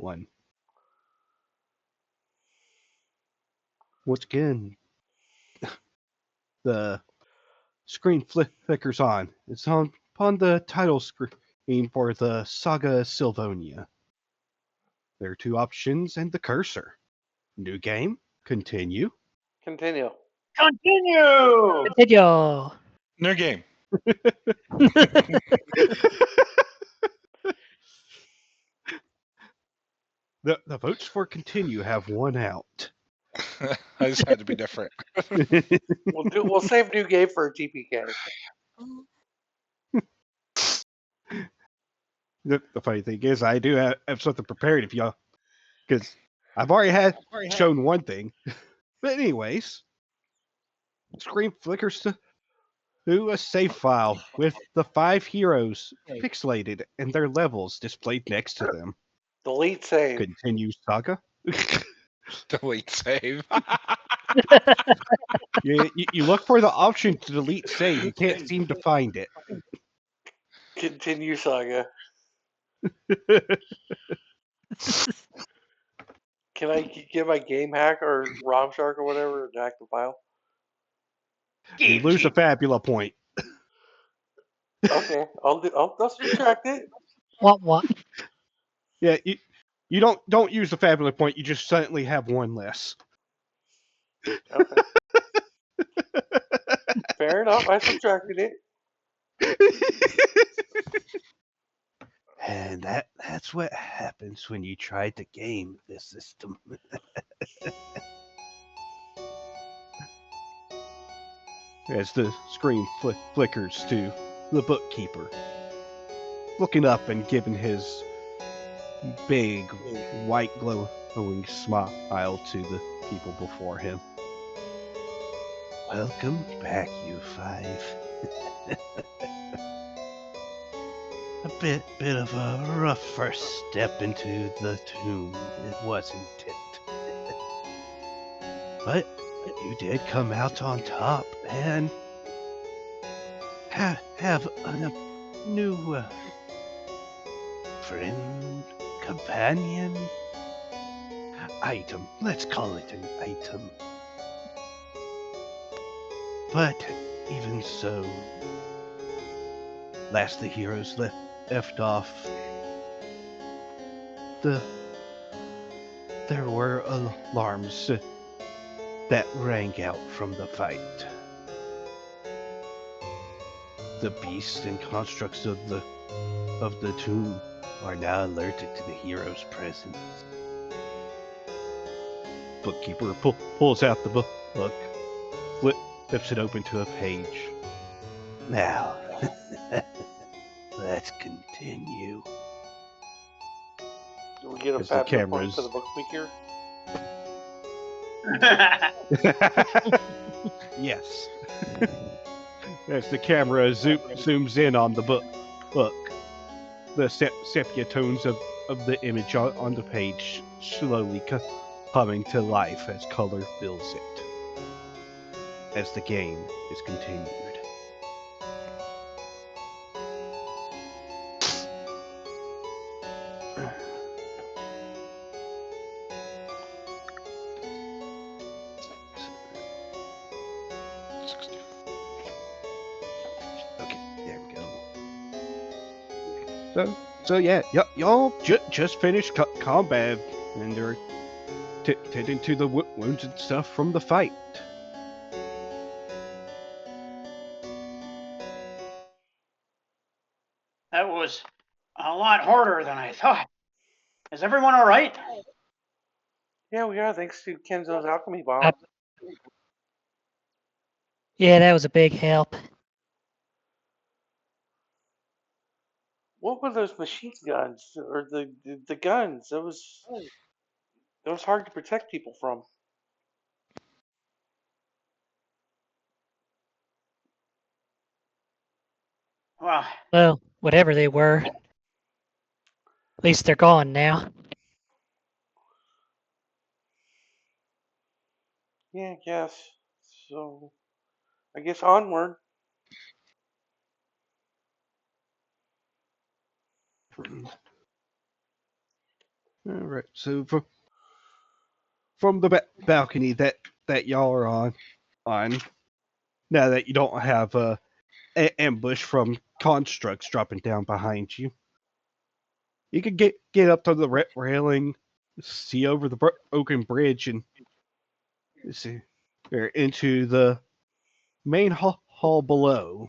one. Once again, the screen flickers on. It's upon the title screen for the Saga Sylvonia. There are two options and the cursor. New game, continue. Continue. Continue! Continue. New game. The votes for continue have won out. I just had to be different. We'll save new game for a GPK. The funny thing is, I do have something prepared if y'all, because I've already shown one thing. But anyways, screen flickers to a save file with the 5 heroes pixelated and their levels displayed next to them. Delete save. Continue Saga. Delete save. You look for the option to delete save. You can't seem to find it. Continue Saga. Can I get my game hack or ROM shark or whatever and hack the file? You lose a Fabula point. Okay, I'll subtract it. What? Yeah, you don't use the Fabula point. You just suddenly have one less. Okay. Fair enough. I subtracted it. And that's what happens when you try to game this system. As the screen flickers to the bookkeeper, looking up and giving his big, white glowing smile to the people before him. Welcome back, you 5. A bit of a rough first step into the tomb, it wasn't it? But you did come out on top and have a new friend, companion, item. Let's call it an item. But even so, last the heroes left off, there were alarms that rang out from the fight. The beasts and constructs of the tomb are now alerted to the hero's presence. Bookkeeper pulls out the book, flips it open to a page. Now, let's continue. Do we get a As the fat point cameras- for the bookmaker? Yes. As the camera zooms in on the book, the sepia tones of the image on the page slowly coming to life as color fills it. As the game is continued. Okay, there we go. So yeah, y'all just finished combat and they're tending to the wounds and stuff from the fight. That was a lot harder than I thought. Is everyone all right? Yeah, we are, thanks to Kenzo's alchemy bomb. Yeah, that was a big help. What were those machine guns or the guns? That was hard to protect people from. Well, whatever they were. At least they're gone now. Yeah, I guess. So, I guess onward. All right. So from the balcony that y'all are on, now that you don't have ambush from constructs dropping down behind you, you can get up to the railing, see over the broken bridge, and see into the main hall below.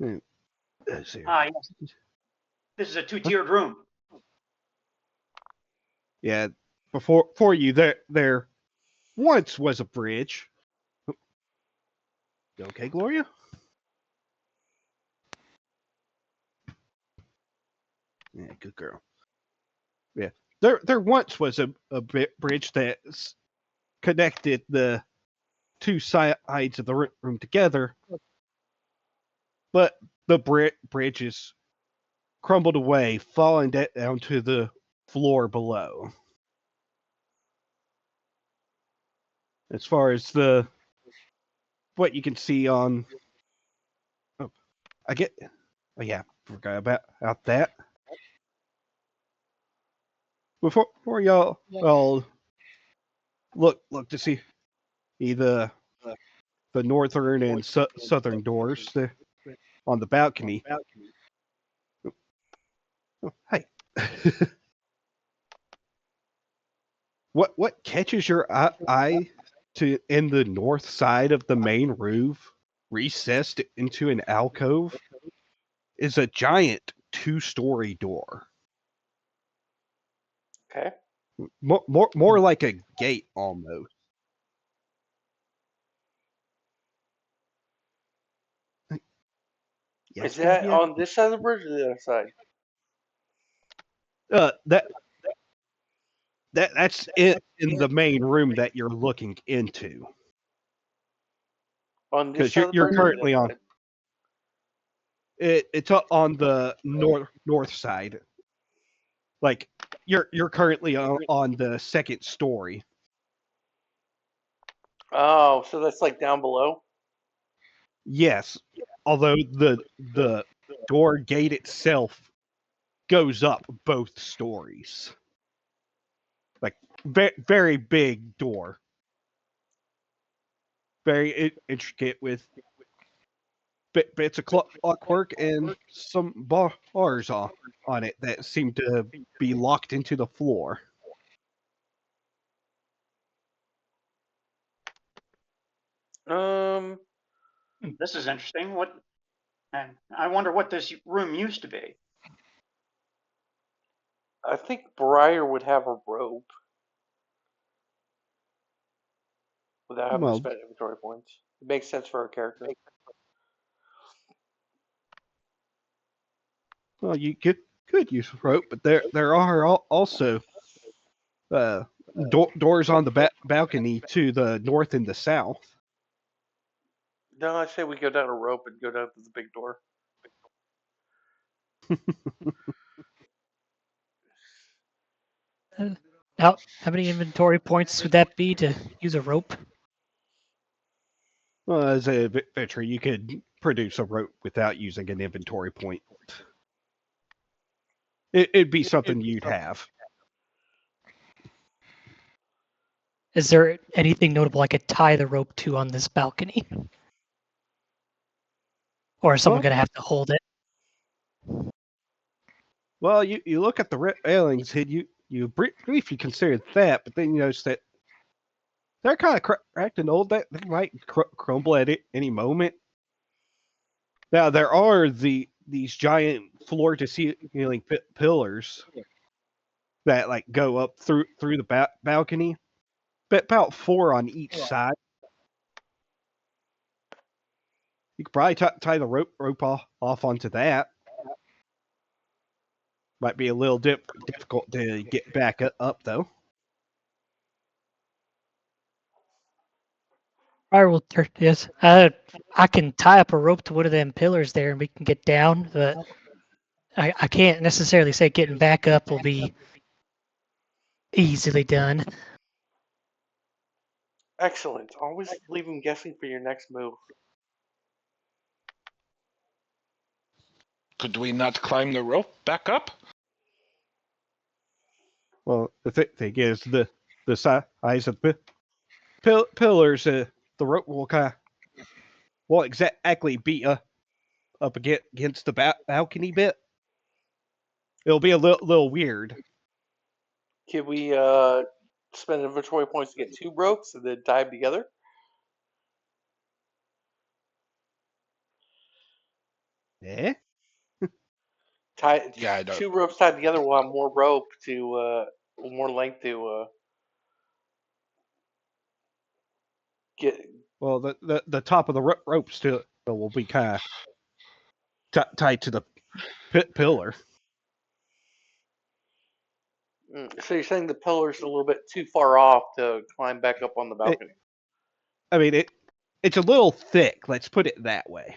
Let's see. Yes. This is a two-tiered room. Yeah, before you there once was a bridge. You okay, Gloria? Yeah, good girl. Yeah, there once was a bridge that connected the two sides of the room together, but the bridge is crumbled away, falling down to the floor below. As far as what you can see on, oh, forgot about that. Before y'all look to see the northern and southern doors on the balcony. Oh, hey. What catches your eye to in the north side of the main roof, recessed into an alcove, is a giant 2-story door. Okay. More like a gate almost. Yes, Is that Fabia? on this side of the bridge or the other side? That's in the main room that you're looking into. On this Because side of the you're bridge or the currently other on side? it's on the north side. Like you're currently on the second story. Oh, so that's like down below? Yes, although the door gate itself goes up both stories. Like very big door. Very intricate with bits of clockwork and some bars on it that seem to be locked into the floor. This is interesting. And I wonder what this room used to be. I think Briar would have a rope without having to Well, spend inventory points. It makes sense for her character. well, you could use rope, but there are also doors on the balcony to the north and the south. No, I say we go down a rope and go down to the big door. How many inventory points would that be to use a rope? Well, as a adventurer, you could produce a rope without using an inventory point. It'd be something you'd have. Is there anything notable I could tie the rope to on this balcony? Or is someone going to have to hold it? Well, you look at the railings, and you briefly considered that, but then you notice that they're kind of cracked and old. That they might crumble at any moment. Now there are these giant floor to ceiling pillars that like go up through the balcony, but about 4 on each side. You could probably tie the rope off onto that. Might be a little difficult to get back up though. I will turn this. I can tie up a rope to one of them pillars there and we can get down, but I can't necessarily say getting back up will be easily done. Excellent. Always leave him guessing for your next move. Could we not climb the rope back up? Well, the thing is, the size of pillars, the rope will won't exactly be up against the balcony bit. It'll be a little weird. Can we spend inventory points to get 2 ropes and then tie them together? Eh? Yeah, I don't. 2 ropes tied together will have more rope to more length to get. Well, the top of the rope still will be kind of tied to the pillar. So you're saying the pillar's a little bit too far off to climb back up on the balcony? I mean, it's a little thick. Let's put it that way.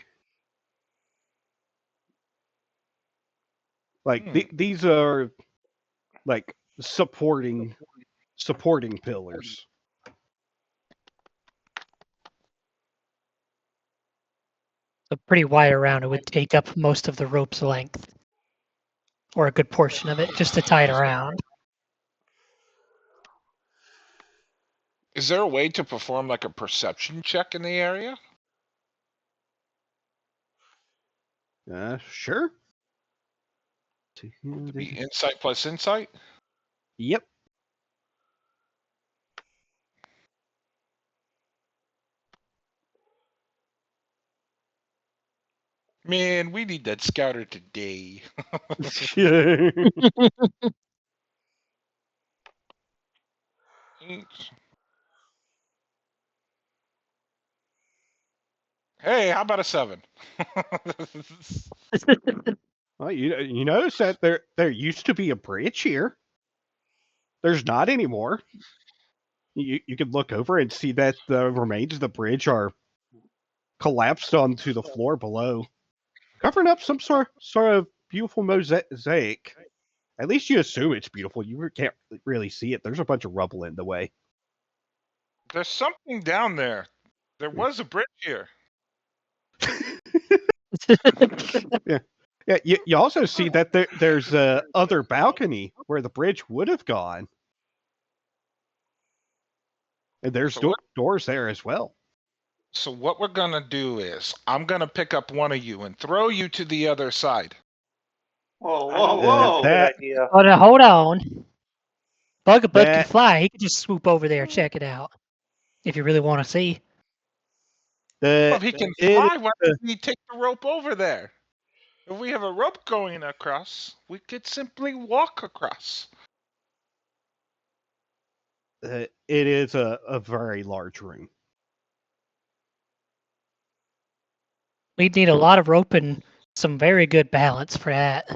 Like these are like supporting pillars. So pretty wide around. It would take up most of the rope's length, or a good portion of it, just to tie it around. Is there a way to perform like a perception check in the area? Sure. Would it be insight plus insight? Yep. Man, we need that scouter today. Hey, how about a 7? Well, you notice that there used to be a bridge here. There's not anymore. You can look over and see that the remains of the bridge are collapsed onto the floor below, covering up some sort of beautiful mosaic. At least you assume it's beautiful. You can't really see it. There's a bunch of rubble in the way. There's something down there. There was a bridge here. Yeah. You also see that there's a other balcony where the bridge would have gone, and there's doors there as well. So what we're gonna do is, I'm gonna pick up one of you and throw you to the other side. Whoa, I whoa, don't think that's whoa! a good idea. Oh, now hold on. Bugaboo can That- fly. He can just swoop over there and check it out. If you really want to see. Well, if he can it- fly, why doesn't he take the rope over there? If we have a rope going across, we could simply walk across. it is a very large room. We'd need a lot of rope and some very good balance for that.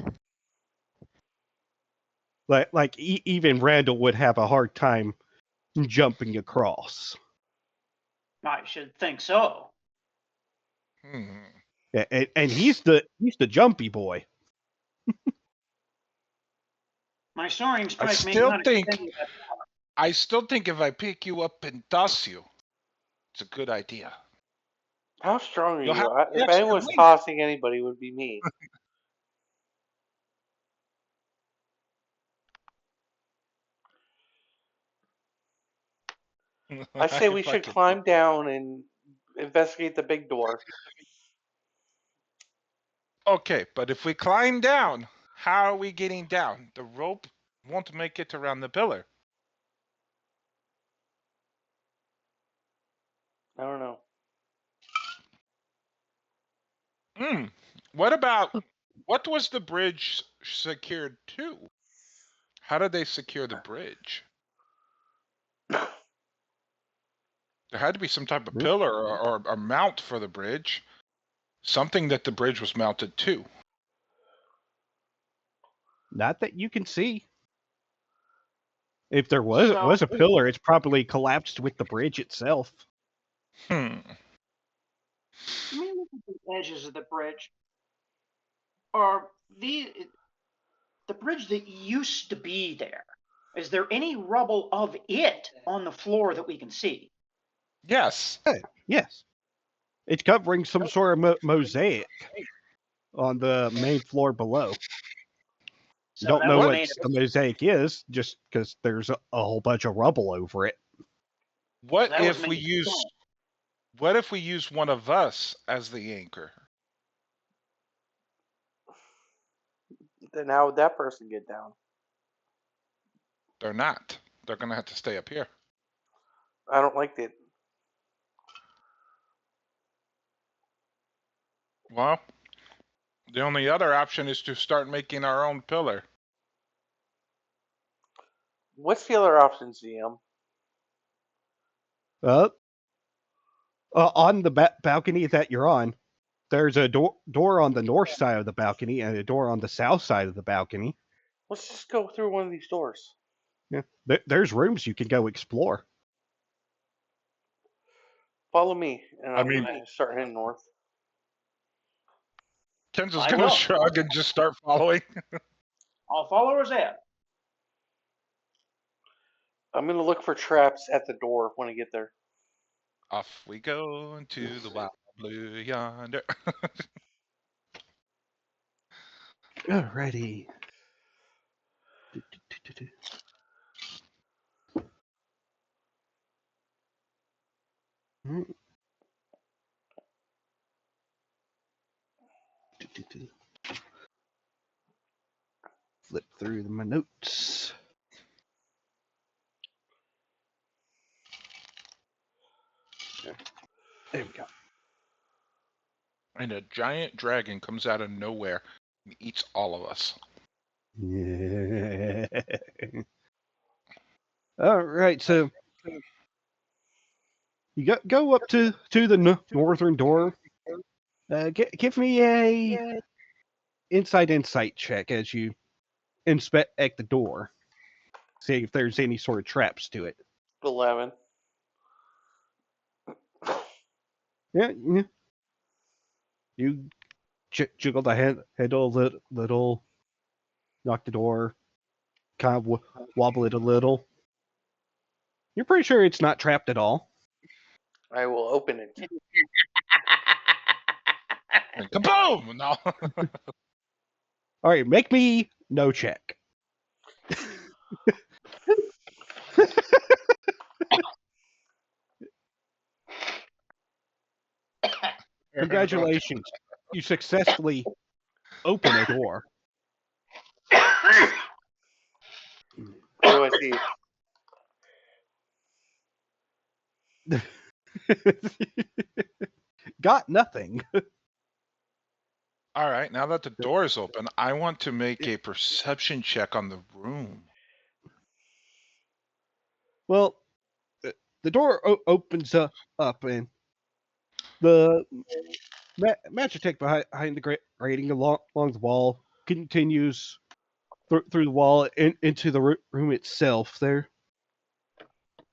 Like even Randall would have a hard time jumping across. I should think so. Yeah, and he's the jumpy boy. My soaring strike may still not think- extend that far. I still think if I pick you up and toss you, it's a good idea. How strong are You'll you? have If extra anyone's weight. tossing anybody, it would be me. I say we If should could- climb down and investigate the big door. Okay, but if we climb down, how are we getting down? The rope won't make it around the pillar. I don't know. What was the bridge secured to? How did they secure the bridge? There had to be some type of pillar or a mount for the bridge. Something that the bridge was mounted to. Not that you can see. If there was a pillar, it's probably collapsed with the bridge itself. Let me look at the edges of the bridge. Are the bridge that used to be there? Is there any rubble of it on the floor that we can see? Yes. Yes. It's covering some sort of mosaic on the main floor below. So Don't that know was what made the mosaic is, just because there's a whole bunch of rubble over it. What That was if we made- use? What if we use one of us as the anchor? Then how would that person get down? They're not. They're gonna have to stay up here. I don't like that. Well, the only other option is to start making our own pillar. What's the other option, CM? On the balcony that you're on, there's a door on the north side of the balcony and a door on the south side of the balcony. Let's just go through one of these doors. Yeah, there's rooms you can go explore. Follow me, and I I'm mean- gonna start heading north. Ken's is I gonna will. shrug and just start following. I'll follow Rosette. I'm gonna look for traps at the door when I get there. Off we go into the wild blue yonder. Alrighty. Flip through my notes. There we go. And a giant dragon comes out of nowhere and eats all of us. Yeah. All right, so you go up to the northern door. Give me a insight check as you inspect the door. See if there's any sort of traps to it. 11. Yeah. You jiggle the handle a little, knock the door, kind of wobble it a little. You're pretty sure it's not trapped at all. I will open it. And kaboom! No. All right, make me no check. Congratulations. You successfully open a door. What do I see? Got nothing. All right, now that the door is open, I want to make a perception check on the room. Well, the door opens up and the Magitech behind the grating along the wall continues through the wall into the room itself. There,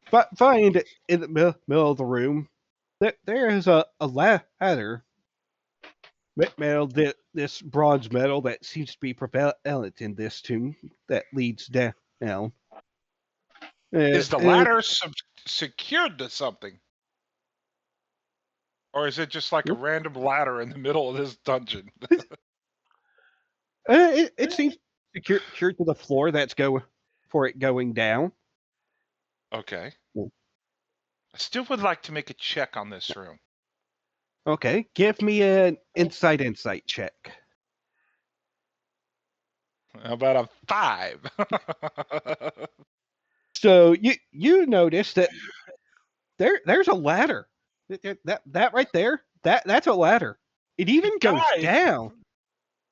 but find in the middle of the room that there is a ladder metal, this bronze metal that seems to be prevalent in this tomb that leads down. Is the ladder secured to something? Or is it just like a random ladder in the middle of this dungeon? It seems secured to the floor that's going down. Okay. Well- I still would like to make a check on this room. Okay, give me an insight check. How about a 5? So you notice that there's a ladder. That right there, that's a ladder. It even goes Guys! down.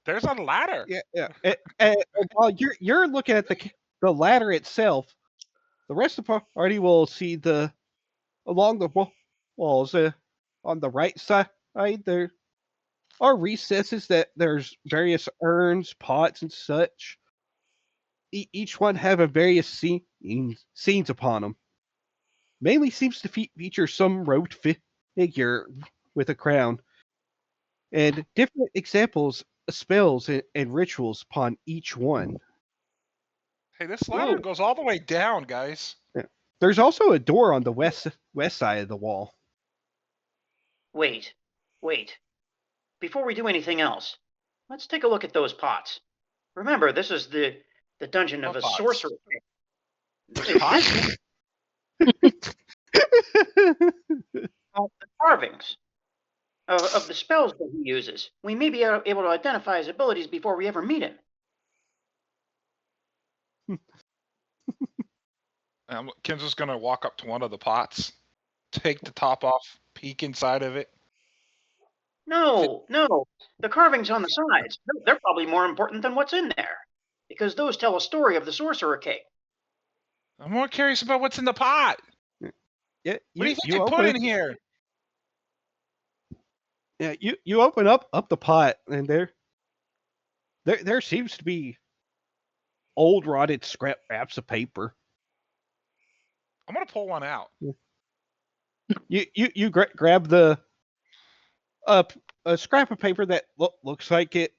There's a ladder. Yeah. And while you're looking at the ladder itself, the rest of the party will see along the walls on the right side there are recesses that there's various urns, pots, and such. Each one have a various scenes upon them. Mainly seems to feature some robed figure with a crown, and different examples of spells and rituals upon each one. Hey, this ladder Whoa. goes all the way down, guys. There's also a door on the west side of the wall. Wait. Before we do anything else, let's take a look at those pots. Remember, this is the The dungeon of What a pots? sorcerer. Pots? The carvings of the spells that he uses. We may be able to identify his abilities before we ever meet him. Kinzo's gonna walk up to one of the pots, take the top off, peek inside of it. No. The carvings on the sides, they're probably more important than what's in there. Because those tell a story of the Sorcerer King. I'm more curious about what's in the pot. Yeah, What do you think they open put it- in here? Yeah, you open up the pot, and there seems to be old rotted scraps of paper. I'm gonna pull one out. You grab the a scrap of paper that looks like it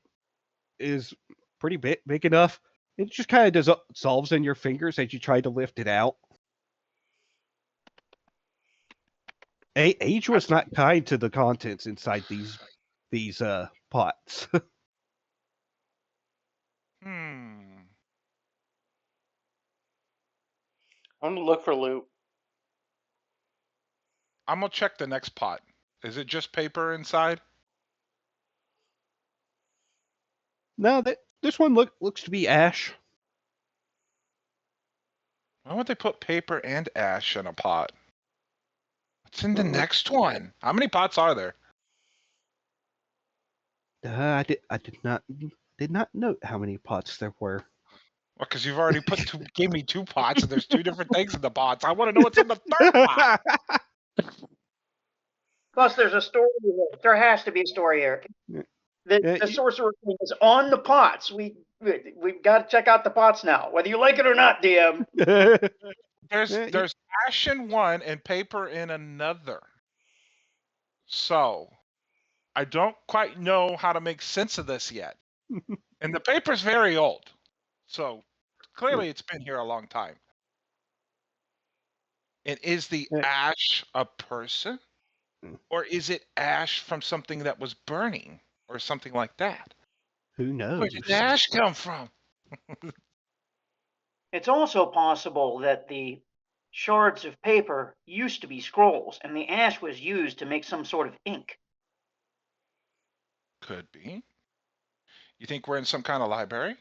is pretty big enough. It just kind of dissolves in your fingers as you try to lift it out. Age was not kind to the contents inside these pots. Hmm. I'm gonna look for loot. I'm gonna check the next pot. Is it just paper inside? No, this one looks to be ash. Why would they put paper and ash in a pot? What's in the next one? How many pots are there? I did not note how many pots there were. Well, because you've already gave me 2 pots, and there's 2 different things in the pots. I want to know what's in the third pot. Plus, there's a story here. There has to be a story here. The Sorcerer King is on the pots. We've got to check out the pots now, whether you like it or not, DM. There's ash in one and paper in another. So, I don't quite know how to make sense of this yet. And the paper's very old. So, clearly it's been here a long time. And is the ash a person? Or is it ash from something that was burning? Or something like that? Who knows? Where did the ash come from? It's also possible that the shards of paper used to be scrolls, and the ash was used to make some sort of ink. Could be. You think we're in some kind of library?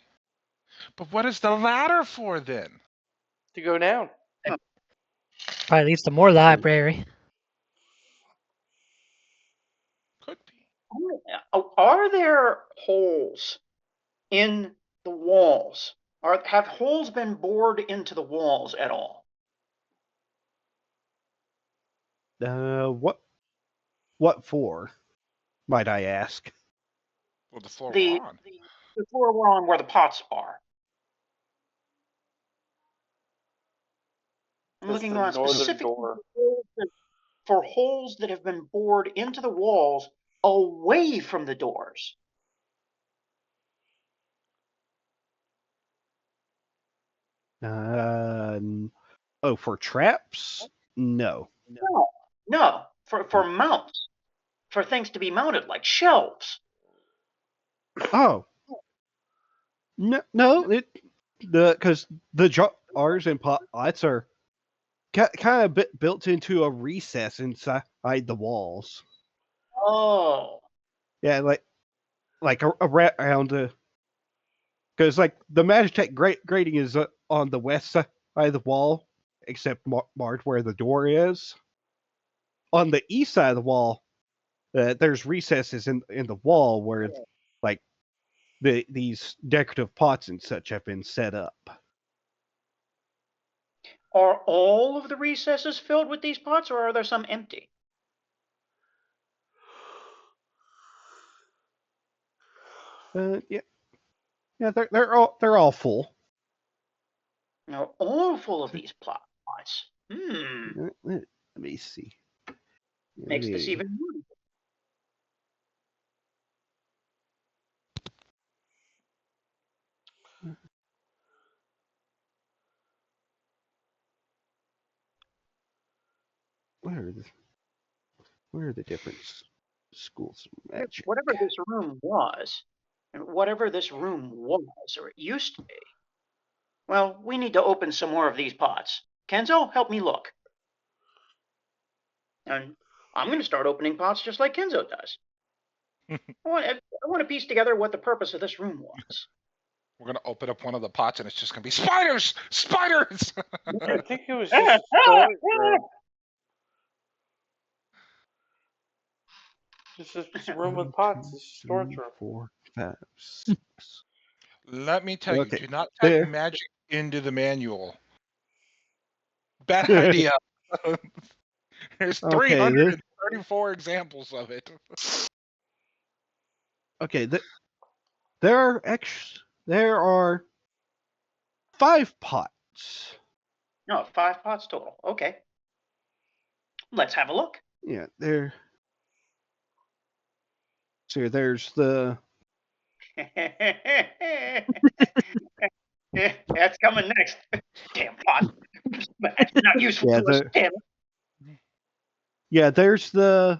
But what is the ladder for then? To go down. Probably leads to more library. Could be. Are there holes in the walls? Have holes been bored into the walls at all? What for? Might I ask? Well, the floor The we're on. the floor we're on where the pots are. I'm That's looking the on northern specifically door. for holes that have been bored into the walls away from the doors. For traps? No. No, for mounts, for things to be mounted like shelves. Oh. No, because the jars and pots are kind of built into a recess inside the walls. Oh, Yeah, like around the, because like the Magitech grating is on the west side of the wall, except marked where the door is. On the east side of the wall, there's recesses in the wall where like these decorative pots and such have been set up. are all of the recesses filled with these pots, or are there some empty? Yeah, they're all full. They're all full of these pots. Let me see. Makes this even more. Where are the different schools of magic? Whatever this room was, or it used to be, Well, we need to open some more of these pots. Kenzo, help me look. And I'm going to start opening pots just like Kenzo does. I want to piece together what the purpose of this room was. We're gonna open up one of the pots and it's just gonna be spiders! Spiders! I think it was just a storage room. Just a room with pots. It's a storage room. 4, 5, 6. Let me tell Okay, you, do not there. type magic into the manual. Bad idea. There's Okay, 334 examples of it. Okay, there are 5 pots. No, 5 pots total. Okay. Let's have a look. Yeah, there. So there's the. That's coming next. Damn pot. That's not useful Yeah, to us. Damn it. Yeah, there's the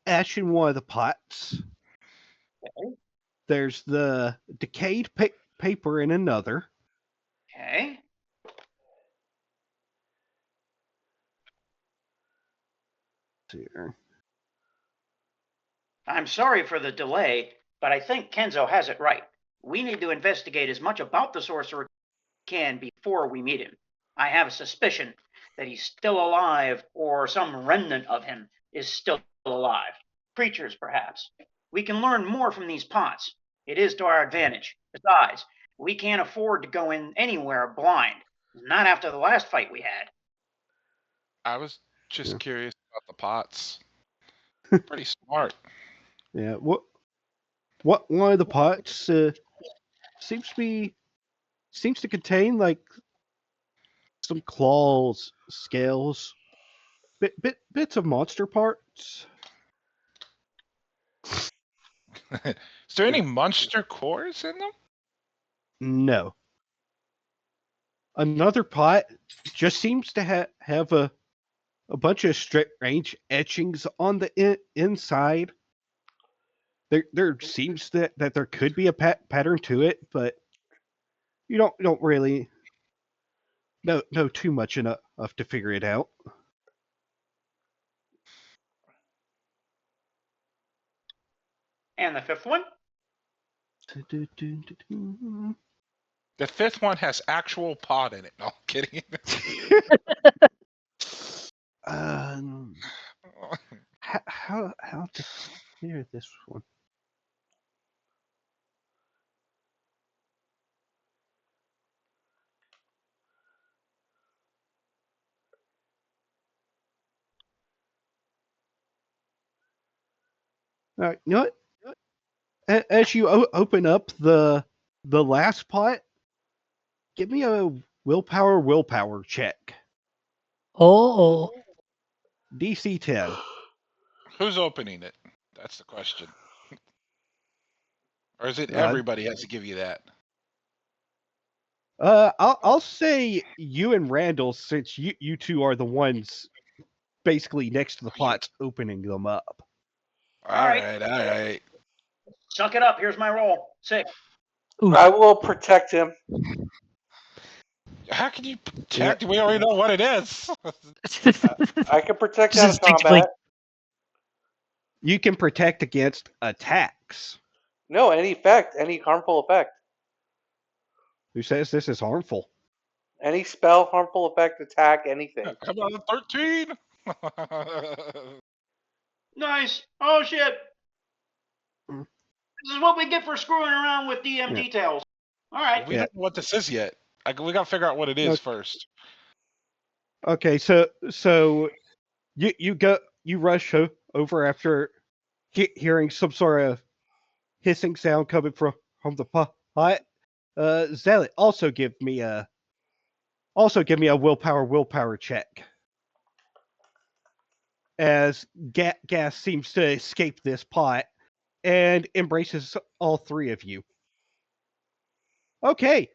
ash in one of the pots. Okay. There's the decayed paper in another. Okay. Here. I'm sorry for the delay, but I think Kenzo has it right. We need to investigate as much about the sorcerer as we can before we meet him. I have a suspicion that he's still alive, or some remnant of him is still alive. Creatures, perhaps. We can learn more from these pots. It is to our advantage. Besides, we can't afford to go in anywhere blind. Not after the last fight we had. I was just Yeah. curious about the pots. Pretty smart. Yeah, what one of the pots seems to contain like some claws, scales, bits of monster parts. Is there any monster cores in them? No. Another pot just seems to have a bunch of strange etchings on the inside. There seems that there could be a pattern to it, but you don't really know too much enough to figure it out. And the 5th one? The 5th one has actual pot in it. No, I'm kidding. How to clear this one? All right, you know what? As you open up the last pot, give me a willpower check. Oh, DC 10. Who's opening it? That's the question. Or is it everybody has to give you that? I'll say you and Randall, since you two are the ones basically next to the pots opening them up. All right. Suck it up. Here's my roll. 6. Ooh. I will protect him. How can you protect? We already know what it is. I can protect Just out of instinctively. combat. You can protect against attacks. No, any harmful effect. Who says this is harmful? Any spell, harmful effect, attack, anything. How about a 13? Nice. Oh, shit. Mm. This is what we get for screwing around with DM details. All right. We don't know what this is yet. We got to figure out what it is first. Okay, so you rush over after hearing some sort of hissing sound coming from the pot. Zealot, also give me a willpower check. As gas seems to escape this pot and embraces all 3 of you. Okay,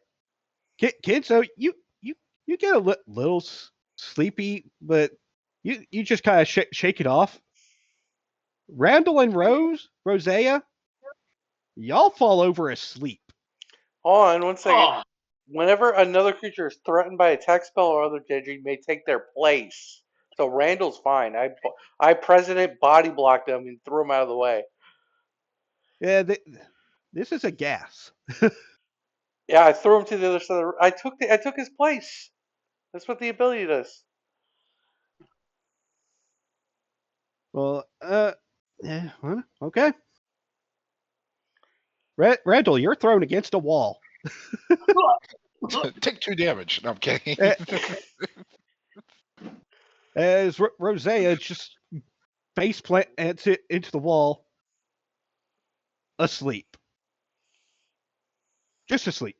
Kenzo, you get a little sleepy, but you just kind of shake it off. Randall and Rosea, y'all fall over asleep. Hold on one second. Oh, Whenever another creature is threatened by attack spell or other danger, you may take their place. So Randall's fine. I President body blocked him and threw him out of the way. Yeah, this is a gas. Yeah, I threw him to the other side. I took his place. That's what the ability does. Well, yeah, well, okay. Randall, you're thrown against a wall. Take 2 damage. No, I'm kidding. As Rosea just face plants it into the wall, asleep. Just asleep.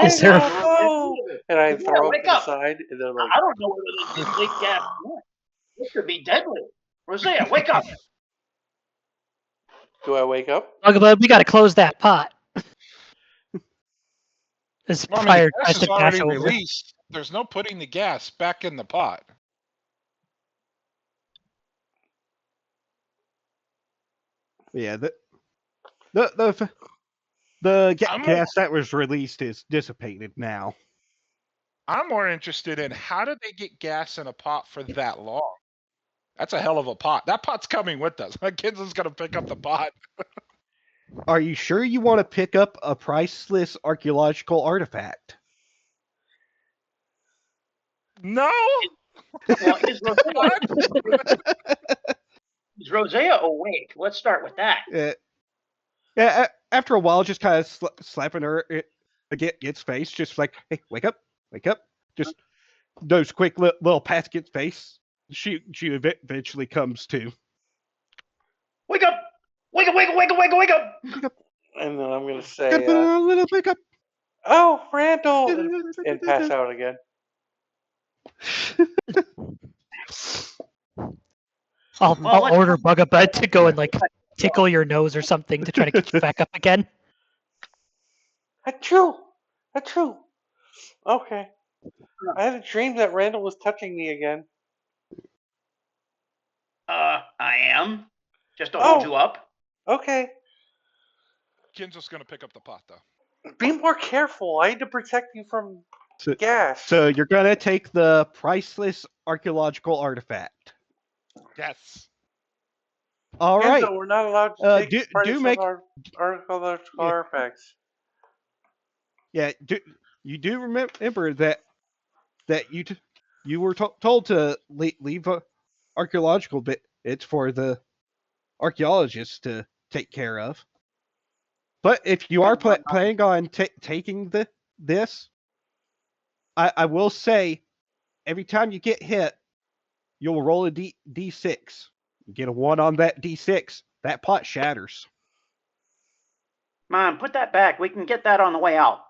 Is there- Randall, go! And I throw him wake to the up. side, and then I'm like, I don't know whether this sleep gas or not. This could be deadly. Rosea, wake up. do I wake up? Bugabug, we got to close that pot. This Well, I mean, fire the tries gas to is dash already over. released. There's no putting the gas back in the pot. Yeah, the I'm gas that was released is dissipated now. I'm more interested in how did they get gas in a pot for that long? That's a hell of a pot. That pot's coming with us. My kid's is gonna pick up the pot. Are you sure you want to pick up a priceless archaeological artifact? No. Well, is Rosea awake? Let's start with that. Yeah. After a while, just kind of slapping her against face, just like, hey, wake up. Just those quick little pats against face. She eventually comes to. Wake up! Wake up! Wake up! Wake up! Wake up! Wake up! And then I'm gonna say, Gotta put a little wake up. "Oh, Randall," and pass out again. I'll order Bugabug to go and like tickle your nose or something to try to get you back up again. Achoo! Achoo! Okay. I had a dream that Randall was touching me again. I am. Just to hold you up. Okay. Kinzo's gonna pick up the pot though. Be more careful. I need to protect you from gas. So you're gonna take the priceless archaeological artifact. Yes. All right. Kenzo, we're not allowed to take do archaeological artifacts. Yeah. You remember that you were told to leave archaeological bits for the archaeologists to take care of. But if you are planning on taking this, I will say, every time you get hit, you'll roll a d6. You get a 1 on that d6, that pot shatters. Mom, put that back. We can get that on the way out.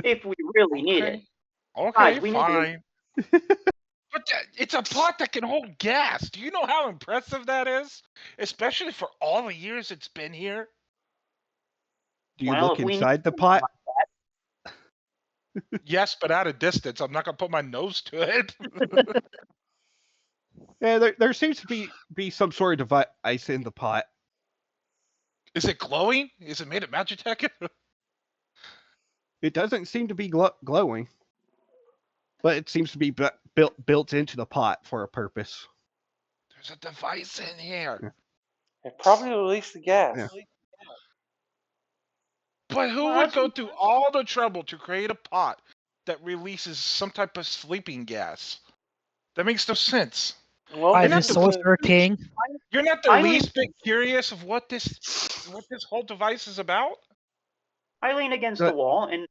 If we really need it. Okay, we need fine. But it's a pot that can hold gas. Do you know how impressive that is? Especially for all the years it's been here. Do you look inside the pot? Yes, but at a distance. I'm not gonna put my nose to it. Yeah, there seems to be some sort of device in the pot. Is it glowing? Is it made of Magitech? It doesn't seem to be glowing, but it seems to be built into the pot for a purpose. There's a device in here. It probably released the gas. Yeah. But who would go through all the trouble to create a pot that releases some type of sleeping gas? That makes no sense. Well, By you're the not Sorcerer King. You're not the least bit curious of what this whole device is about? I lean against the wall and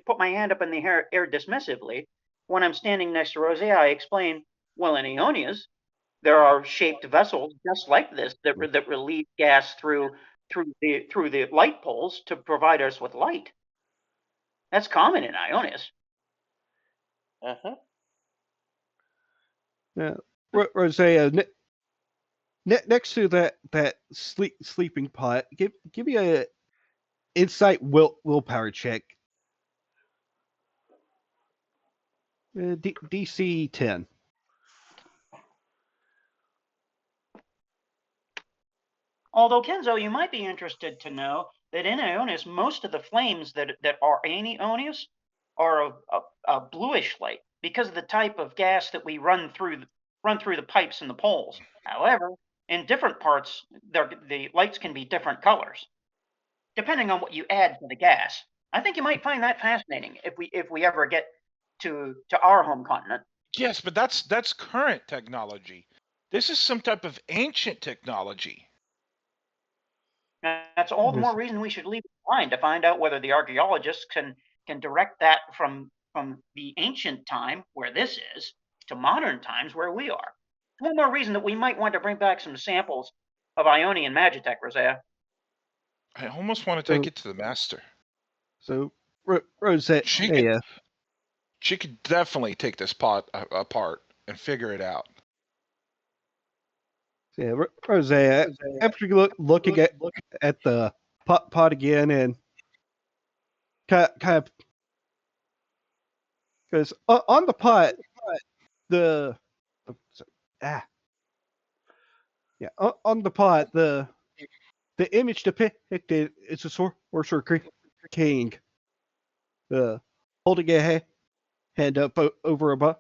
put my hand up in the air dismissively. When I'm standing next to Rosea, I explain, well, in Ionias, there are shaped vessels just like this that release gas through the light poles to provide us with light. That's common in Ionias. Uh-huh. Yeah, Rosea, next to that sleeping pot, give me a insight willpower check. DC 10. Although, Kenzo, you might be interested to know that in Ionis, most of the flames that are anionious are a bluish light because of the type of gas that we run through the pipes and the poles. However, in different parts, the lights can be different colors, depending on what you add to the gas. I think you might find that fascinating if we ever get to our home continent. Yes, but that's current technology. This is some type of ancient technology. That's all the more reason we should leave it behind to find out whether the archaeologists can direct that from the ancient time where this is to modern times where we are. One more reason that we might want to bring back some samples of Ionian Magitech, Rosea. I almost want to take it to the master. So, Rosette, She could definitely take this pot apart and figure it out. Yeah, Rosette, after looking at the pot again and kind of, because on the pot, on the pot, the image depicted is a sorcerer king, holding a hand up over a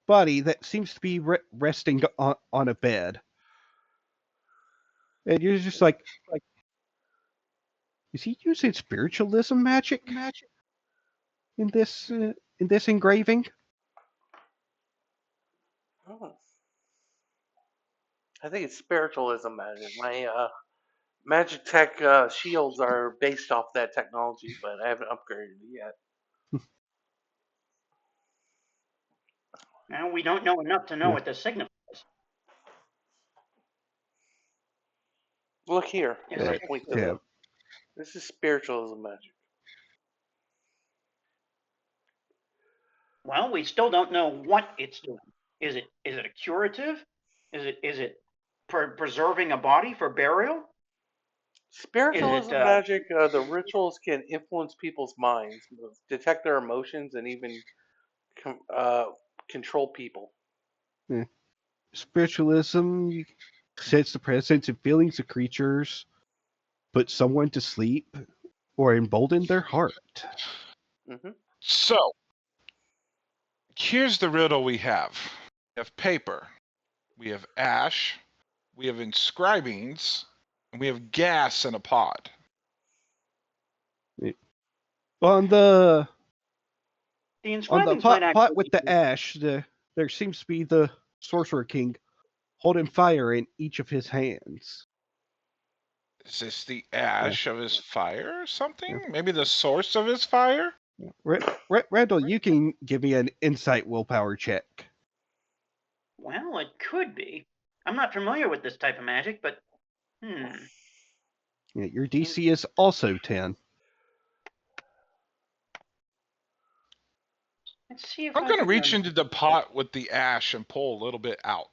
body that seems to be resting on a bed. And you're just like, is he using spiritualism magic in this engraving? Oh. I think it's spiritualism magic. My magic tech shields are based off that technology, but I haven't upgraded it yet. Now we don't know enough to know what this signifies. Look here. This is spiritualism magic. Well, we still don't know what it's doing. Is it a curative? Is it preserving a body for burial? Spiritualism magic, the rituals can influence people's minds, detect their emotions, and even control people. Yeah. Spiritualism sets the presence and feelings of creatures, put someone to sleep, or embolden their heart. Mm-hmm. So, here's the riddle we have. We have paper, we have ash, we have inscribings, and we have gas in a pot. On the inscribings pot with the ash, there seems to be the Sorcerer King holding fire in each of his hands. Is this the ash of his fire or something? Yeah. Maybe the source of his fire? Randall, you can give me an insight willpower check. Well, it could be. I'm not familiar with this type of magic, but Yeah, your DC is also 10. Let's see if I'm going to reach into the pot with the ash and pull a little bit out.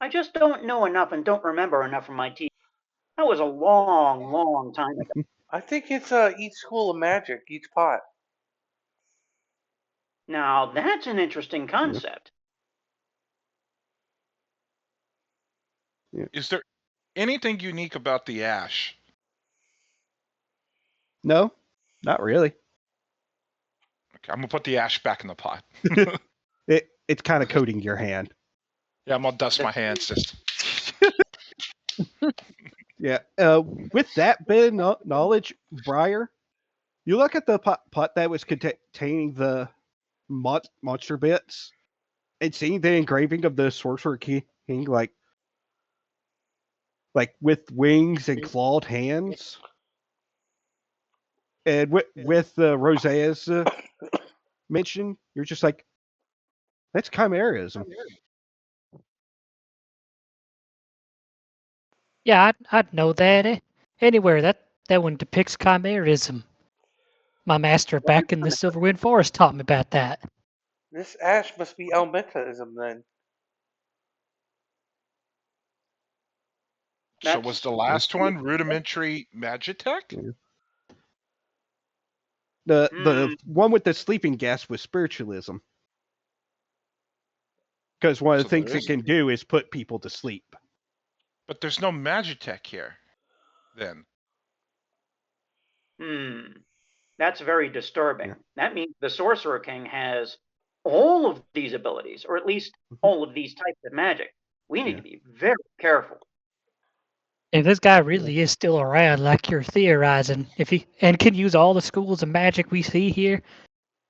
I just don't know enough and don't remember enough from my teeth. That was a long, long time ago. I think it's each school of magic, each pot. Now, that's an interesting concept. Yeah. Is there anything unique about the ash? No, not really. Okay, I'm going to put the ash back in the pot. It's kind of coating your hand. Yeah, I'm going to dust my hands. Just. Yeah. With that bit of knowledge, Briar, you look at the pot that was containing the monster bits and seeing the engraving of the Sorcerer King, like with wings and clawed hands. And with Rosea's mention, you're just like, that's chimerism. Yeah, I'd know that. Anywhere that one depicts chimerism. My master back in the Silverwind Forest taught me about that. This ash must be Elmentaism then. So was the last one rudimentary Magitech? Yeah. The one with the sleeping gas was spiritualism. Because one of the things it can do is put people to sleep. But there's no Magitech here, then. That's very disturbing. Yeah. That means the Sorcerer King has all of these abilities, or at least all of these types of magic. We need to be very careful. If this guy really is still around, like you're theorizing, if he and can use all the schools of magic we see here,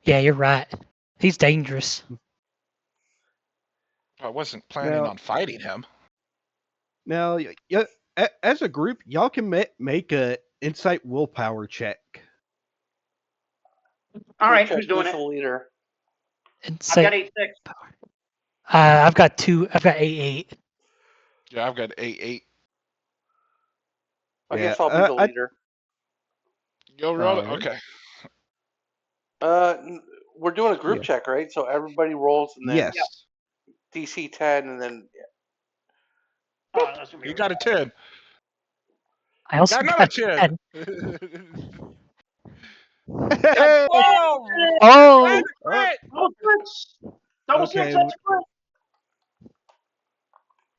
yeah, you're right. He's dangerous. I wasn't planning on fighting him. Now, as a group, y'all can make a insight willpower check. All right, Check who's doing who's it? the leader? I've got 8-6. I've got 2. I've got 8-8. Yeah, I've got 8-8. I guess I'll be the leader. You'll roll it? Alright. Okay. We're doing a group check, right? So everybody rolls and then Yes. DC 10 and then Oh, that's gonna be You got a 10. I also Got another got 10. Hey! 12. Oh, Crit. Double six. Double Okay, six. That's a crit.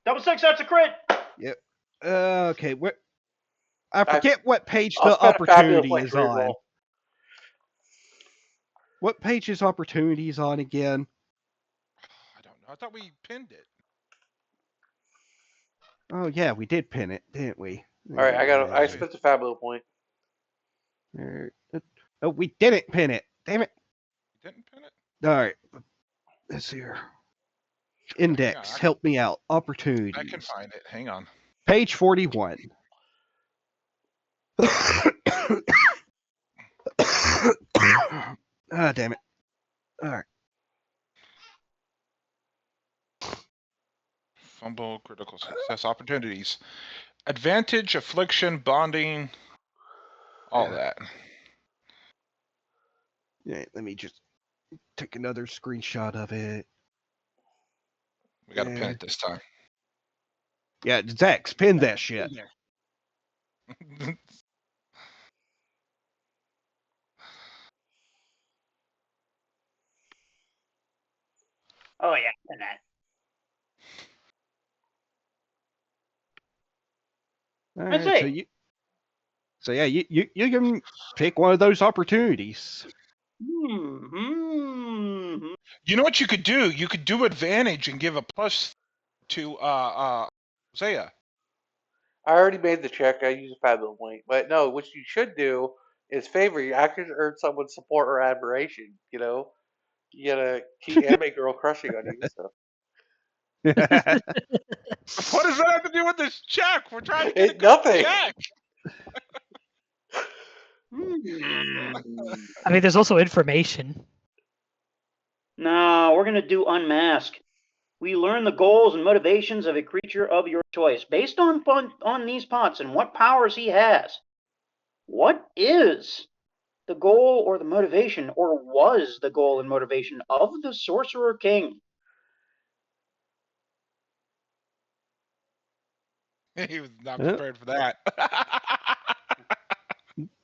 Double six. That's a crit. Yep. Okay. I forget what page I'll the spend a fabulous opportunity point is to on. reroll. What page is opportunities on again? I don't know. I thought we pinned it. Oh yeah, we did pin it, didn't we? All right, I spent a fabulous point. Oh, we didn't pin it. Damn it. You didn't pin it? All right. This here. Index. Help me out. Opportunities. I can find it. Hang on. Page 41. Ah, damn it. All right. Fumble, critical success, opportunities. Advantage, affliction, bonding, all that. Yeah, let me just take another screenshot of it. We got to pin it this time. Yeah, Zax, pin that shit. Oh yeah, and that. All Let's right, see. so yeah, you can pick one of those opportunities. Hmm. You know what you could do? You could do advantage and give a plus to Hosea. I already made the check. I used a fabulous point. But no, what you should do is favor. You actually earn someone's support or admiration. You know, you gotta keep anime girl crushing on you. So What does that have to do with this check? We're trying to get a good nothing. check. I mean, there's also information. No, we're gonna do unmask. We learn the goals and motivations of a creature of your choice based on these pots and what powers he has. What is the goal or the motivation, or was the goal and motivation of the Sorcerer King? He was not prepared for that.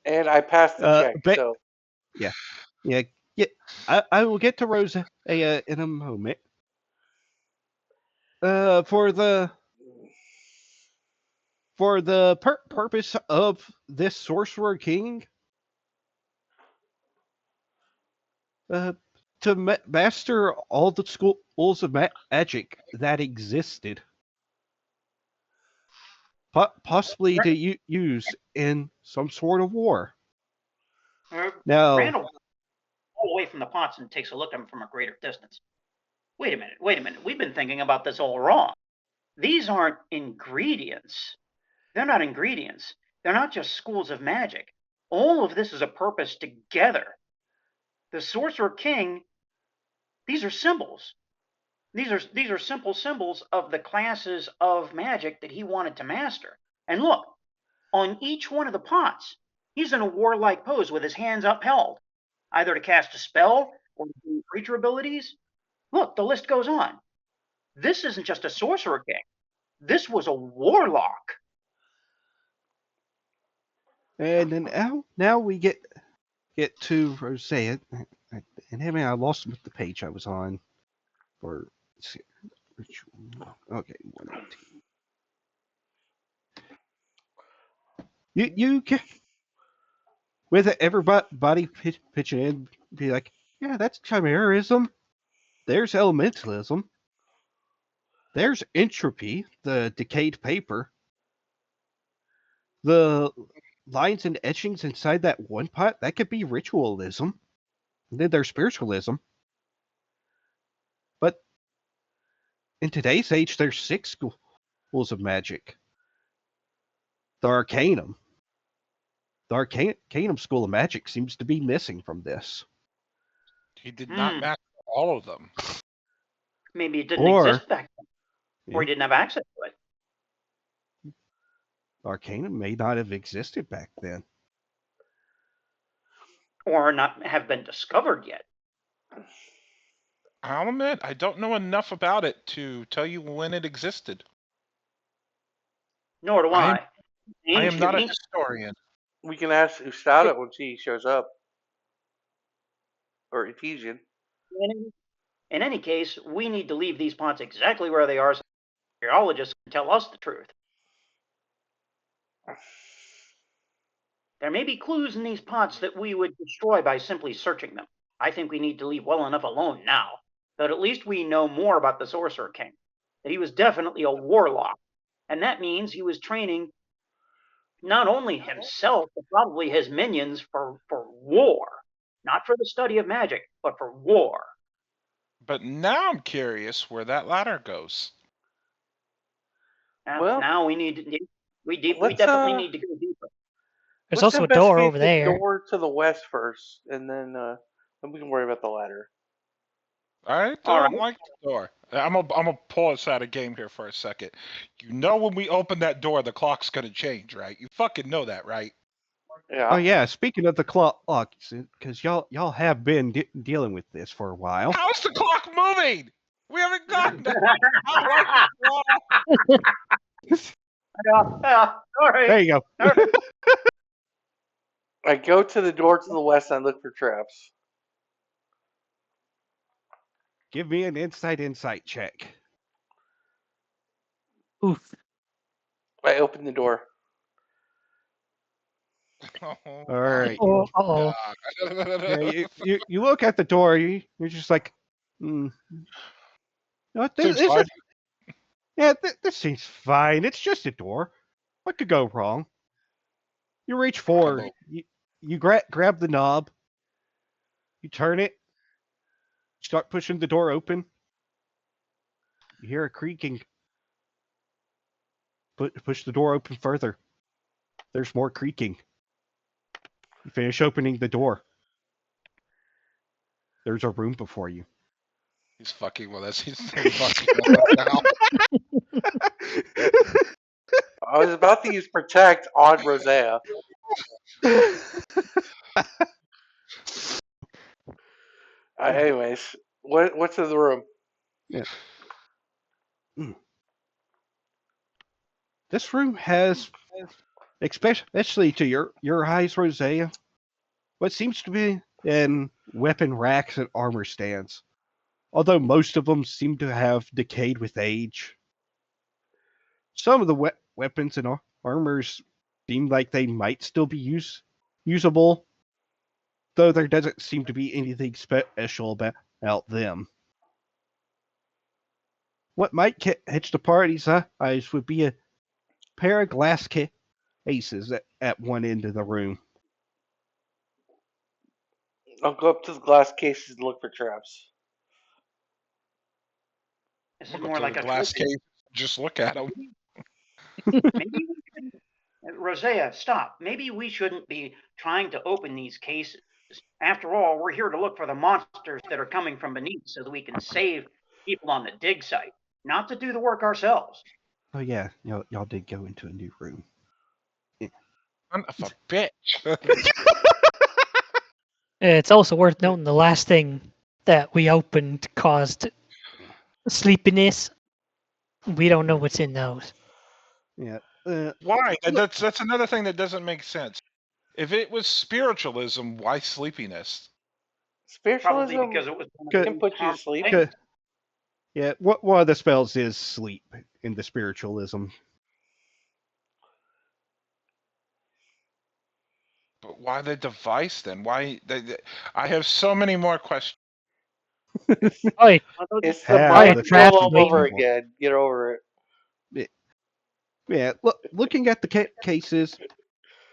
And I passed the check. So yeah. I will get to Rosa in a moment. For the purpose of this Sorcerer King, to master all the schools of magic that existed, possibly to use in some sort of war. Now, Randall all away from the pots and takes a look at them from a greater distance. Wait a minute. We've been thinking about this all wrong. These aren't ingredients. They're not ingredients. They're not just schools of magic. All of this is a purpose together. The Sorcerer King, these are symbols. These are simple symbols of the classes of magic that he wanted to master. And look, on each one of the pots, he's in a warlike pose with his hands upheld, either to cast a spell or to do creature abilities. Look, the list goes on. This isn't just a Sorcerer King. This was a warlock. and then now we get to Rosea, and I lost the page I was on for ritual. Okay, 118. You with everybody pitching in, be like, yeah, that's chimerism. There's elementalism. There's entropy, the decayed paper. The lines and etchings inside that one pot, that could be ritualism. And then there's spiritualism. But in today's age, there's 6 schools of magic. The Arcanum. The Arcanum school of magic seems to be missing from this. He did not master all of them. Maybe it didn't Or- exist back then, or he didn't have access to it. Arcanum may not have existed back then. Or not have been discovered yet. I'll admit, I don't know enough about it to tell you when it existed. Nor do I. I am not a Ancient- historian. We can ask Ustada when she shows up. Or Ephesian. In any case, we need to leave these pots exactly where they are so the archaeologists can tell us the truth. There may be clues in these pots that we would destroy by simply searching them. I think we need to leave well enough alone now, that at least we know more about the Sorcerer King, that he was definitely a warlock, and that means he was training not only himself, but probably his minions for war. Not for the study of magic, but for war. But now I'm curious where that ladder goes. Now we need to, we let's, definitely need to go deeper. There's Let's also a door investigate over the there. door to the west first, and then we can worry about the ladder. I All don't right. like the door. I'm gonna pull us out of game here for a second. You know when we open that door, the clock's gonna change, right? You fucking know that, right? Yeah. Oh yeah, speaking of the clock, because y'all have been dealing with this for a while. How's the clock moving? We haven't gotten that. I like the clock. All right. There you go. All right. I go to the door to the west and I look for traps. Give me an insight check. Oof. I open the door. All right. Oh, uh-oh. Yeah, you look at the door. You're just like, You know what, Seems fine. this seems fine. It's just a door. What could go wrong? You reach forward. You grab the knob. You turn it. Start pushing the door open. You hear a creaking. Push the door open further. There's more creaking. You finish opening the door. There's a room before you. He's fucking with us. He's fucking with us now. I was about to use protect on Rosea. Anyways, what's in the room? Yeah. This room has, especially to your eyes, Rosea, what seems to be in weapon racks and armor stands. Although most of them seem to have decayed with age. Some of the weapons and armors seem like they might still be usable, though there doesn't seem to be anything special about them. What might catch the party's eyes would be a pair of glass cases at one end of the room. I'll go up to the glass cases and look for traps. This is We'll go more to like the a glass trophy. case. Just look at them. Maybe we shouldn't. Rosea, stop. Maybe we shouldn't be trying to open these cases. After all, we're here to look for the monsters that are coming from beneath so that we can save people on the dig site, not to do the work ourselves. Oh yeah, y'all did go into a new room. Son of a bitch. It's also worth noting the last thing that we opened caused sleepiness. We don't know what's in those. Yeah. Why? And that's another thing that doesn't make sense. If it was spiritualism, why sleepiness? Spiritualism Probably because it was one of Good. the can put you to harmful sleep. things. Good. Yeah, one of the spells is sleep in the spiritualism. But why the device then? Why? I have so many more questions. Oh, It's the Have mind the control traps all over waiting. again. Get over it. Yeah, looking at the cases,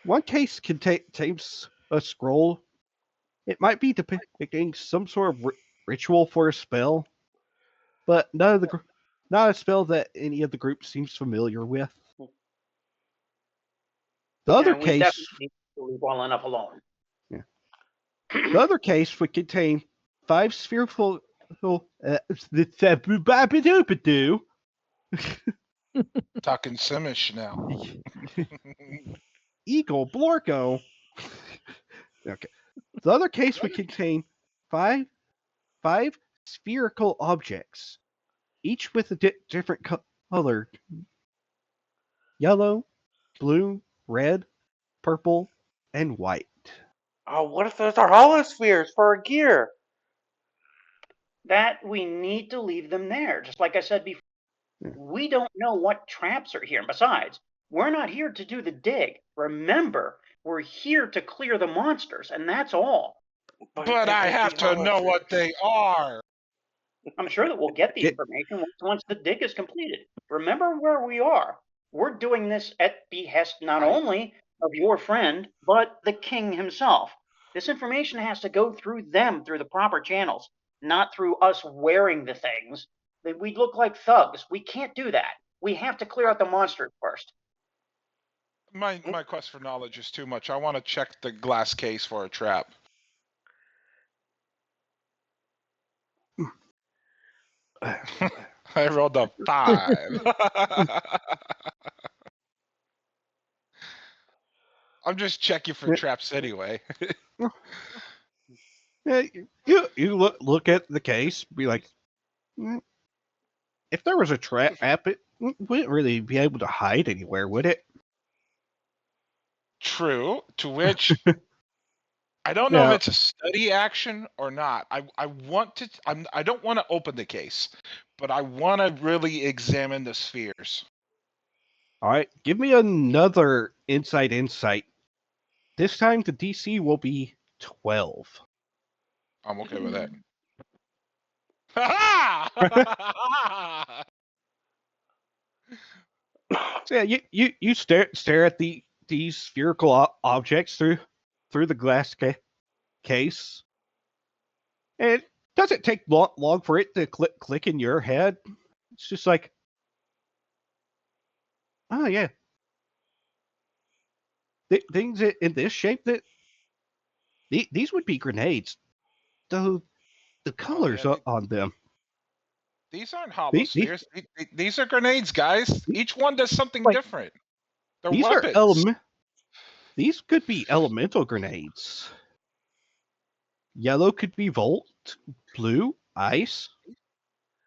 one case contains a scroll. It might be depicting some sort of ritual for a spell, but not a spell that any of the group seems familiar with. The other And we case, definitely need to leave well enough alone. the other case would contain 5 spherical. The Talking Simish now. Eagle Blorko. Okay. The other case would contain five spherical objects, each with a different color: yellow, blue, red, purple, and white. Oh, what if those are holospheres for a gear? That we need to leave them there. Just like I said before, we don't know what traps are here. And besides, we're not here to do the dig. Remember, we're here to clear the monsters, and that's all. But I have to know what they are. I'm sure that we'll get the information once the dig is completed. Remember where we are. We're doing this at behest not only of your friend, but the king himself. This information has to go through them through the proper channels, not through us wearing the things. We'd look like thugs. We can't do that. We have to clear out the monsters first. My quest for knowledge is too much. I want to check the glass case for a trap. I rolled a 5. I'm just checking for traps anyway. Yeah, you look at the case, be like, if there was a trap, it wouldn't really be able to hide anywhere, would it? True. To which I don't know if it's a study action or not. I want to. I don't want to open the case, but I want to really examine the spheres. All right, give me another insight. This time the DC will be 12. I'm okay with that. So yeah, you stare at these spherical objects through the glass case, and it doesn't take long for it to click in your head. It's just like, oh yeah, things in this shape that these would be grenades, though the colors on them. These aren't hollow spheres. These are grenades, guys. Each one does something different. They're these weapons. These could be elemental grenades. Yellow could be volt, blue ice,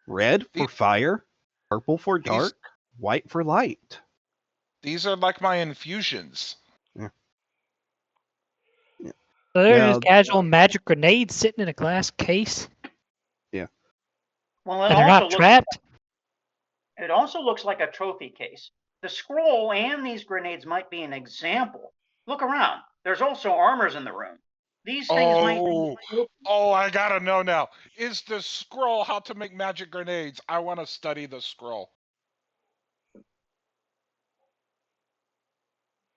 red for fire, purple for dark, white for light. These are like my infusions. Yeah. So they're just casual magic grenades sitting in a glass case. Yeah. Well, and they're not trapped. It also looks like a trophy case. The scroll and these grenades might be an example. Look around. There's also armors in the room. These things might be... Oh, I gotta know now. Is the scroll how to make magic grenades? I want to study the scroll.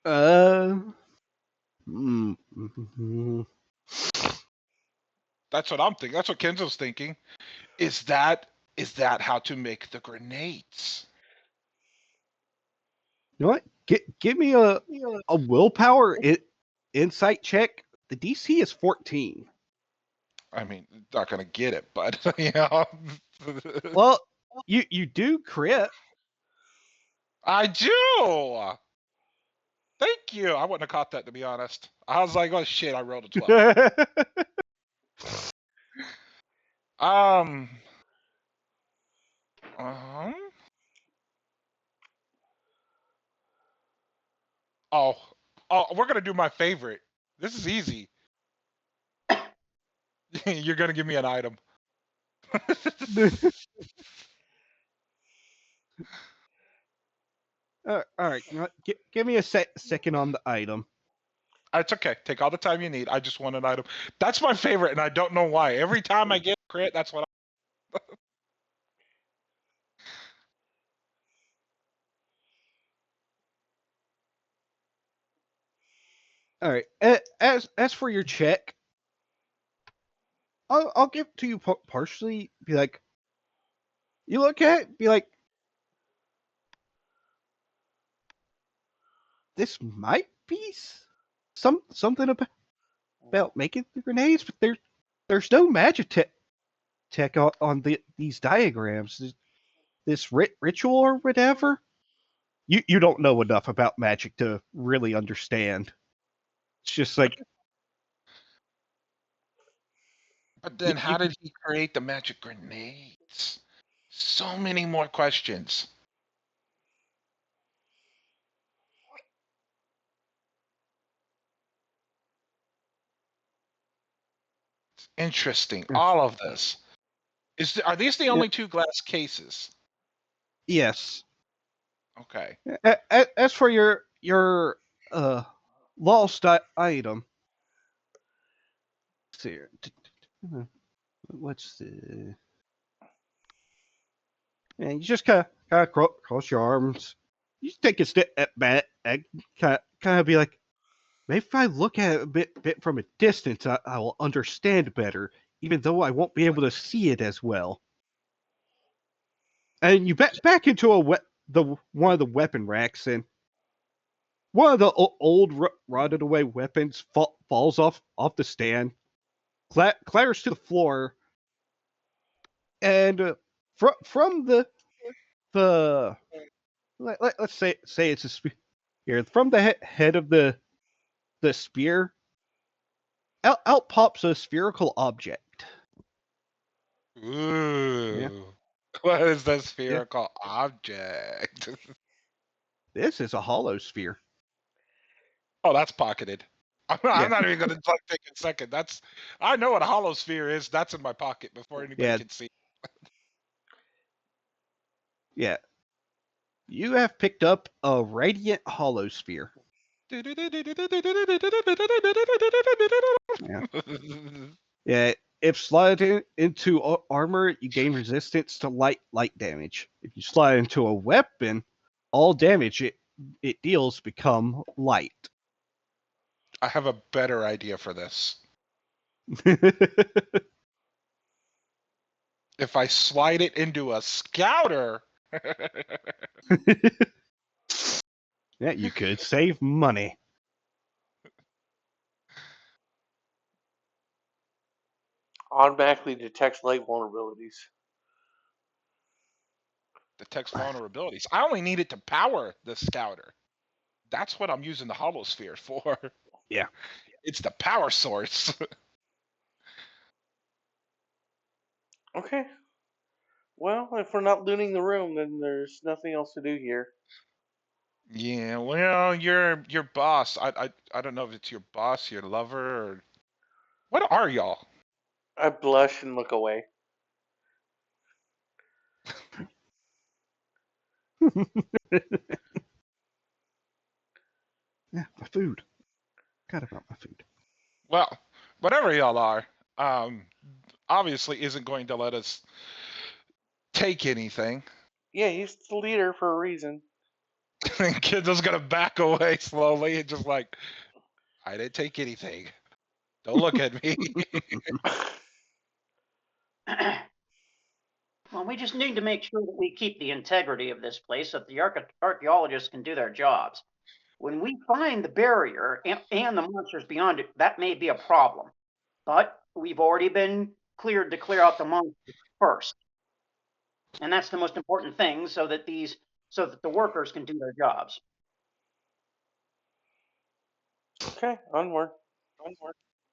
That's what I'm thinking. That's what Kenzo's thinking. Is that how to make the grenades? You know what? Give me a willpower insight check. The DC is 14. I mean, not gonna get it, but you know. Well, you do crit. I do. Thank you. I wouldn't have caught that, to be honest. I was like, oh shit, I rolled a 12. Oh, we're gonna do my favorite. This is easy. You're gonna give me an item. All right, give me a second on the item. It's okay. Take all the time you need. I just want an item. That's my favorite, and I don't know why. Every time I get a crit, that's what All right. As for your check, I'll give it to you partially. Be like, you look at it, be like, this might be something about making the grenades, but there's no magic tech on these diagrams. This ritual or whatever. You don't know enough about magic to really understand. It's just like, But then how did he create the magic grenades? So many more questions. It's interesting. All of this. Are these the only two glass cases? yes. Okay. As for your lost item, let's see here. What's the? And you just kind of cross your arms. You take a step back and kind of be like, maybe if I look at it a bit from a distance, I will understand better, even though I won't be able to see it as well. And you back into one of the weapon racks, and one of the old rotted away weapons falls off the stand, clatters to the floor, and from the let's say it's a spear. From the head of the spear, out pops a spherical object. Ooh. Yeah. What is the spherical object? This is a hollow sphere. Oh, that's pocketed. I'm not even going to take a second. I know what a hollow sphere is. That's in my pocket before anybody can see. Yeah. You have picked up a radiant hollow sphere. Yeah. If slide into armor, you gain resistance to light damage. If you slide into a weapon, all damage it deals become light. I have a better idea for this. If I slide it into a scouter. Yeah, you could save money. Automatically detects light vulnerabilities. Detects vulnerabilities. I only need it to power the scouter. That's what I'm using the hollow sphere for. Yeah. It's the power source. Okay. Well, if we're not looting the room, then there's nothing else to do here. Yeah, well, your boss. I don't know if it's your boss, your lover, or what are y'all? I blush and look away. Yeah, my food. Forgot about my food. Well, whatever y'all are, obviously isn't going to let us take anything. Yeah, he's the leader for a reason. Kiddo's gonna back away slowly and just like, I didn't take anything. Don't look at me. Well, we just need to make sure that we keep the integrity of this place so that the archaeologists can do their jobs. When we find the barrier and the monsters beyond it, that may be a problem. But we've already been cleared to clear out the monsters first. And that's the most important thing so that the workers can do their jobs. Okay, onward.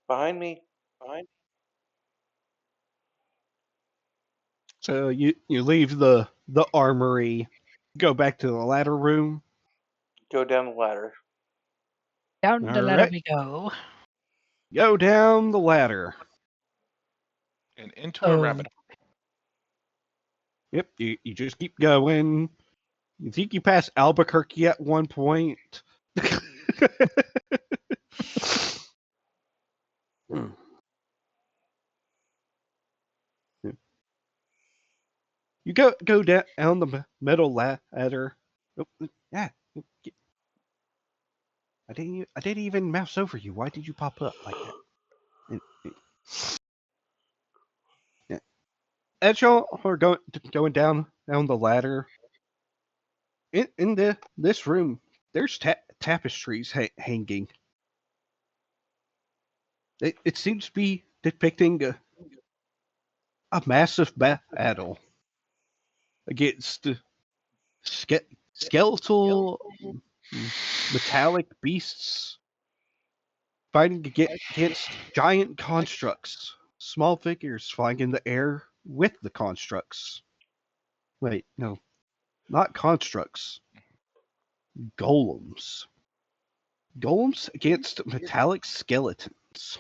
Behind me. So you leave the armory, go back to the ladder room. Go down the ladder. Down the ladder we go. Go down the ladder. And into a rabbit hole. Yep, you just keep going. You think you pass Albuquerque at one point. You go down the metal ladder. Oh, yeah. I didn't even mouse over you. Why did you pop up like that? Yeah. As y'all are going down the ladder, in this room, there's tapestries hanging. It seems to be depicting a massive battle against skeletal metallic beasts fighting against giant constructs, small figures flying in the air with the constructs. Wait, no, not constructs. Golems. Golems against metallic skeletons.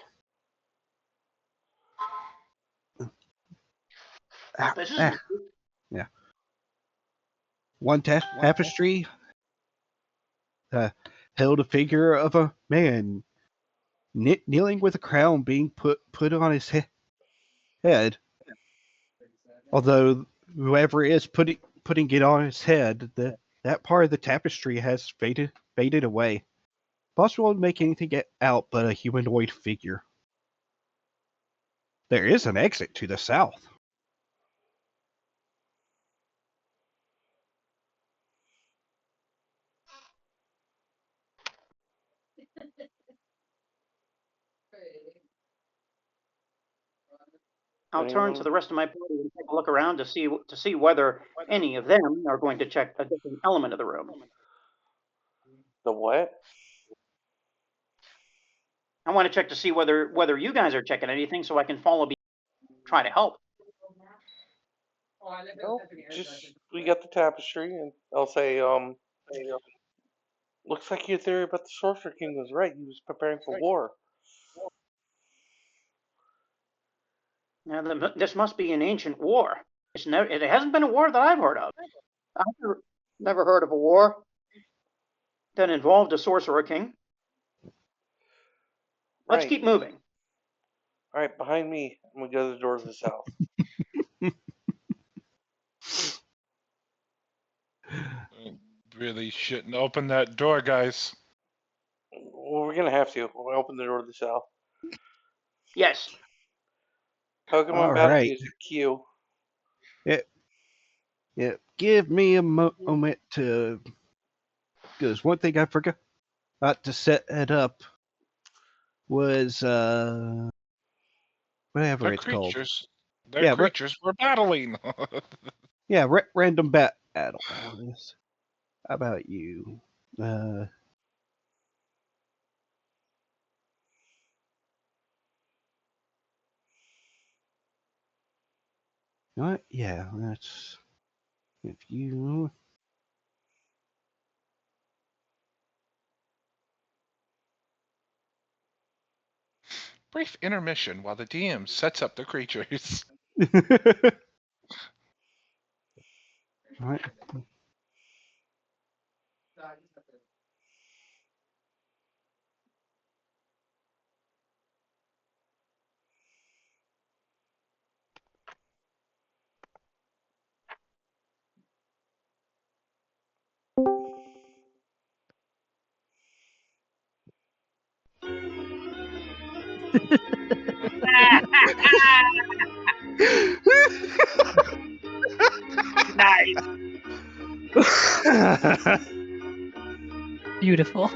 This is Yeah. One tapestry held a figure of a man kneeling with a crown being put on his head. Although whoever is putting it on his head, that part of the tapestry has faded away. Possible to make anything out but a humanoid figure. There is an exit to the south. I'll turn to the rest of my party and take a look around to see whether any of them are going to check a different element of the room. The what? I want to check to see whether you guys are checking anything, so I can follow try to help. No, just we got the tapestry, and I'll say, looks like your theory about the Sorcerer King was right. He was preparing for war. Now, this must be an ancient war. It hasn't been a war that I've heard of. I've never heard of a war that involved a Sorcerer King. Let's Right. keep moving. All right, behind me, and we go to the doors of the south. Really shouldn't open that door, guys. Well, we're gonna have to. We'll open the door to the south. Yes. Pokemon All battle right. music cue. Yeah, give me a moment to. Because one thing I forgot to set it up was whatever They're it's called. creatures. They're Yeah, creatures we're battling. Yeah, random battle. How about you? What? Yeah, that's if you. Brief intermission while the DM sets up the creatures. Right. Nice. Beautiful.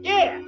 Yeah.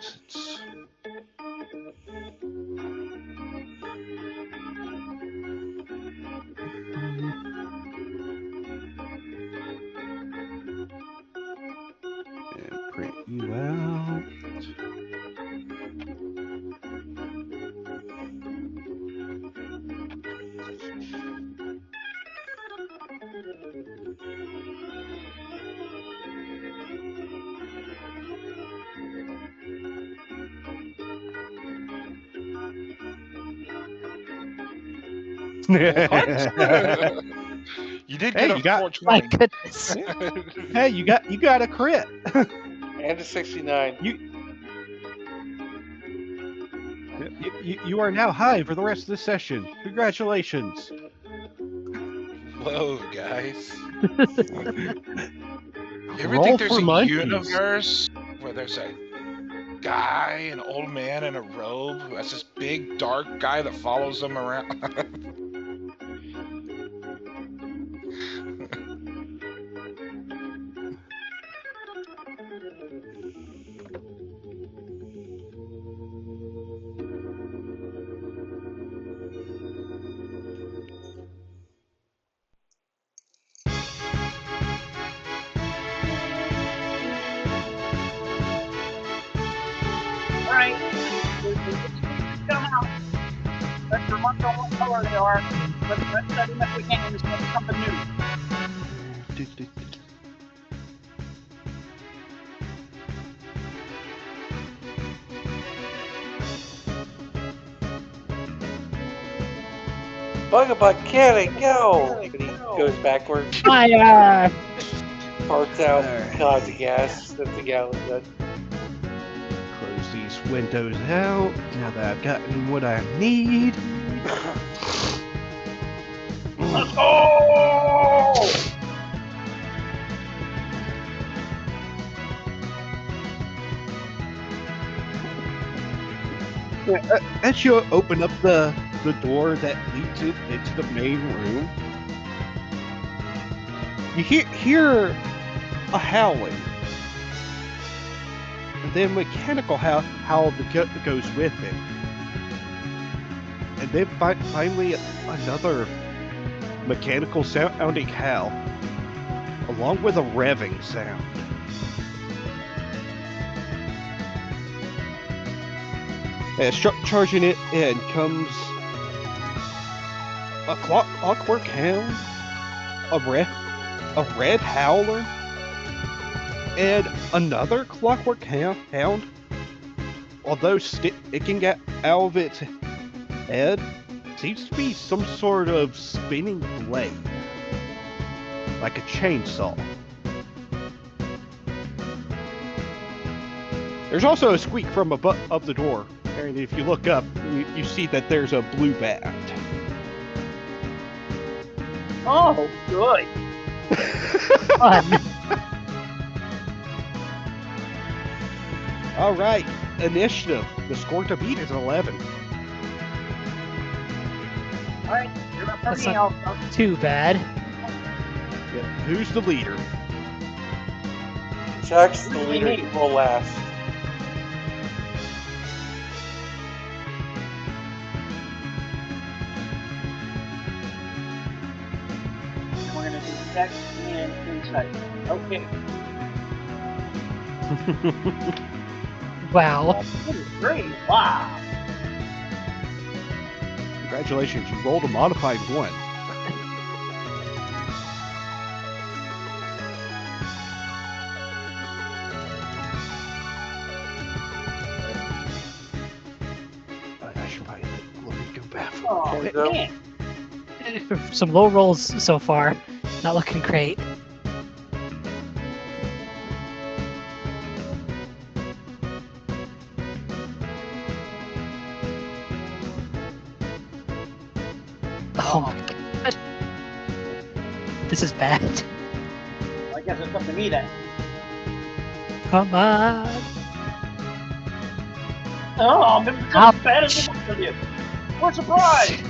It's- And print you out. You did Hey, get a you got- My 420. goodness. Hey, you got a crit. And a 69. You are now high for the rest of the session. Congratulations. Whoa, guys. You ever Roll think there's for a monkeys. universe where there's a guy, an old man in a robe who has this big dark guy that follows him around? All right. Come out. Let's remark on what color they are. Let's study them if we can. Let's make something new. Bugabug, cannon, go! And he goes backwards, Fire! farts out Alright. clouds of gas. That's a gallon gun. Close these windows out. Now that I've gotten what I need. Let's go! As you open up the door that leads it into the main room, you hear a howling. And then mechanical howl that goes with it. And then finally another mechanical sounding howl, along with a revving sound. As charging it in comes a clockwork hound, a red howler, and another clockwork hound. Although sticking out of its head seems to be some sort of spinning blade, like a chainsaw. There's also a squeak from above the door, and if you look up, you see that there's a blue bat. Oh, good. Fun. All right, initiative. The score to beat is 11. All right, you're up for That's me, not- Alpha. Too bad. Yeah, who's the leader? Jack's the Usually leader. me. He will last. We're gonna do Dex and Insight. Okay. Wow. Great. Wow. Congratulations, you rolled a modified 1. I should probably let Lori go back. Oh, Okay. Go. man. Some low rolls so far. Not looking great. Oh my god. This is bad. I guess it's up to me then. Come on. Oh, maybe it's Ouch. as bad as it was with you. What a surprise!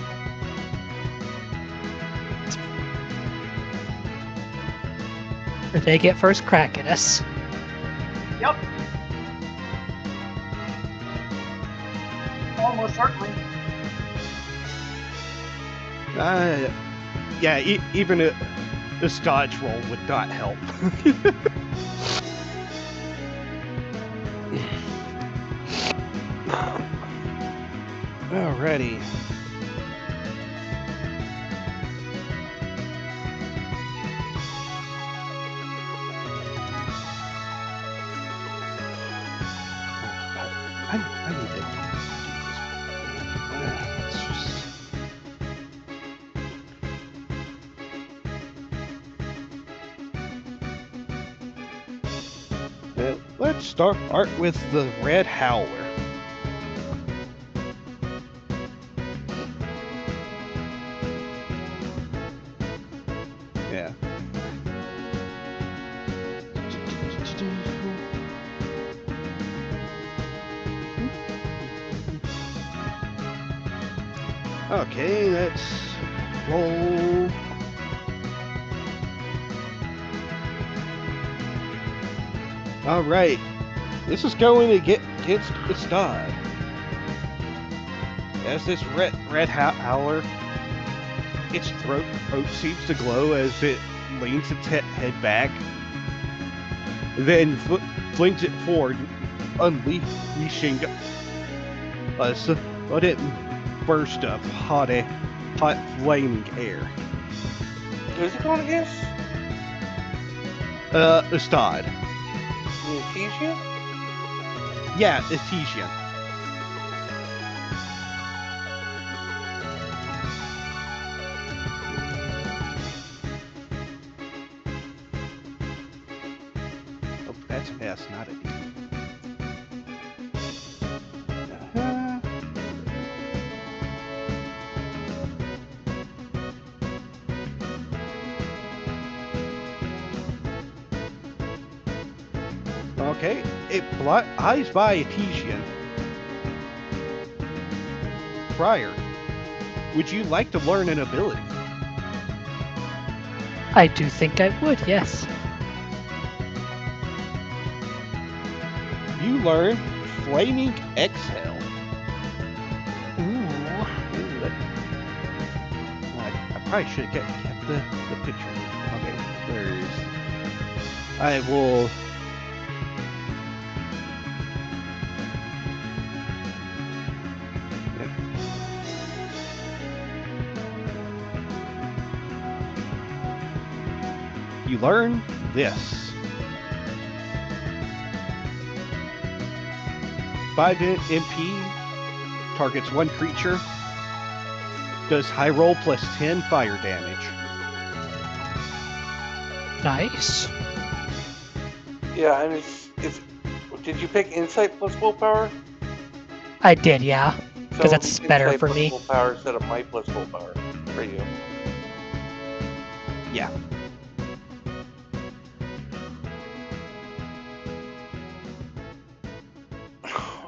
They get first crack at us. Yep. most certainly. Yeah, even a dodge roll would not help. Alrighty. I need to do this. Let's just... Let's start with the Red Howler. Yeah. Okay, let's roll. All right, this is going to get against the stud. As this red howler, its throat seems to glow as it leans its head back, then flings it forward, unleashing a sudden burst of hot flaming air. Who's it going against? Astad. Artesia? Yeah, Artesia. Oh, that's an S, not a D. Okay, it eyes by Artesian. Prior, would you like to learn an ability? I do think I would, yes. You learn Flaming Exhale. Ooh. I probably should have kept the picture. Okay, there's... I will... You learn this. 5 MP, targets one creature, does high roll plus 10 fire damage. Nice. Yeah, I mean, did you pick Insight plus Willpower? I did, yeah. Because So that's better Insight for plus me. Willpower instead of Might plus Willpower for you. Yeah.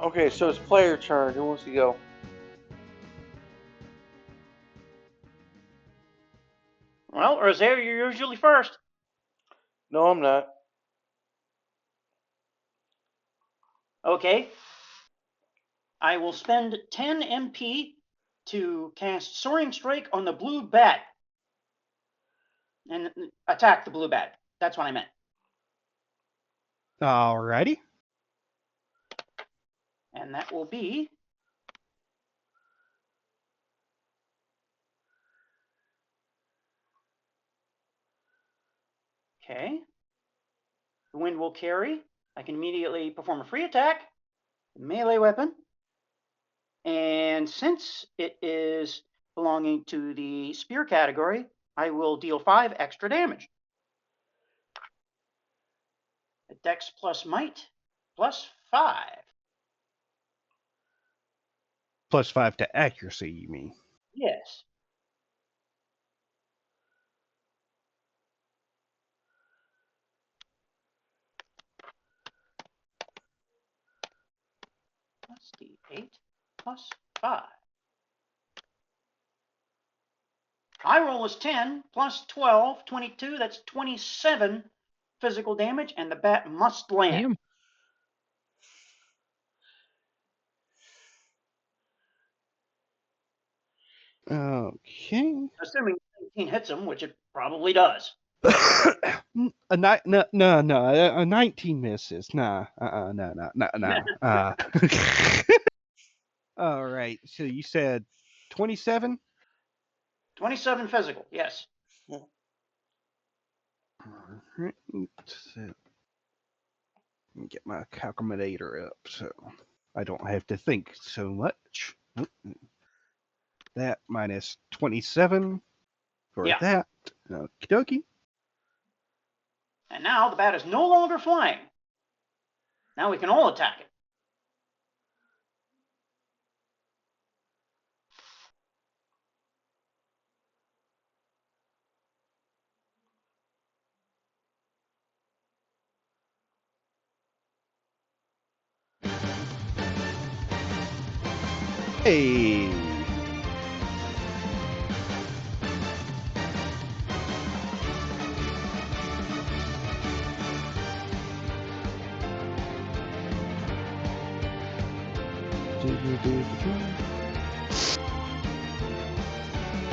Okay, so it's player turn. Who wants to go? Well, Rosario, you're usually first. No, I'm not. Okay. I will spend 10 MP to cast Soaring Strike on the blue bat. And attack the blue bat. That's what I meant. Alrighty. And that will be... Okay. The wind will carry. I can immediately perform a free attack. Melee weapon. And since it is belonging to the spear category, I will deal 5 extra damage. A Dex plus Might plus 5. Plus 5 to accuracy, you mean? Yes. Plus D8 plus 5. I roll is 10 plus 12, 22. That's 27 physical damage, and the bat must land. Damn. Okay. Assuming 19 hits him, which it probably does. A 19 misses. Nah. Nah. All right. So you said 27? 27 physical, yes. All right. So, let me get my calculator up so I don't have to think so much. That minus 27 for Yeah. that. Okie dokie. And now the bat is no longer flying. Now we can all attack it. Hey.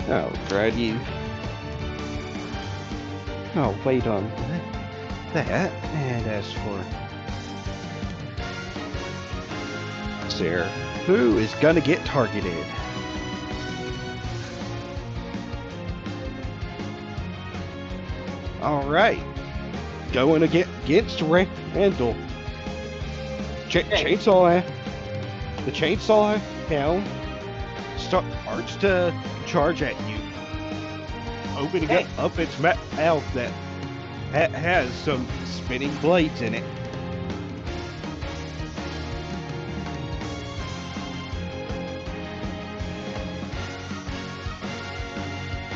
Alrighty. I'll wait on that. And as for Sarah, who is gonna get targeted? Alright. Going against Randall. Chainsaw. The chainsaw hound starts to charge at you, opening up its mouth that has some spinning blades in it.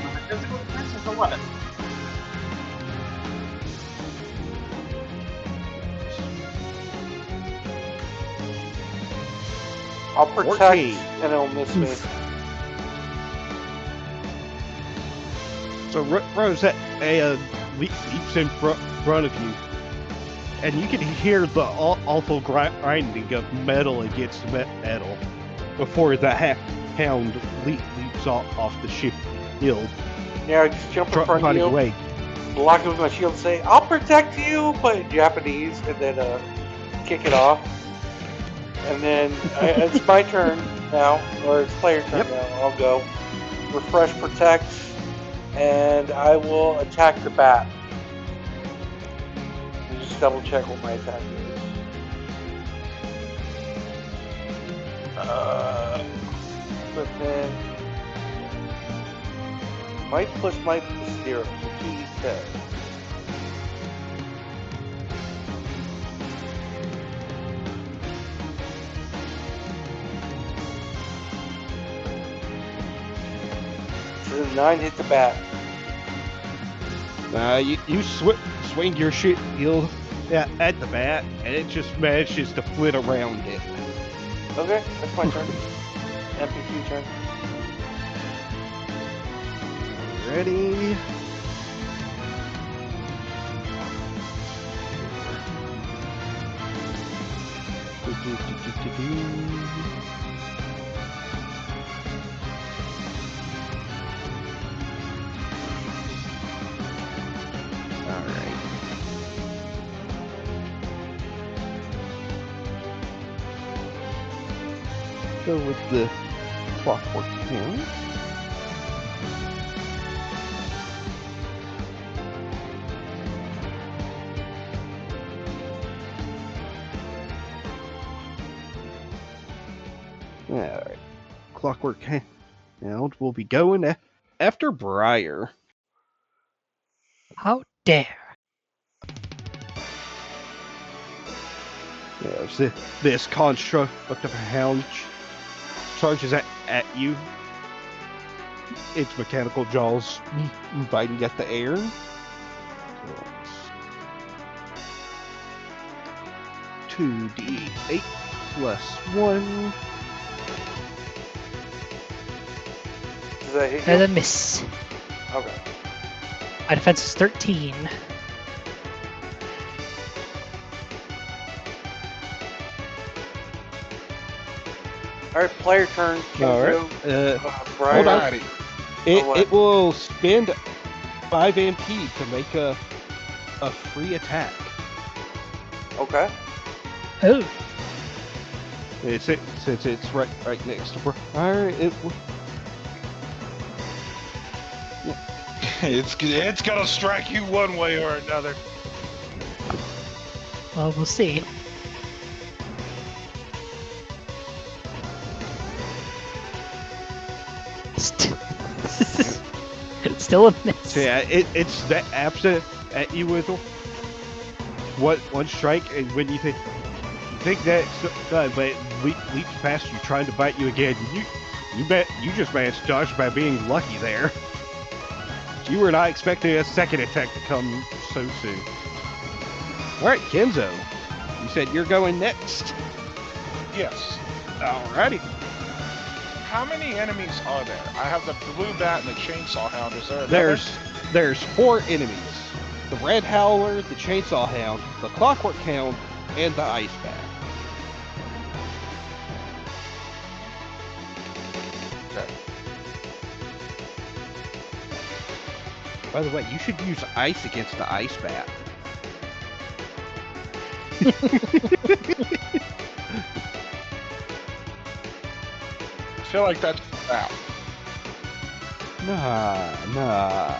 My physical defense is 11. I'll protect 14. and it'll miss me. So Rosette leaps in front of you, and you can hear the awful grinding of metal against metal before the hound leaps off the shield, Yeah, I just jump in front of running you, away. block it with my shield, and say, "I'll protect you," but in Japanese, and then kick it off. And then it's my turn now, or it's player turn now. I'll go refresh, protect, and I will attack the bat. And just double check what my attack is. Equipment. Might plus 0, so 2d10. So 9 hit the bat. You swing your shield at the bat, and it just manages to flit around it. Okay, that's my turn. NPC turn. Ready? Alright. Go with the clockwork hand. Alright. Clockwork Hound will be going after Briar. How dare! Yeah, this construct of a hound charges at you. Its mechanical jaws biting at the air. 2d8 plus 1. Does that hit And you? a miss. Okay. My defense is 13. All right, player turn. All right. Kenzo, Brian. Hold on. Alrighty. what? It will spend 5 MP to make a free attack. Okay. Oh, Since it's right next to Briar, It's gonna strike you one way or another. well, we'll see. Still a miss. So yeah, it's that absent at you with one strike, and when you think that's done, but it leaps past you, trying to bite you again. You just managed to dodge by being lucky there. You were not expecting a second attack to come so soon. All right, Kenzo, you said you're going next. Yes. Alrighty. How many enemies are there? I have the blue bat and the chainsaw hound. Is there another? There's 4 enemies: the red howler, the chainsaw hound, the clockwork hound, and the ice bat. Okay. By the way, you should use ice against the ice bat. I feel like that's out. Nah.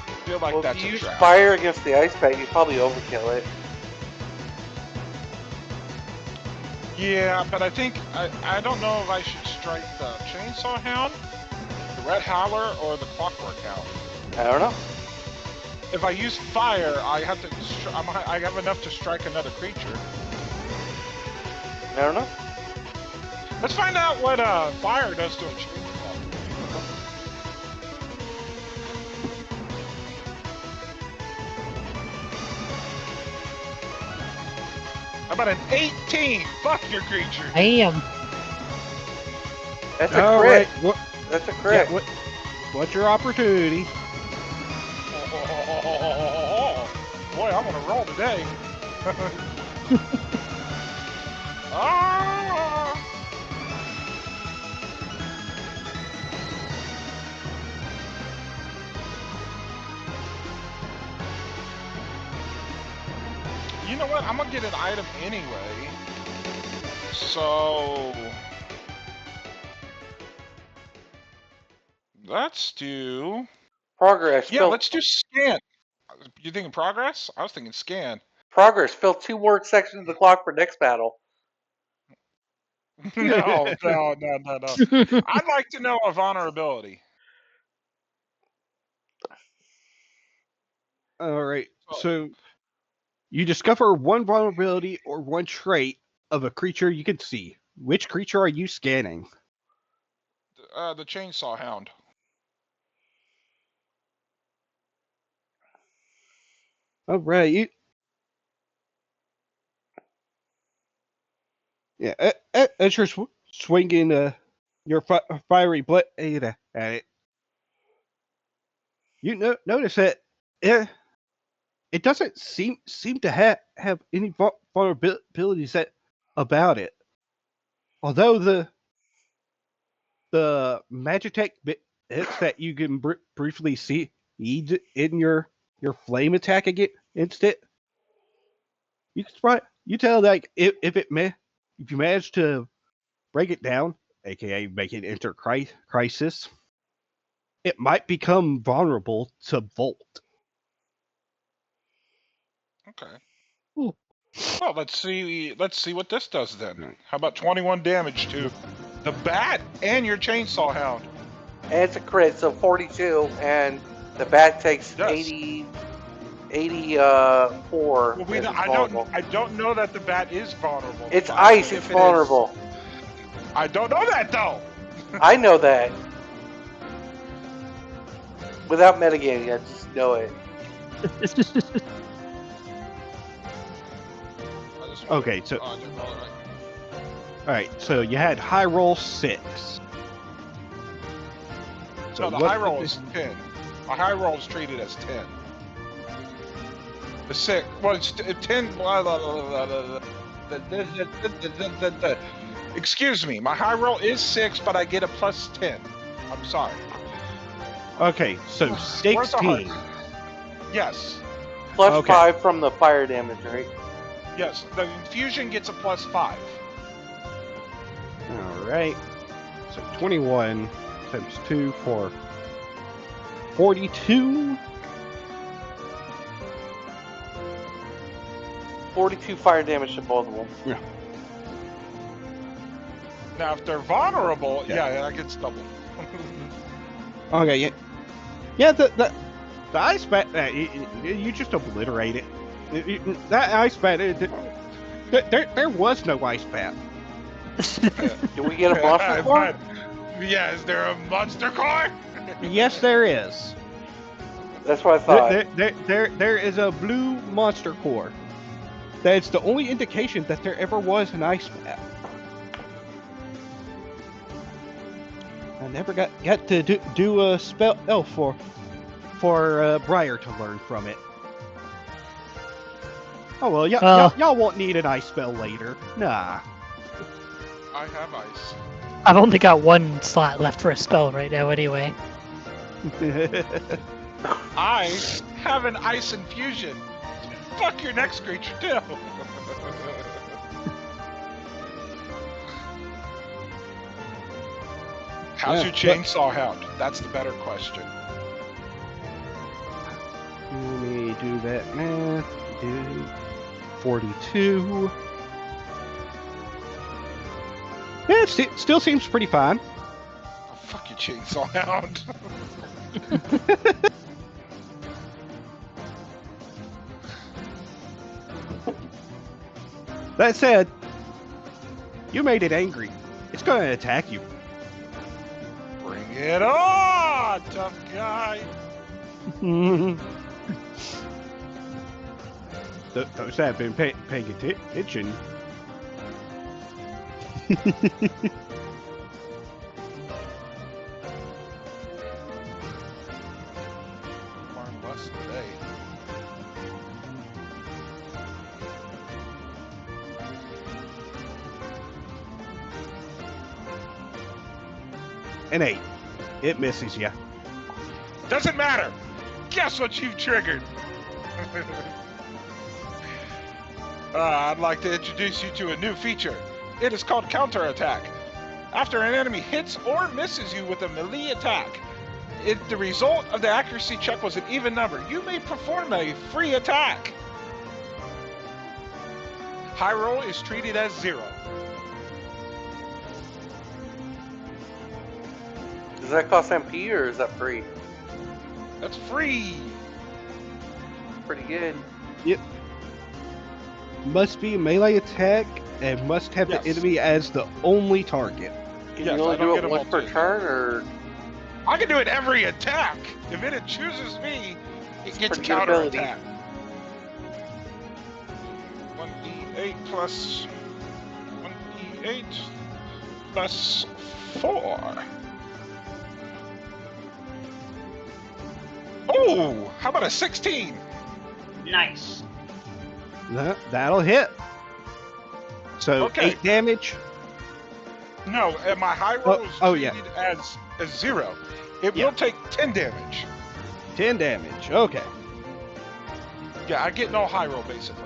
I feel like Well, that's if you a use trap. fire against the ice bat, you probably overkill it. Yeah, but I think I don't know if I should strike the chainsaw hound, the red howler, or the clockwork hound. I don't know. If I use fire, I have to. I have enough to strike another creature. I don't know. Let's find out what fire does to a chainsaw. How about an 18? Fuck your creature. Damn. That's a All crit. right. That's a crit. Yeah, what's your opportunity? Boy, I'm gonna roll today. Ah! You know what? I'm gonna get an item anyway. So let's do. Progress. Yeah, Fill. let's do scan. You thinking progress? I was thinking scan. Progress. Fill 2 more sections of the clock for next battle. No. I'd like to know a vulnerability. All right. So you discover one vulnerability or one trait of a creature you can see. Which creature are you scanning? The chainsaw hound. All right. As you're swinging your fiery blade at it, you notice that it doesn't seem to have any vulnerabilities about it. Although the Magitech bits that you can briefly see in your flame attack against it, you tell like if you manage to break it down, aka make it enter crisis, it might become vulnerable to Volt. Okay. Ooh. Well, let's see what this does then. How about 21 damage to the bat and your chainsaw hound? And it's a crit, so 42, and the bat takes Yes. 84. Well, It's vulnerable. I don't know that the bat is vulnerable. It's but ice. if It's it is- vulnerable. I don't know that though. I know that. Without metagaming, I just know it. Okay, so all right, so you had high roll 6. So No, the high roll is 10. A high roll is treated as 10. The 6. Well, it's 10. Blah, blah, blah, blah, blah. Excuse me. My high roll is 6, but I get a plus 10. I'm sorry. Okay, so Where's the 16. Yes. Plus Okay. 5 from the fire damage, right? Yes. The infusion gets a plus 5. All right. So 21 times 2 for 42. 42 fire damage to both of them. Yeah. Now, if they're vulnerable, Yeah. yeah, that gets doubled. Okay, yeah. Yeah, the ice bat, you just obliterate it. That ice bat, there was no ice bat. Can we get a monster core? Yeah, is there a monster core? Yes, there is. That's what I thought. There is a blue monster core. That's the only indication that there ever was an ice bat. I never got to do a spell for Briar to learn from it. Oh well, y'all won't need an ice spell later. Nah. I have ice. I've only got one slot left for a spell right now, anyway. I have an ice infusion. Fuck your next creature too. How's your chainsaw hound? That's the better question. Let me do that math. 42. Yeah, it still seems pretty fine. Oh, fuck your chainsaw hound. That said, you made it angry. It's going to attack you. Bring it on, tough guy. Those that have been paying attention. Farm less today. An 8. It misses you. Doesn't matter. Guess what you've triggered? I'd like to introduce you to a new feature. It is called counterattack. After an enemy hits or misses you with a melee attack, if the result of the accuracy check was an even number, you may perform a free attack. High roll is treated as 0. Does that cost MP or is that free? That's free. Pretty good. Must be a melee attack and must have Yes. the enemy as the only target. Can Yes, you I only don't do get it a once per multi. turn, or I can do it every attack. If it chooses me, it gets pretty good ability. counterattack. 1d8 plus 1d8 plus 4. Oh, how about a 16? Nice. That'll hit. So Okay. 8 damage. No, and my high roll is oh, treated yeah. as 0. It Yeah. will take 10 damage. 10 damage. Okay. Yeah, I get no high roll basically.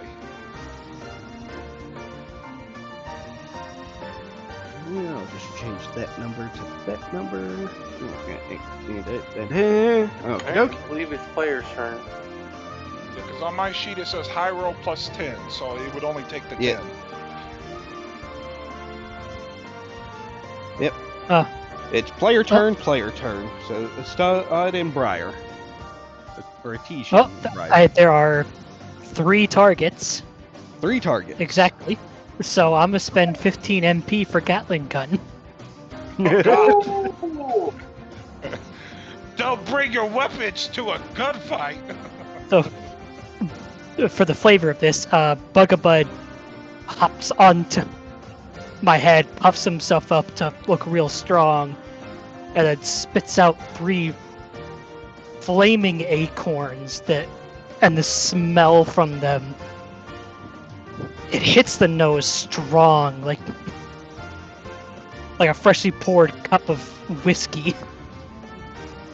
Yeah, I'll just change that number to that number. I Okay. believe it's player's turn. Because on my sheet it says high roll plus 10, so it would only take the 10. Yeah. Yep. It's player turn, player turn. So start in Briar. Or a T-shirt Well, in Briar. there are 3 targets, 3 targets. exactly. So I'm going to spend 15 MP for Gatling gun. Oh, God. Don't bring your weapons to a gunfight. So, for the flavor of this, Bugabud hops onto my head, puffs himself up to look real strong, and then spits out 3 flaming acorns that and the smell from them, it hits the nose strong, like a freshly poured cup of whiskey,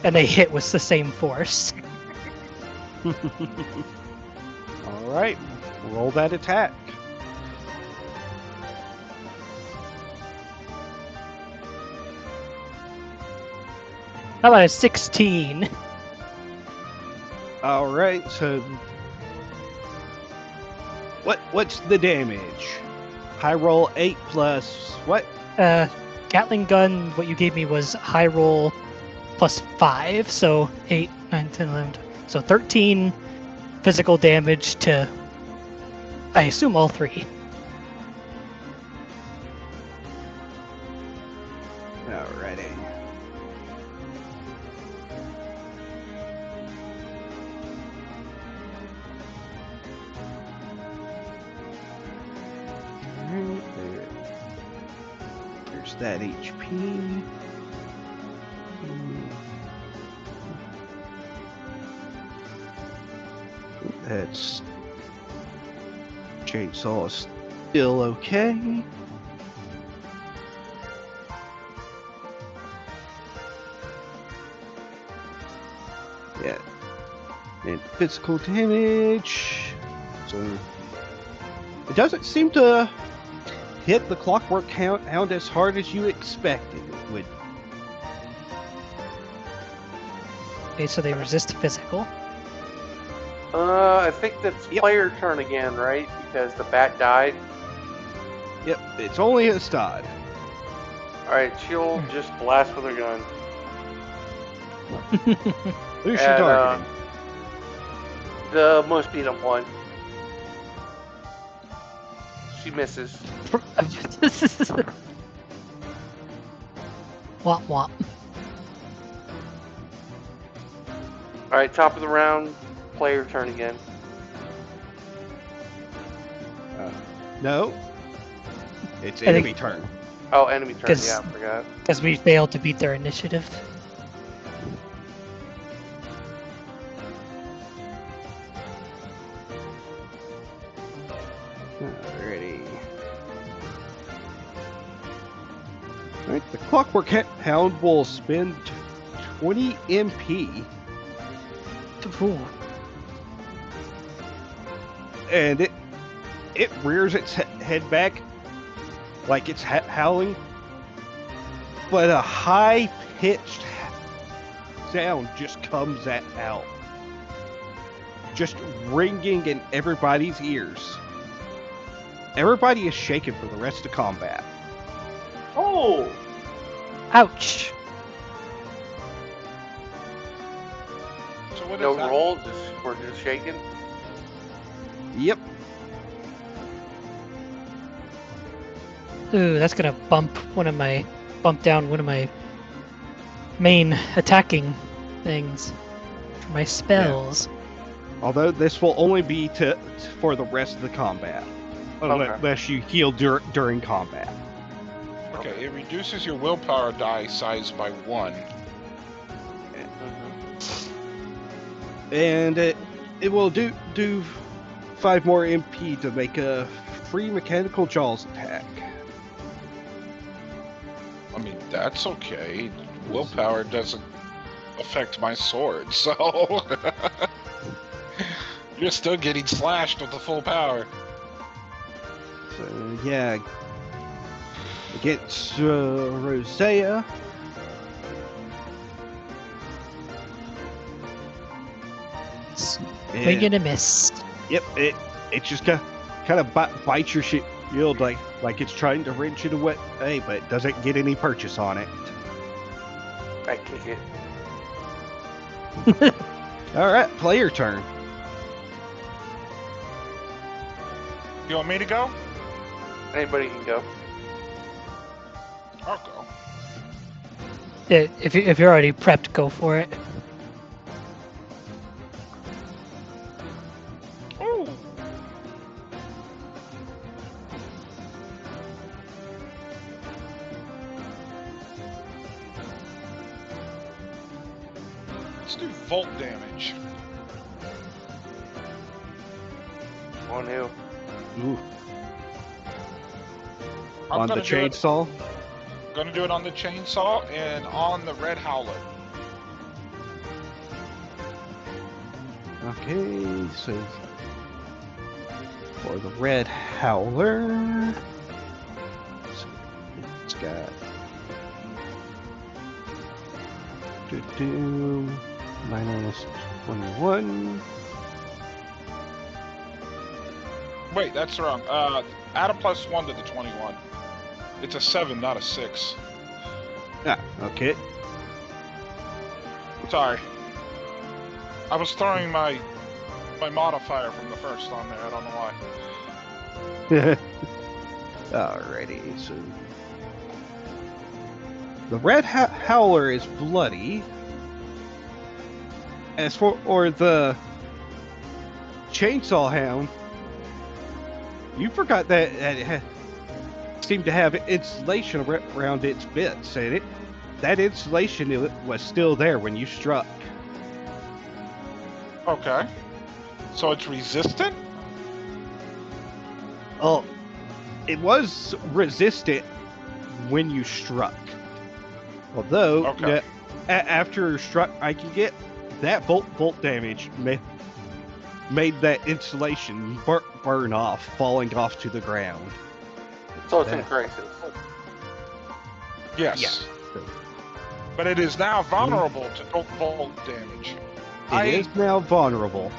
and they hit with the same force. All right, roll that attack. How about a 16? All right, so what's the damage? High roll 8 plus what? Gatling gun, what you gave me was high roll plus 5, so 8, 9, 10, 11, so 13 physical damage to, I assume, all three. Alrighty. Alright, there's that HP. That's chainsaw is still okay. Yeah. And physical damage. So it doesn't seem to hit the clockwork hound as hard as you expected it would. Okay, so they resist physical. I think that's player turn again, right? Because the bat died. Yep, it's only a stud. Alright, she'll just blast with her gun. Who's she And, targeting? The most beat up one. She misses. Womp womp. Alright, top of the round, player turn again. No. It's I think- enemy turn. Oh, enemy turn, 'Cause- yeah, I forgot. Because we failed to beat their initiative. Alrighty. Alright, the clockwork hound will spend 20 MP, Ooh. and it rears its head back like it's howling, but a high-pitched sound just comes out, just ringing in everybody's ears. Everybody is shaken for the rest of combat. Oh! Ouch. So what No is that? roll, we're just shaking. Yep. Ooh, that's gonna bump down one of my main attacking things for my spells. Although this will only be for the rest of the combat, Okay. unless you heal during combat. Okay, it reduces your willpower die size by 1. And it will do 5 more MP to make a free mechanical jaws attack. I mean, that's okay. Willpower doesn't affect my sword, so... You're still getting slashed with the full power. So yeah, against Rosea. Swing and a miss. Yep, it just kind of bites your shield like it's trying to wrench it away, but it doesn't get any purchase on it. I kick it. All right, player turn. You want me to go? Anybody can go. I'll go. Yeah, if you're already prepped, go for it. Ooh. Let's do volt damage. On who? Ooh. I'm On the gonna do it. chainsaw? Gonna do it on the chainsaw and on the red howler. Okay, so for the red howler, so it's got 21. Wait, that's wrong. Add a +1 to the 21. It's a 7, not a 6. Ah, okay. Sorry. I was throwing my modifier from the first on there. I don't know why. Alrighty, so the red howler is bloody. As for the chainsaw hound, you forgot that it seemed to have insulation around its bits, and that insulation was still there when you struck. Okay. So it's resistant? Oh, it was resistant when you struck. Although, Okay. after struck, I can get that bolt damage made that insulation burn off, falling off to the ground. So it's Yeah. in crisis. Yes. Yeah. But it is now vulnerable to bolt damage. It is now vulnerable.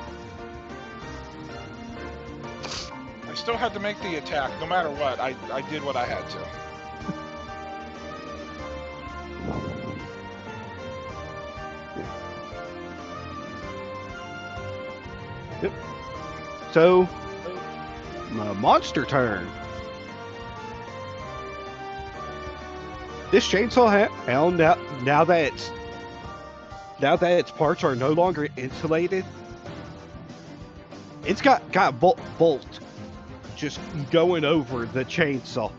I still had to make the attack, no matter what. I did what I had to. Yep. So, monster turn. This chainsaw hound, now that its parts are no longer insulated, it's got bolt just going over the chainsaws.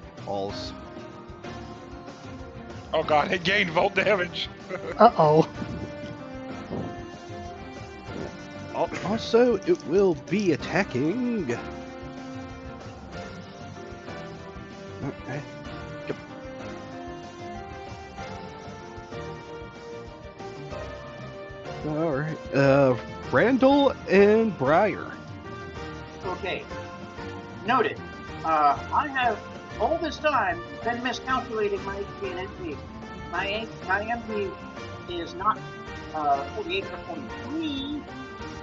Oh god, it gained volt damage. Uh-oh. Also, it will be attacking. Okay. Yep. All right. Randall and Briar. Okay. Noted. I have all this time been miscalculating my HP and MP. My MP is not 48 or 43,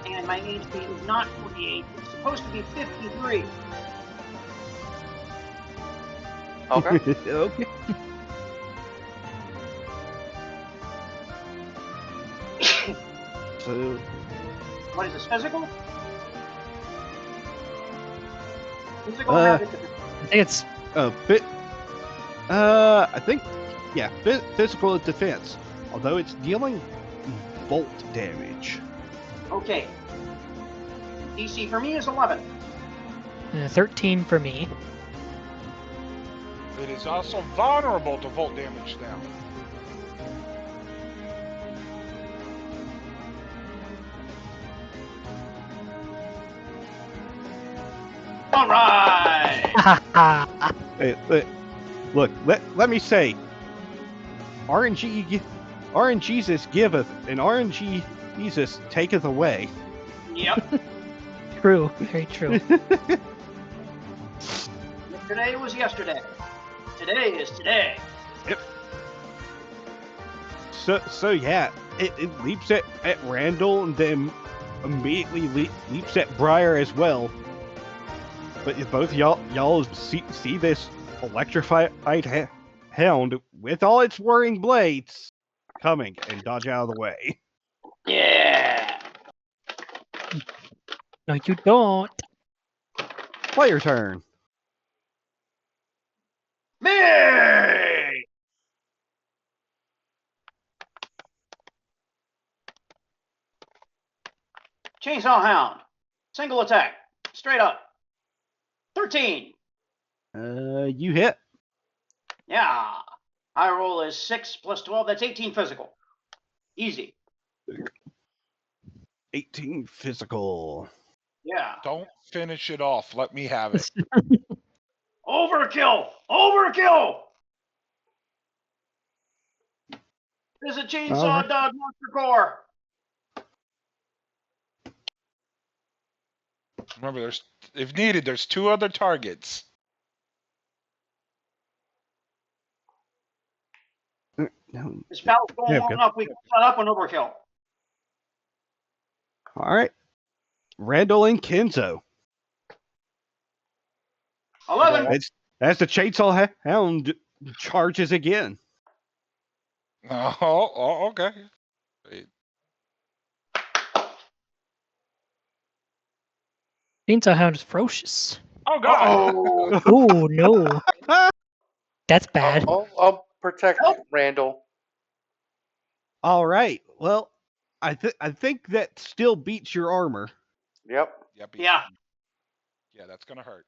and my HP is not 48. It's supposed to be 53. Okay. Okay. So, What is this, physical? Physical Uh, habit. I think it's I think, yeah, physical defense. Although it's dealing bolt damage. Okay. DC for me is 11. 13 for me. It is also vulnerable to volt damage now. All right. Hey, look, let me say, RNG giveth, and RNG Jesus taketh away. Yep. True. Very true. Yesterday was yesterday. Today is today. So yeah, it leaps at Randall and then immediately leaps at Briar as well. But if both y'all see this electrified hound with all its whirring blades coming and dodge out of the way. Yeah. No, you don't. Player turn. Me! Chainsaw Hound. Single attack. Straight up. 13. You hit. Yeah. High roll is 6 plus 12. That's 18 physical. Easy. 18 physical. Yeah. Don't finish it off. Let me have it. Overkill! Overkill! There's a chainsaw Alright. dog monster core. Remember, if needed, there's 2 other targets. No. This battle's going There we long go. enough. We can set up an overkill. All right. Randall and Kenzo. 11. As the chainsaw hound charges again. Oh, okay. Wait. Chainsaw Hound is ferocious. Oh God! Oh. Oh no, that's bad. I'll protect Randall. All right. Well, I think that still beats your armor. Yep. Yeah. Yeah, that's gonna hurt.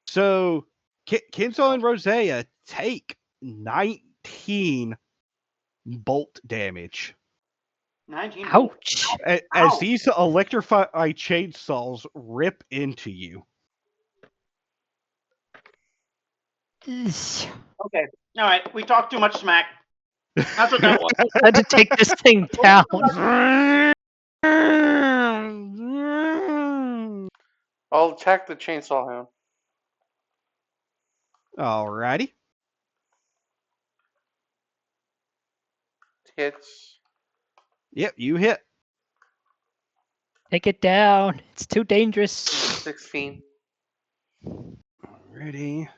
So Kenzo and Rosea take 19 bolt damage 19. Ouch. as Ow. these electrified chainsaws rip into you. Okay. All right. We talked too much smack. That's what that was. Time to take this thing down. I'll attack the chainsaw hound. Alrighty. Hits. Yep, you hit. Take it down. It's too dangerous. 16. Ready.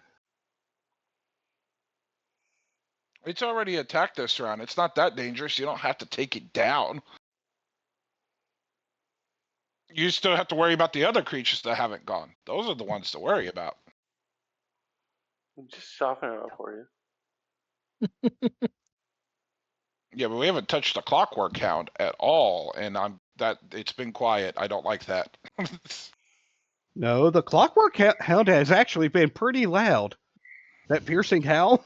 It's already attacked this round. It's not that dangerous. You don't have to take it down. You still have to worry about the other creatures that haven't gone. Those are the ones to worry about. Just soften it up for you. Yeah, but we haven't touched the clockwork hound at all, and it's been quiet. I don't like that. No, the clockwork hound has actually been pretty loud. That piercing howl.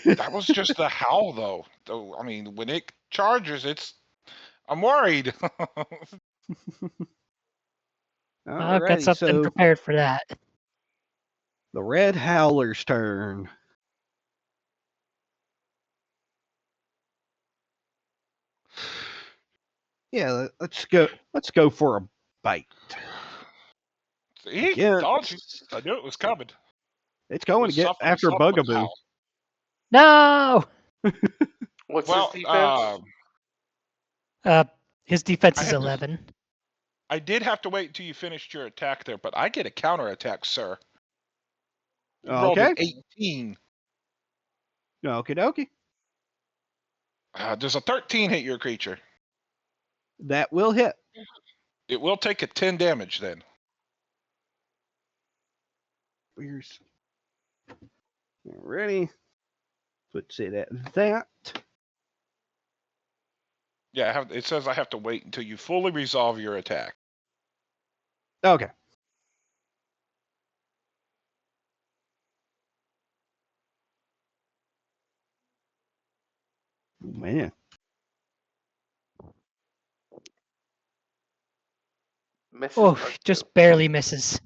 That was just the howl, though. I mean, when it charges, I'm worried. I've got Alrighty, something so prepared for that. the red howler's turn. Yeah, let's go for a bite. See? Yeah. Told you. I knew it was coming. It's going to get after Bugaboo. No. What's his defense? His defense I is had to- 11. I did have to wait until you finished your attack there, but I get a counterattack, sir. You rolled an 18. Okie dokie. Does a 13 hit your creature? That will hit. It will take a 10 damage then. Where's ready? Let's say that. Yeah, it says I have to wait until you fully resolve your attack. Okay. Man. Misses Oh, by just 2. barely misses.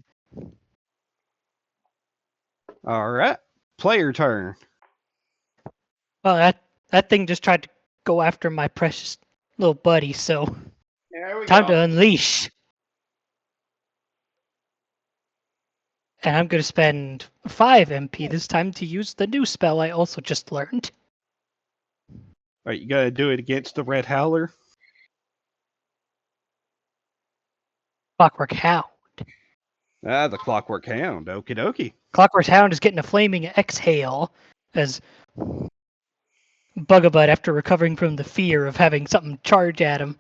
All right. Player turn. Well, that thing just tried to go after my precious little buddy, so There we time go. to unleash. And I'm going to spend 5 MP this time to use the new spell I also just learned. All right, you gotta do it against the red howler. Clockwork Hound. The clockwork hound. Okie dokie. Clockwork Hound is getting a flaming exhale as Bugabud, after recovering from the fear of having something charge at him.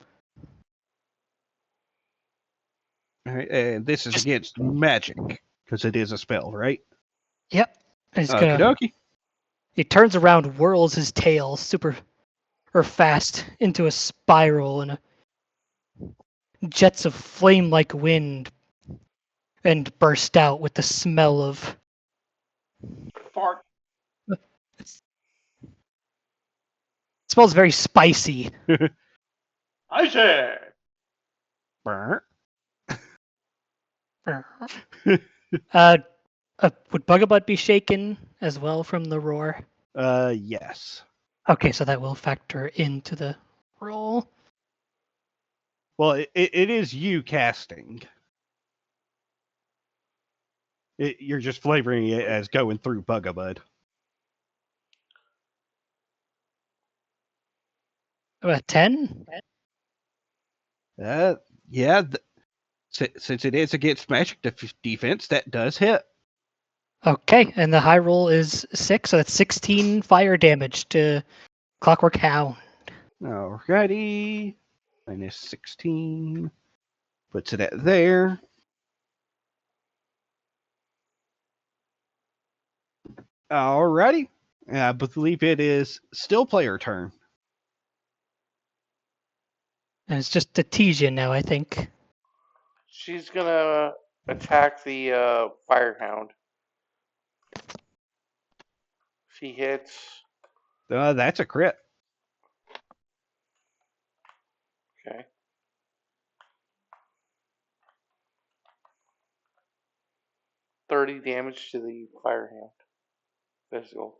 All right, and this is against magic because it is a spell, right? Yep. It's Okie gonna. dokie. He turns around, whirls his tail fast into a spiral, and jets of flame-like wind and burst out with the smell of. Fart. It smells very spicy. I say. Burr. Would Bugabud be shaken as well from the roar? Yes. Okay, so that will factor into the roll. Well, it is you casting. You're just flavoring it as going through Bugabud. 10? Yeah. Since it is against magic defense, that does hit. Okay, and the high roll is 6, so that's 16 fire damage to Clockwork Hound. Alrighty. Minus 16. Puts it at there. Alrighty. I believe it is still player turn. And it's just Tetian now, I think. She's gonna attack the firehound. She hits. That's a crit. Okay. $30 damage to the firehound. Physical.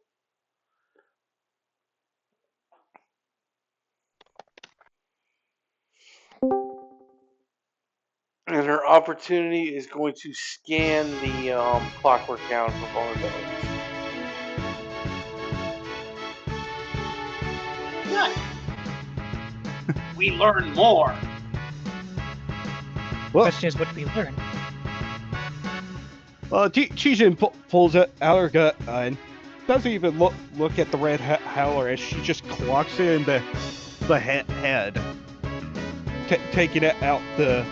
And her opportunity is going to scan the Clockwork Hound for vulnerabilities. Good. We learn more. Well, Question is, what do we learn? Chijin pulls out her gun and doesn't even look at the red howler as she just clocks in the head, taking it out the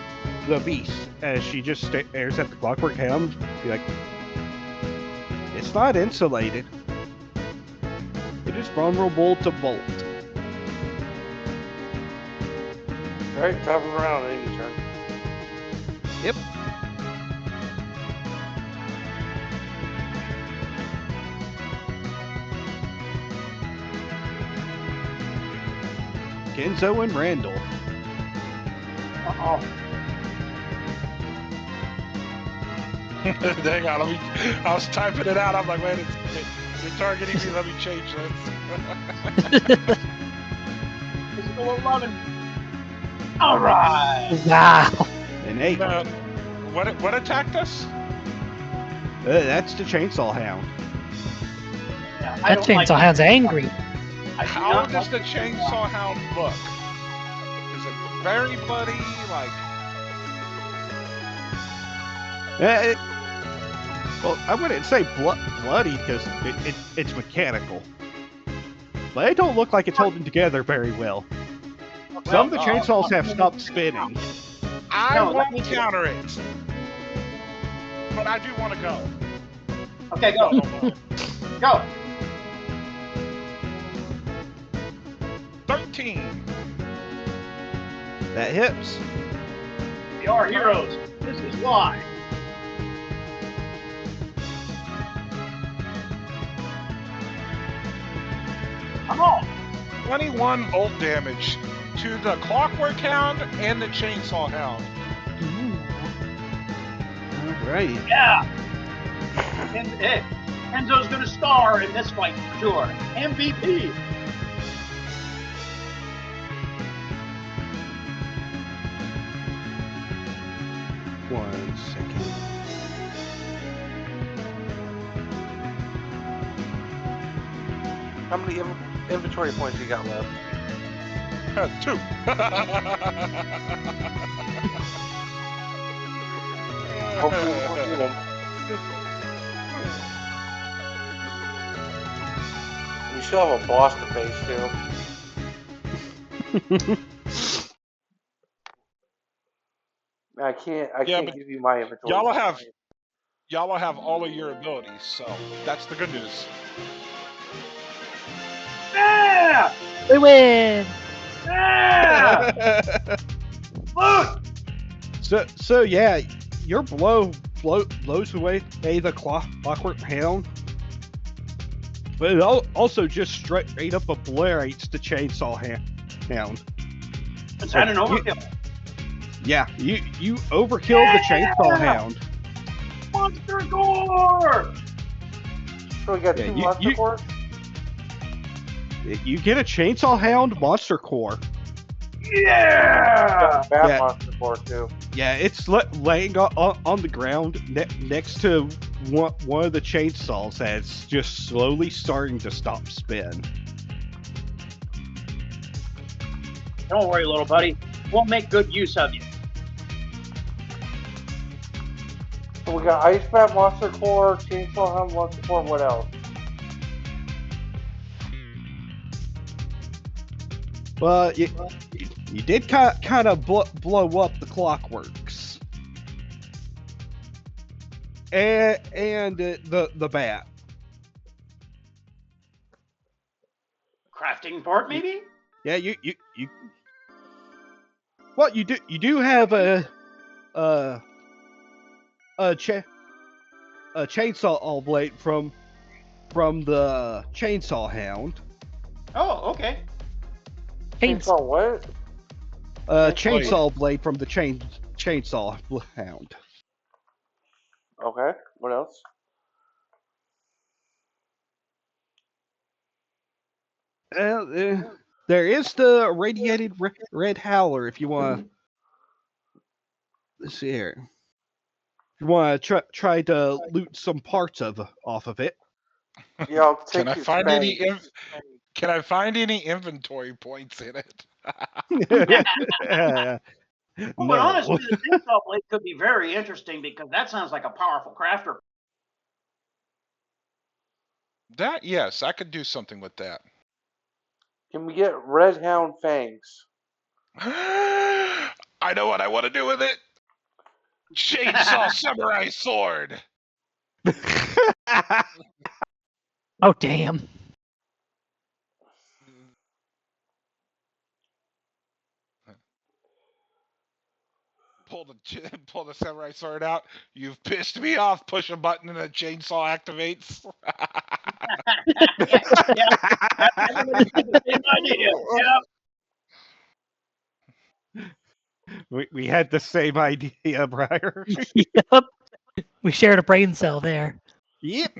beast as she just stares at the Clockwork Hound. Be like, it's not insulated. It is vulnerable to bolt. Alright, travel around any turn. Yep. Genzo and Randall. Uh-oh. Hang on, I was typing it out. I'm like, wait, you're targeting me. Let me change this. Physical 11. All right. Wow. An 8. What attacked us? That's the Chainsaw Hound. Yeah, That Chainsaw Hound's angry. How does the Chainsaw Hound look? Is it very bloody? Like, Well, I wouldn't say bloody because it's mechanical. But it don't look like it's holding together very well. Some of the chainsaws have stopped spinning. I want to counter it, but I do want to go. Okay, go. Go. 13. That hits. We are heroes. This is why. Come on. 21 volt damage to the Clockwork Hound and the Chainsaw Hound. All right. Yeah. And hey, Enzo's gonna star in this fight for sure. MVP. One second. How many inventory points you got left? 2. Hopefully we'll get them. We still have a boss to face too. I can't give you my inventory. Y'all will have all of your abilities, so that's the good news. Yeah. We win! Yeah. Look. So yeah, your blow blows away the Clockwork Hound, but it also just straight up obliterates the Chainsaw Hound. It's had an overkill. Yeah, you overkilled the chainsaw hound. Monster gore! So we got Yeah, two monster cores? You get a chainsaw hound monster core. Yeah! Got a bat Yeah. monster core too. Yeah, it's laying on the ground next to one of the chainsaws that's just slowly starting to stop spin. Don't worry, little buddy. We'll make good use of you. So we got ice bat monster core, chainsaw hound monster core. What else? Well, you did kind of blow up the clockworks. And the bat. Crafting part, maybe? Yeah, you well, you do have a chainsaw blade from the chainsaw hound. Oh, okay. Chainsaw what? Chainsaw blade from the chainsaw hound. Okay. What else? There is the radiated red howler if you want. Let's see here. If you want to try to loot some parts off of it. Yeah, I'll take Can I his find any? fangs. Can I find any inventory points in it? Oh, but honestly, the chainsaw blade could be very interesting because that sounds like a powerful crafter. That, yes, I could do something with that. Can we get red hound fangs? I know what I want to do with it. Chainsaw samurai sword. Oh, damn. Pull the samurai sword out. You've pissed me off. Push a button and a chainsaw activates. Yeah. Everybody has the same idea. Yeah. we had the same idea, Briar. Yep. We shared a brain cell there. Yep.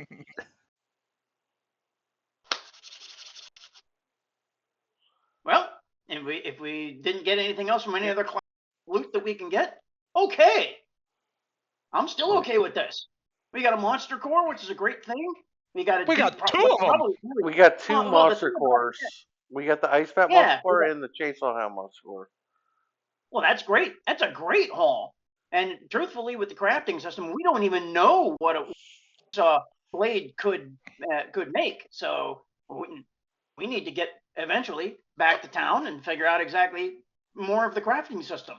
Well, if we didn't get anything else from any other loot that we can get, okay. I'm still okay with this. We got a monster core, which is a great thing. We got two of them. We got two well, monster the two cores. We got the ice bat Yeah, monster core we got- and the chainsaw hound monster core. Well, that's great. That's a great haul. And truthfully, with the crafting system, we don't even know what a blade could make. So we need to get eventually back to town and figure out exactly more of the crafting system.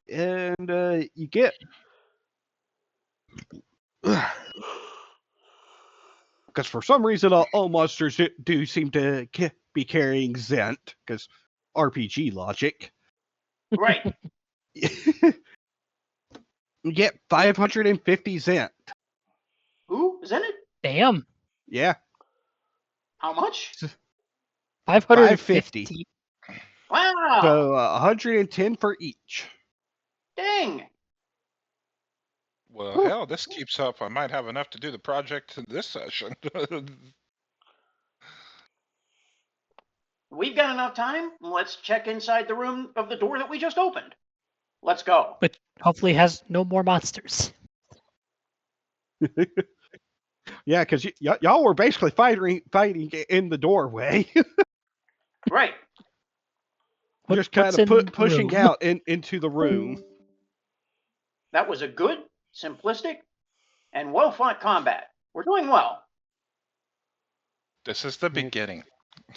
And you get because for some reason all monsters do seem to be carrying Zent because RPG logic. Right. You get 550 Zent. Who is in it? Damn. Yeah, How much? 550. Wow. so 110 for each. Dang. Well, hell, this keeps up. I might have enough to do the project this session. We've got enough time. Let's check inside the room of the door that we just opened. Let's go. But hopefully has no more monsters. Yeah, because y'all were basically fighting in the doorway. Right. Just kind What's of in the pushing room? out into the room. That was a good, simplistic, and well-fought combat. We're doing well. This is the beginning.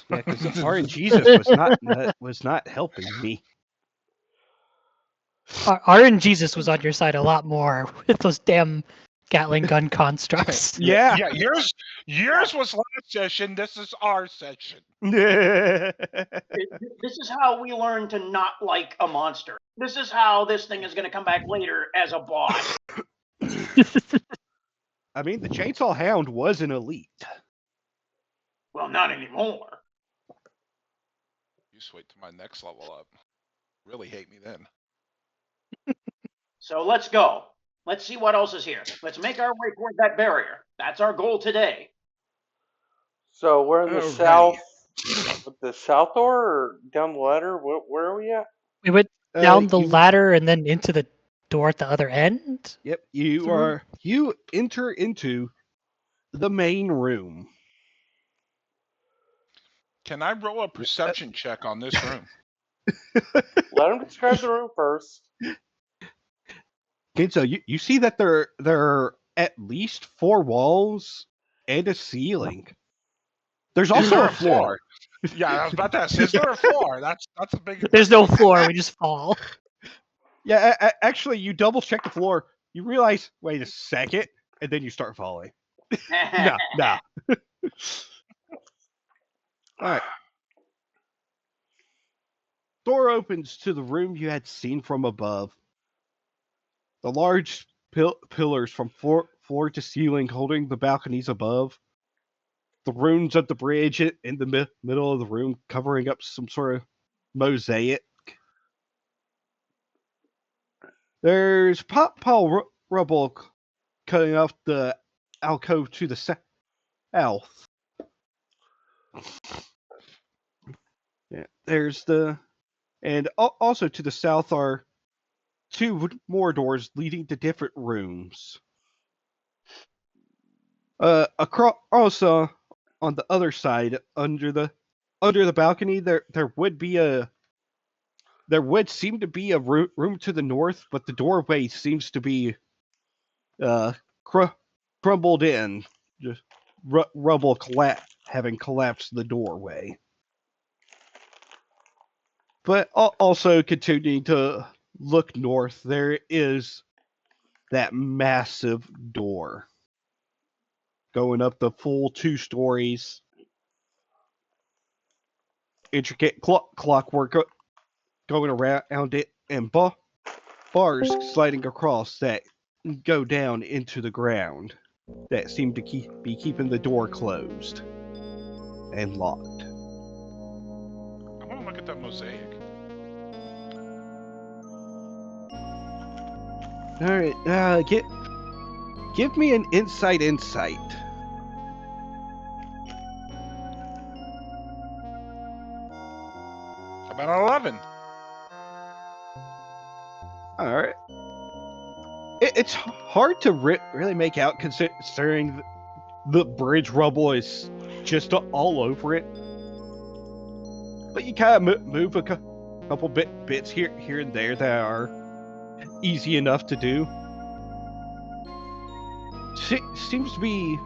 Yeah, because RNGesus was not helping me. RNGesus was on your side a lot more with those damn Gatling gun constructs. Yeah. Yeah, yours was last session. This is our session. This is how we learn to not like a monster. This is how this thing is going to come back later as a boss. I mean, the Chainsaw Hound was an elite. Well, not anymore. You just wait till my next level up. really hate me then. So let's go. Let's see what else is here. Let's make our way toward that barrier. That's our goal today. So we're in the Alrighty. south, with the south door or down the ladder. Where are we at? We went down the You- ladder and then into the door at the other end. Yep, you enter into the main room. Can I roll a perception check on this room? Let him describe the room first. Okay, so you see that there are at least 4 walls and a ceiling. There's Is there also a a floor? floor. Yeah, I was about to ask. Is there a floor? That's a big. There's no floor. We just fall. Yeah, actually, you double check the floor. You realize, wait a second, and then you start falling. Nah. All right. Door opens to the room you had seen from above. The large pillars from floor to ceiling holding the balconies above. The runes of the bridge in the middle of the room covering up some sort of mosaic. There's pile rubble cutting off the alcove to the south. Yeah, and also to the south are 2 more doors leading to different rooms. Across also on the other side, under the balcony, there would seem to be a room to the north, but the doorway seems to be crumbled in, just rubble having collapsed the doorway. But also continuing to look north, there is that massive door going up the full 2 stories. Intricate clockwork going around it, and bars sliding across that go down into the ground that seem to be keeping the door closed and locked. I want to look at that mosaic. All right, give me an insight. About 11. All right. It's hard to really make out considering the bridge rubble is just all over it. But you kind of move a couple bits here and there that are easy enough to do. Seems to be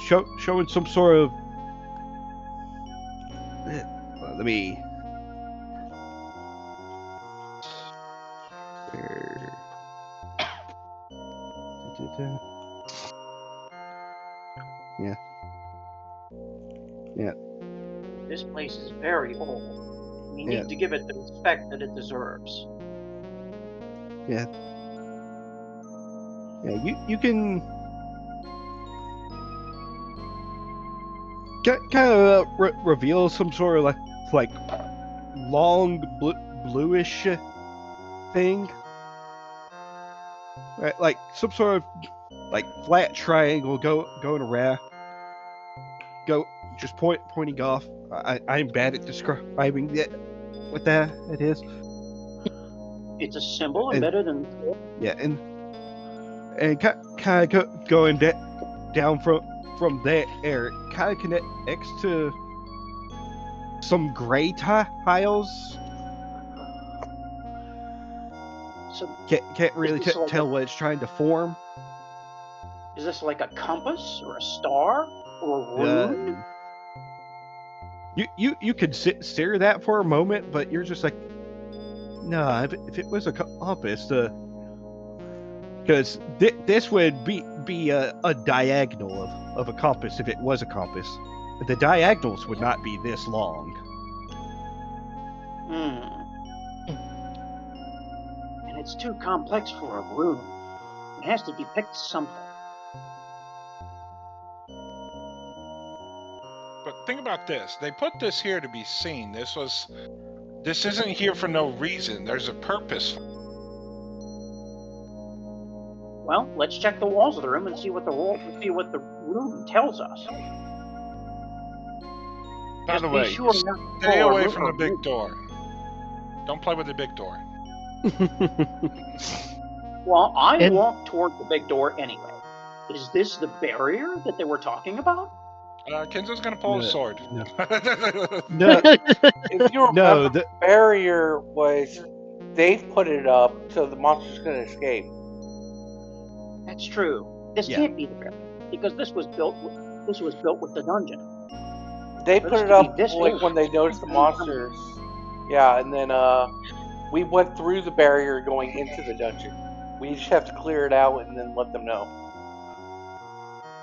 showing some sort of. Let me. Yeah. This place is very old. We need to give it the respect that it deserves. Yeah, you can kind of reveal some sort of like long bluish thing, right? Like some sort of like flat triangle going around, just pointing off. I'm bad at describing what that it is. It's a symbol embedded in. Yeah, and kind of going down from there, it kind of connects to some gray tiles. So Can't really like tell what it's trying to form. is this like a compass or a star or a rune? You could stare at that for a moment, but you're just like, no. If it was a compass, because this would be a diagonal of a compass if it was a compass. The diagonals would not be this long. And it's too complex for a rune. It has to depict something. But think about this. They put this here to be seen. This was This isn't here for no reason. There's a purpose. Well, let's check the walls of the room and see what the room tells us. By Just the be way, sure not to stay pull our away move- from the our big move. door. Don't play with the big door. Well, I And- walked toward the big door anyway. Is this the barrier that they were talking about? Kenzo's gonna pull a No, sword. no. The- No, if you remember, no, the barrier was they've put it up so the monster's gonna escape. That's true. This Yeah. can't be the barrier because this was built with the dungeon. They But put this it could be up this like way. when they noticed the monsters. Yeah, and then we went through the barrier going into the dungeon. We just have to clear it out and then let them know.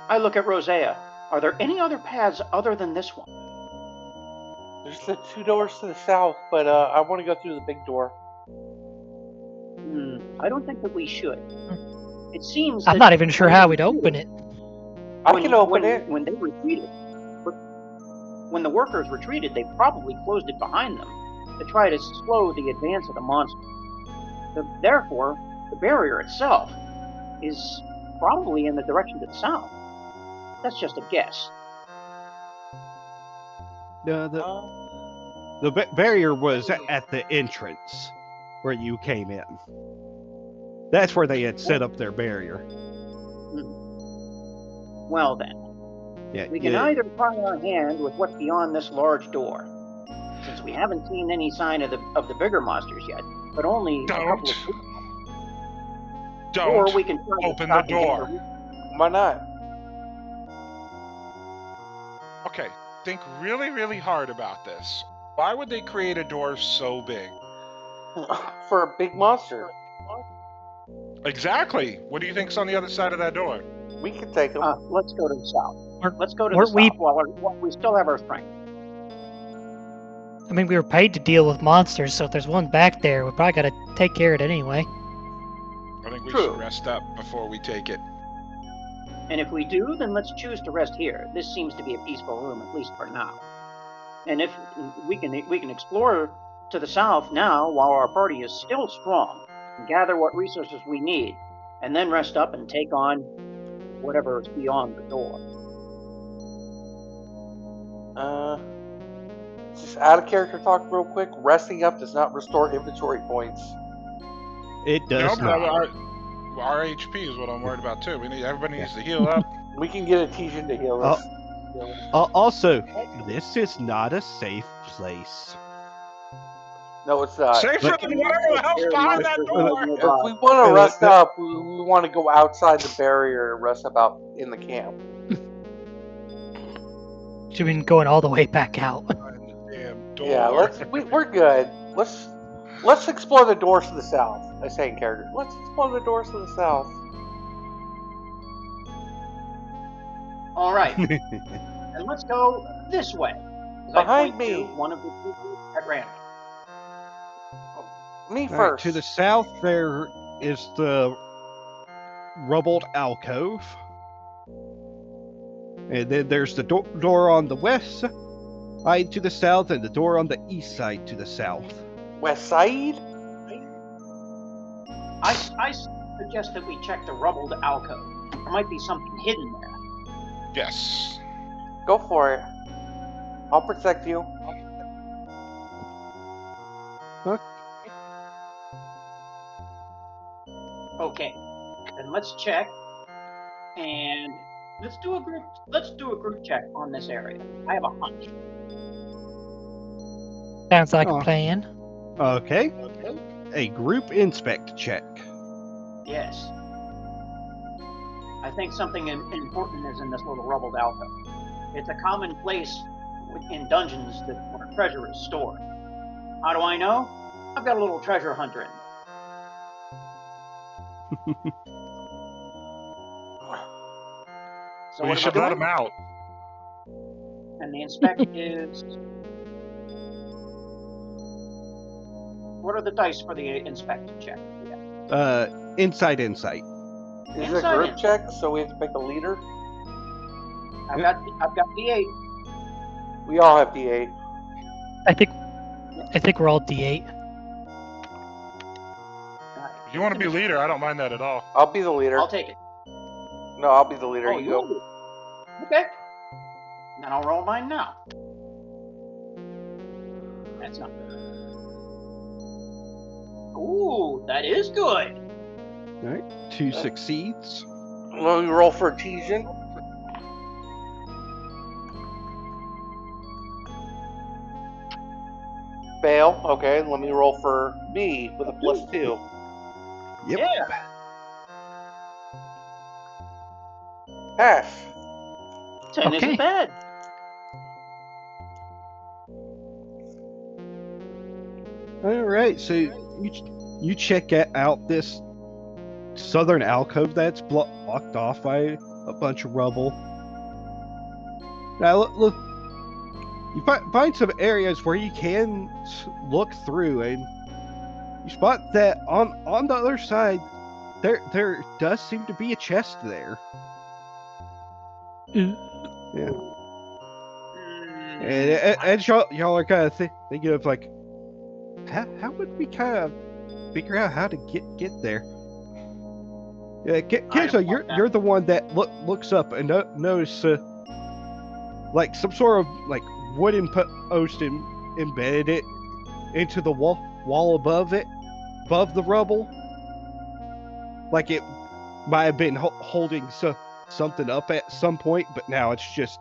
I look at Rosea. Are there any other paths other than this one? There's the 2 doors to the south, but I want to go through the big door. I don't think that we should. It seems I'm that not even sure when how they we'd open retreated- it. I can open it. When they retreated, when the workers retreated, they probably closed it behind them to try to slow the advance of the monster. Therefore, the barrier itself is probably in the direction to the south. That's just a guess. the barrier was at the entrance where you came in. That's where they had set up their barrier. Well then, Yeah, we can either try our hand with what's beyond this large door, since we haven't seen any sign of the bigger monsters yet, but only a couple of. Or Don't we can try to open stop the and get door. Why not? Okay, think really, really hard about this. Why would they create a door so big? For a big monster. Exactly. What do you think's on the other side of that door? We can take them. Let's go to the south. Let's go to the weren't we- south while we still have our strength. I mean, we were paid to deal with monsters, so if there's one back there, we probably gotta take care of it anyway. I think we True. should rest up before we take it. And if we do, then let's choose to rest here. This seems to be a peaceful room, at least for now. And if we can explore to the south now while our party is still strong, and gather what resources we need, and then rest up and take on whatever is beyond the door. Just out of character talk real quick. Resting up does not restore inventory points. it does No, not. but our HP is what I'm worried about too. Everybody needs to heal up. We can get a Tijin to heal us. Also, this is not a safe place. No, it's not. Safer than whatever the hell's behind that door. If we want to rest up, we want to go outside the barrier and rest up out in the camp. Should be going all the way back out. Behind the damn door. Yeah, we're good. Let's explore the doors to the south. I say in character. Let's explore the doors to the south. All right, and let's go this way. As I Behind point to me. one of the two at random. Me All right, first. to the south, there is the rubbled alcove. And then there's the door on the west side to the south, and the door on the east side to the south. West side? I suggest that we check the rubbled alcove. There might be something hidden there. Yes. Go for it. I'll protect you. Okay, then let's check, and let's do a group check on this area. I have a hunch. Sounds like Oh. a plan. Okay. A group inspect check. Yes. I think something important is in this little rubbled alcove. It's a common place in dungeons where treasure is stored. How do I know? I've got a little treasure hunter in there. So We what should am I let doing? him out. And the inspect is. What are the dice for the inspect check? Insight. Is it a Inside group in. check, so we have to pick a leader? I've got D8. We all have D8. I think I think we're all D8. If you want to be leader, I don't mind that at all. I'll be the leader. I'll take it. No, I'll be the leader. Oh, You go. you? Okay. Then I'll roll mine now. That's not. Ooh, that is good. All right, 2 succeeds. Let me roll for adhesion. Fail. Okay, let me roll for me with a +2. Yep. Yeah. Pass. 10 Okay. isn't bad. All right, so you check out this southern alcove that's blocked off by a bunch of rubble. Now look, you find some areas where you can look through, and you spot that on the other side there does seem to be a chest there. Yeah. And as y'all are kind of thinking of like, how would we kind of figure out how to get there? Yeah, Kenzo, you're the one that looks up and notice like some sort of like wooden post embedded it into the wall above the rubble. Like it might have been holding something up at some point, but now it's just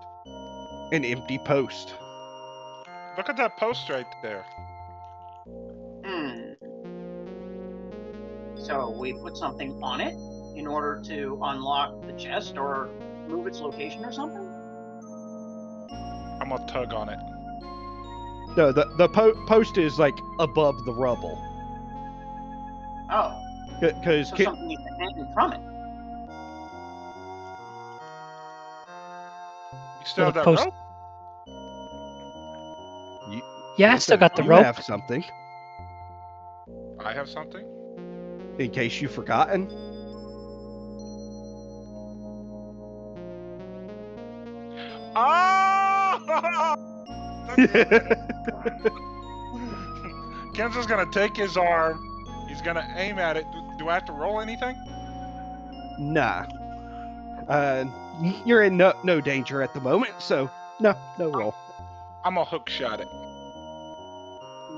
an empty post. Look at that post right there. So we put something on it in order to unlock the chest or move its location or something? I'm gonna tug on it. No, the post is like above the rubble. Oh. Because So something needs to hang from it. You still have that post- rope? Yeah, I still got the you rope. have something I have something? in case you've forgotten. Ah! Kenzo's gonna take his arm. He's gonna aim at it. Do I have to roll anything? Nah. You're in no danger at the moment, so no roll. I'm gonna hook shot it.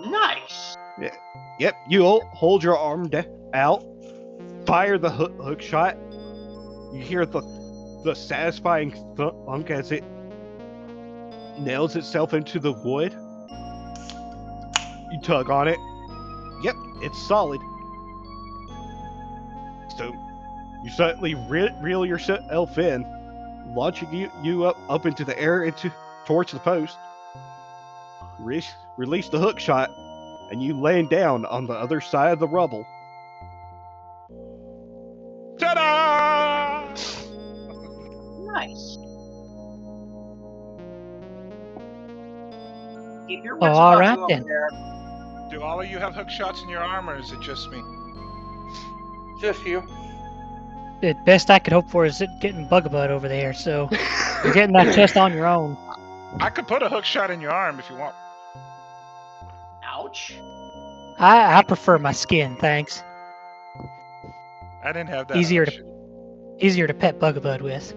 Nice. Yep, you'll hold your arm out, fire the hook shot. You hear the satisfying thunk as it nails itself into the wood. You tug on it. Yep, it's solid. So you suddenly reel yourself in, launching you up into the air towards the post. Release the hook shot, and you land down on the other side of the rubble. Ta-da! Nice. Keep your Oh, wits all about right you over then. there. Do all of you have hook shots in your arm, or is it just me? Just you. The best I could hope for is it getting Bugabud over there, so you're getting that chest on your own. I could put a hook shot in your arm if you want. Ouch. I prefer my skin, thanks. I didn't have that Easier option. to pet Bugabud with.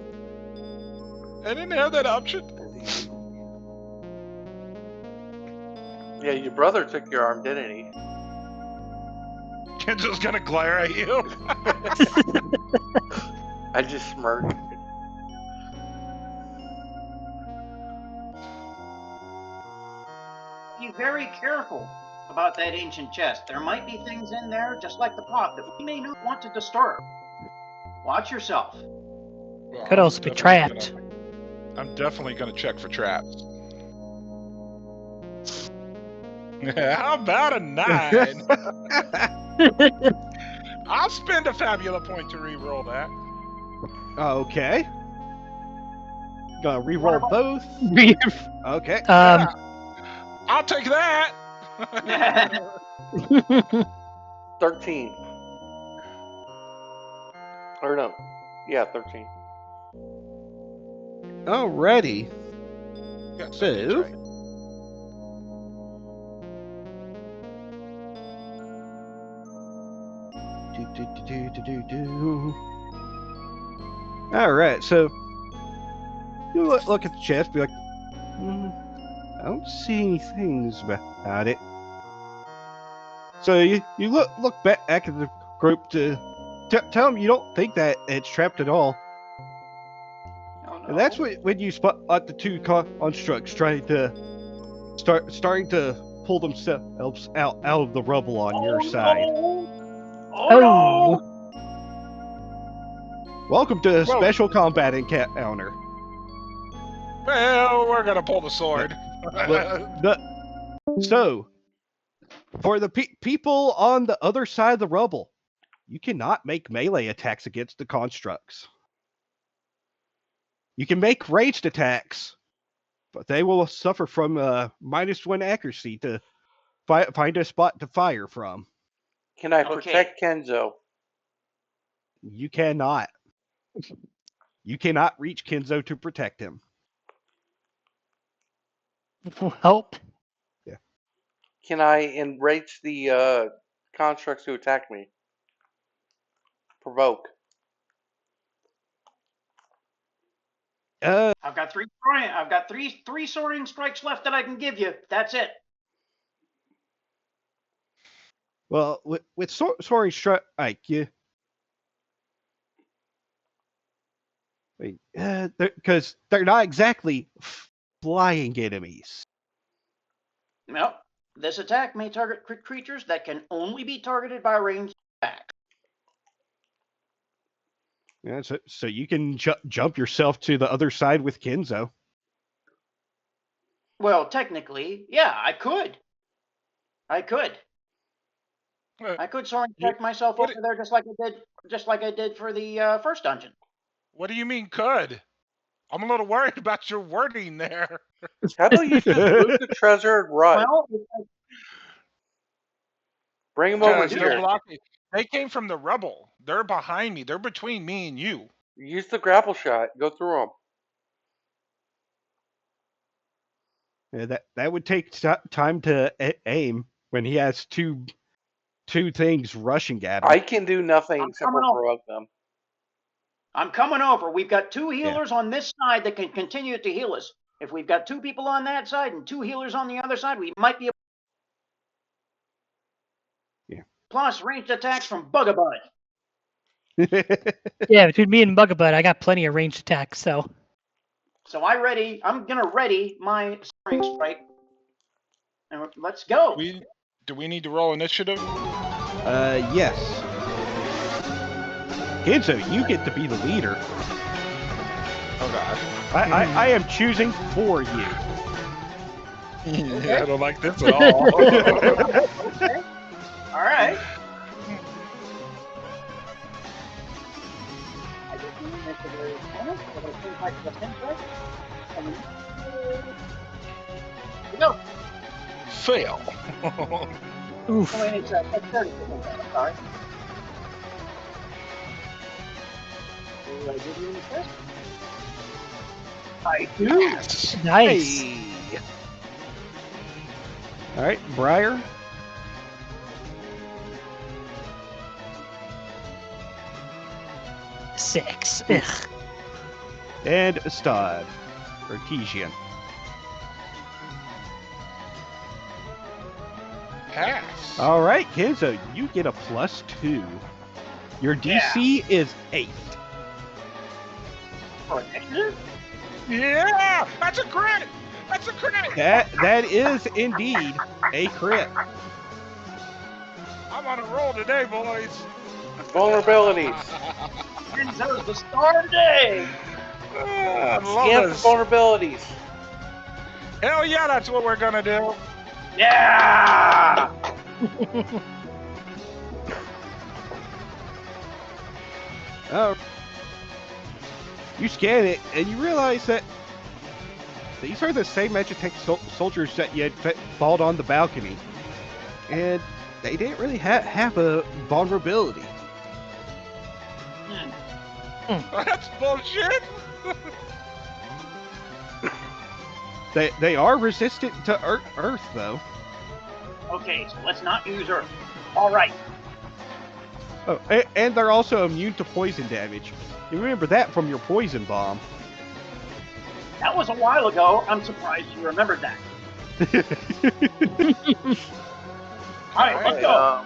I didn't have that option. Yeah, your brother took your arm, didn't he? Kenzo's gonna glare at you. I just smirked. Be very careful about that ancient chest. There might be things in there, just like the pot, that we may not want to disturb. Watch yourself. Well, Could I'm also be definitely trapped. I'm definitely gonna check for traps. How about a 9? I'll spend a Fabula point to re-roll that. Okay. Gonna re-roll both. Okay. Yeah. I'll take that. 13. Or no. Yeah, 13. Alrighty. Yeah, So, right. All right, so you look at the chest, be like, I don't see any things about it. So you look back at the group to tell them you don't think that it's trapped at all. Oh, no. And that's when you spot the two constructs trying to starting to pull themselves out of the rubble on your side. Oh no! Welcome to Whoa. Special Combat Encounter. Well, we're gonna pull the sword. So, for the people on the other side of the rubble, you cannot make melee attacks against the constructs. You can make ranged attacks, but they will suffer from -1 accuracy to find a spot to fire from. Can I Okay. protect Kenzo? You cannot. You cannot reach Kenzo to protect him. Help. Can I enrage the constructs who attack me? Provoke. I've got three soaring strikes left that I can give you. That's it. Well, with soaring strike, you. Because they're not exactly flying enemies. Well, this attack may target creatures that can only be targeted by ranged attack. Yeah, so you can jump yourself to the other side with Kenzo. Well, technically, yeah, I could. I could soaring strike myself over there just like I did for the first dungeon. What do you mean could? I'm a little worried about your wording there. How about you just loot the treasure and run? Well, Bring them over Guys, they're here. blocking. They came from the rubble. They're behind me. They're between me and you. Use the grapple shot. Go through them. Yeah, that would take time to aim when he has two things rushing at him. I can do nothing except for provoke them. I'm coming over. We've got two healers on this side that can continue to heal us. If we've got two people on that side and two healers on the other side, we might be able. Yeah. Plus ranged attacks from Bugabud. Yeah, between me and Bugabud, I got plenty of ranged attacks, so. So I'm gonna ready my soaring strike. And let's go. Do we need to roll initiative? Yes. Kenzo, you get to be the leader. Oh god. I am choosing for you. Yeah, I don't like this at all. Okay. All right. Go. Fail. Oof. Oh, wait, it's 30%. Sorry. Do I give you any test? I do. Yes. Nice. Hey. All right, Briar. Six. Ugh. And Stod. Artesian. Pass. All right, Kenzo, you get a +2. Your DC is 8. For initiative? Yeah, that's a crit. That's a crit. That is indeed a crit. I'm on a roll today, boys. Vulnerabilities. Kenzo's the star of the day. I Scan love for this. vulnerabilities. Hell yeah, that's what we're gonna do. Yeah. Oh. You scan it, and you realize that these are the same Magitech soldiers that you had fought on the balcony. And they didn't really have a vulnerability. That's bullshit. They are resistant to Earth, though. Okay, so let's not use Earth. All right. Oh, and they're also immune to poison damage. You remember that from your poison bomb. That was a while ago. I'm surprised you remembered that. All right, let's Okay, go.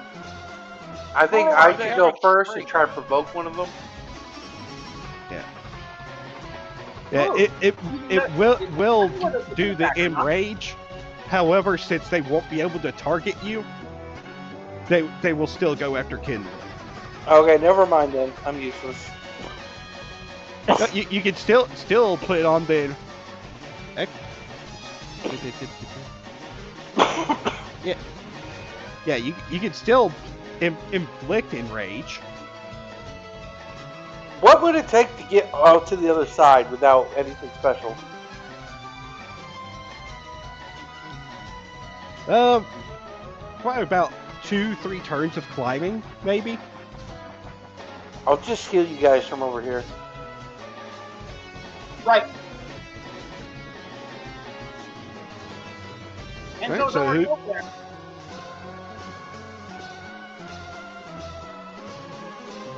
I think Oh, I they should have go a first tree. and try to provoke one of them. Yeah, Ooh. it will Whether it's do an the attack or not. enrage. However, since they won't be able to target you, they will still go after Kindle. Okay, never mind then. I'm useless. You can still put it on the. Yeah, you can still inflict enrage. What would it take to get out to the other side without anything special? Probably about 2-3 turns of climbing, maybe. I'll just heal you guys from over here. Right. And Right, so so already who- up there.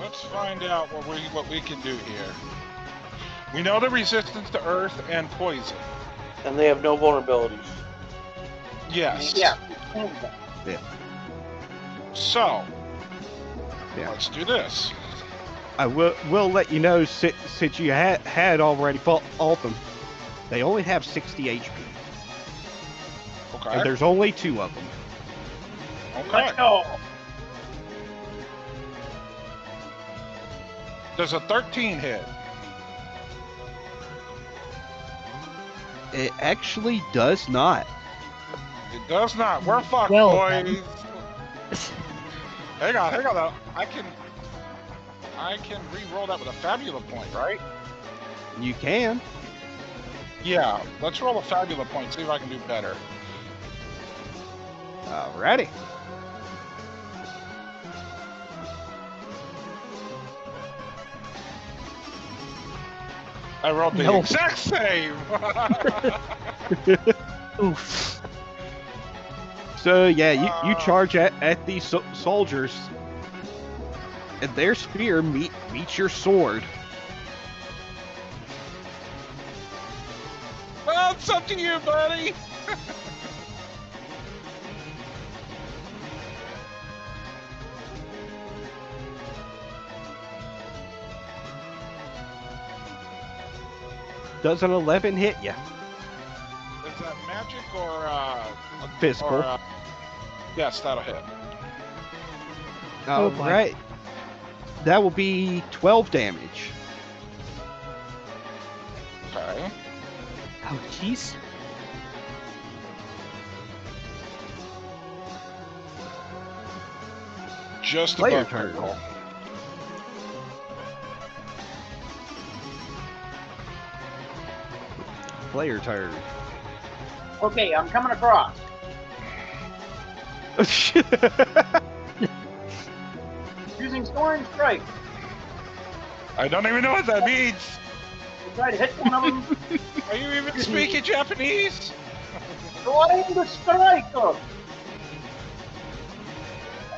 Let's find out what we can do here. We know the resistance to earth and poison. And they have no vulnerabilities. Yes. Yeah. So, Yeah. let's do this. I will let you know since you had already fought them. They only have 60 HP, Okay. and there's only 2 of them. Okay. Let's go. Does a 13 hit? It actually does not. It does not. We're fucked, Well, boys. Hang on though. I can re-roll that with a Fabula point, right? You can. Yeah. Let's roll a Fabula point. See if I can do better. Alrighty. I rolled the No. exact same. Oof. So yeah, you charge at these soldiers, and their spear meets your sword. Well, it's up to you, buddy. Does an 11 hit you? Is that magic or Physical. yes, that'll hit. Oh, boy. Alright. That will be 12 damage. Okay. Oh, jeez. Just Player above turn. critical. Player turn. Okay, I'm coming across. Using Soaring Strike. I don't even know what that means. To try to hit one of them. Are you even speaking Japanese? Trying to strike them.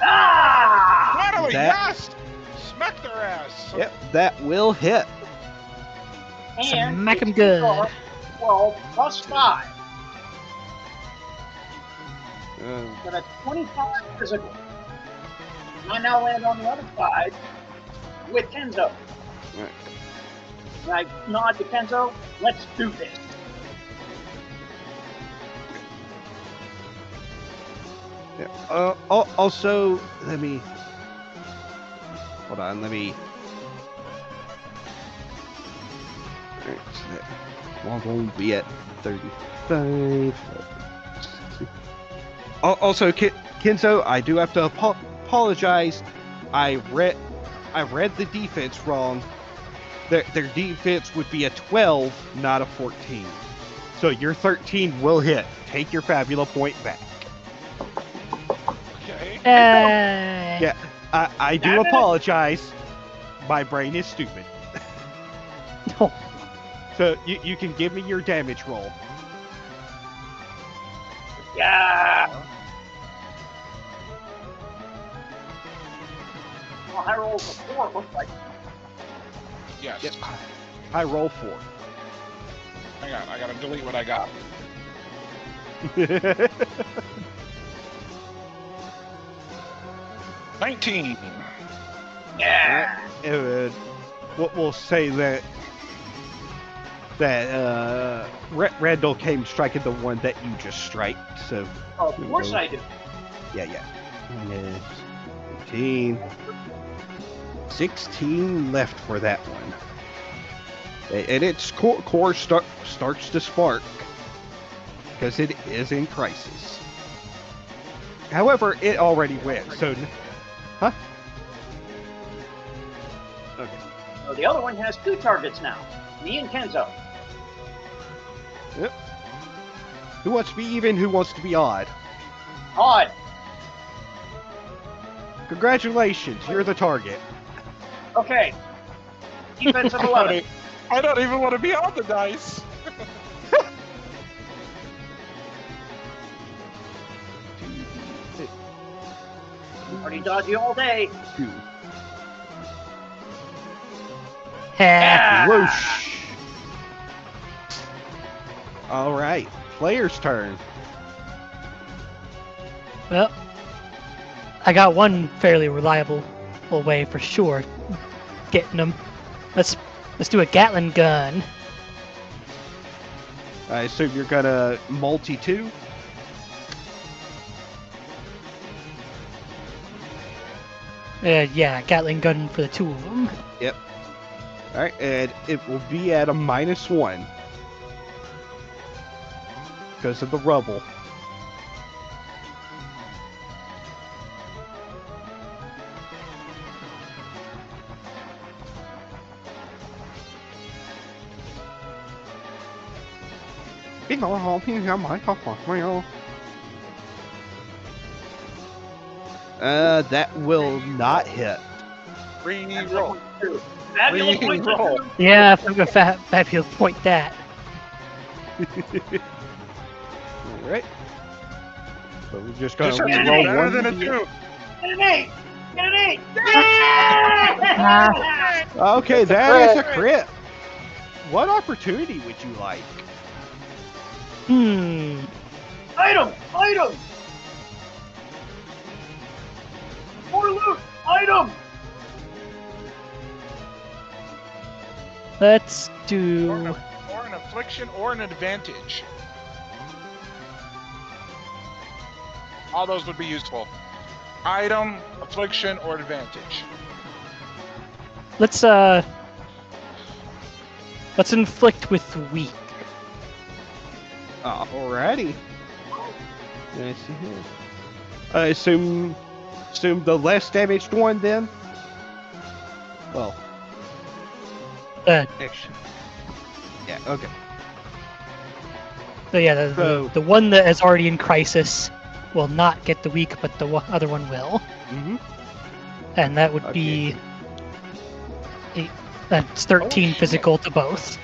Ah! Finally, That- yes! Smack their ass. Yep, that will hit. And Smack 'em it's good. 12 plus 5. Uh, So that's 25 physical. And I now land on the other side with Kenzo. Right. And I nod to Kenzo. Let's do this. yeah. Also, let me. Hold on, let me. Alright, so that one will be at 35. Also, Kenzo, I do have to apologize. I read the defense wrong. Their defense would be a 12, not a 14. So your 13 will hit. Take your Fabula point back. Okay. Yeah, I do Damn it. apologize. My brain is stupid. Oh, So you can give me your damage roll. Yeah. a high roll of a 4, it looks like. Yes. Yep. I roll 4. Hang on, I gotta delete what I got. 19. Yeah. And we'll say that Randall came striking the one that you just striked. So Of course I do. yeah. And 18, 16 left for that one, and its core starts to spark because it is in crisis. However, it already went. So, huh? Okay. So the other one has 2 targets now. Me and Kenzo. Yep. Who wants to be even? Who wants to be odd? Odd. Congratulations, you're the target. Okay. Defensive 11. I don't even want to be on the dice. Already dodgy all day. 2. Ha. Whoosh. All right, player's turn. Well, I got one fairly reliable way for sure getting them. Let's do a Gatling gun. I assume you're gonna multi 2. Yeah, Gatling gun for the 2 of them. Yep. All right, and it will be at a -1 because of the rubble. That will not hit. Re-roll. Fabulous point to Re-roll. 2. Yeah, I'm gonna Fabula point that. All right. So we're just gonna Just have to Get roll an better one than a D8. 2. Get an 8. Get an 8. Yeah! Okay, That's a that is a crit. crit. What opportunity would you like? Item. More loot. Item. Let's do. Or an affliction or an advantage. All those would be useful. Item, affliction, or advantage. Let's inflict with weak. Alrighty. Let's see here. I assume the less damaged one then. Well, actually, yeah. Okay. So yeah, So- the one that is already in crisis will not get the weak, but the other one will, Mm-hmm. and that would Okay. be that's 13 Oh, shit. physical to both.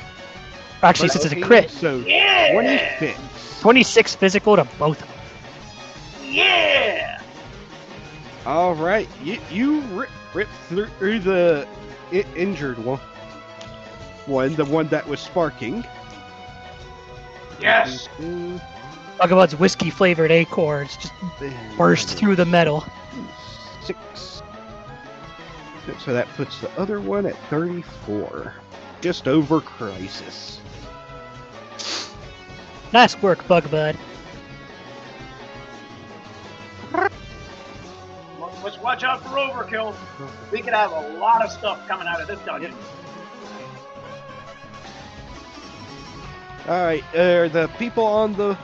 Actually, since it's a Okay, crit, So Yeah. 26. 26 physical to both of them. Yeah. All right, you rip through the injured one, the one that was sparking. Yes. Bugabud's whiskey flavored acorns just burst through the metal. 6. So that puts the other one at 34, just over crisis. Nice work, Bugabud. Let's watch out for overkill. We could have a lot of stuff coming out of this dungeon. All right, are the people on the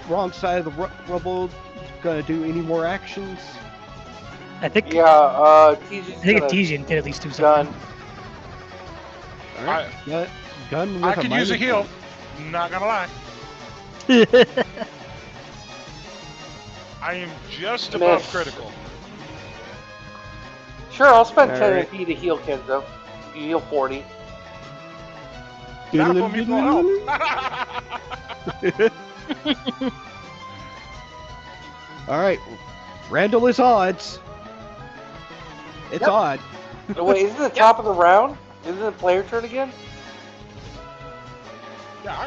wrong side of the rubble gonna do any more actions? I think Yeah, TG's gonna Artesian can at least do gun. something. All right, gun with I a could use a minus heal. 1. Not gonna lie. I am just above Miss. critical. Sure, I'll spend All 10 right. MP to heal Kenzo. You heal 40. That'll put me full health. All right, Randall is odds. It's Yep. odd. Oh, wait, isn't it the top of the round? Isn't it player turn again? Yeah,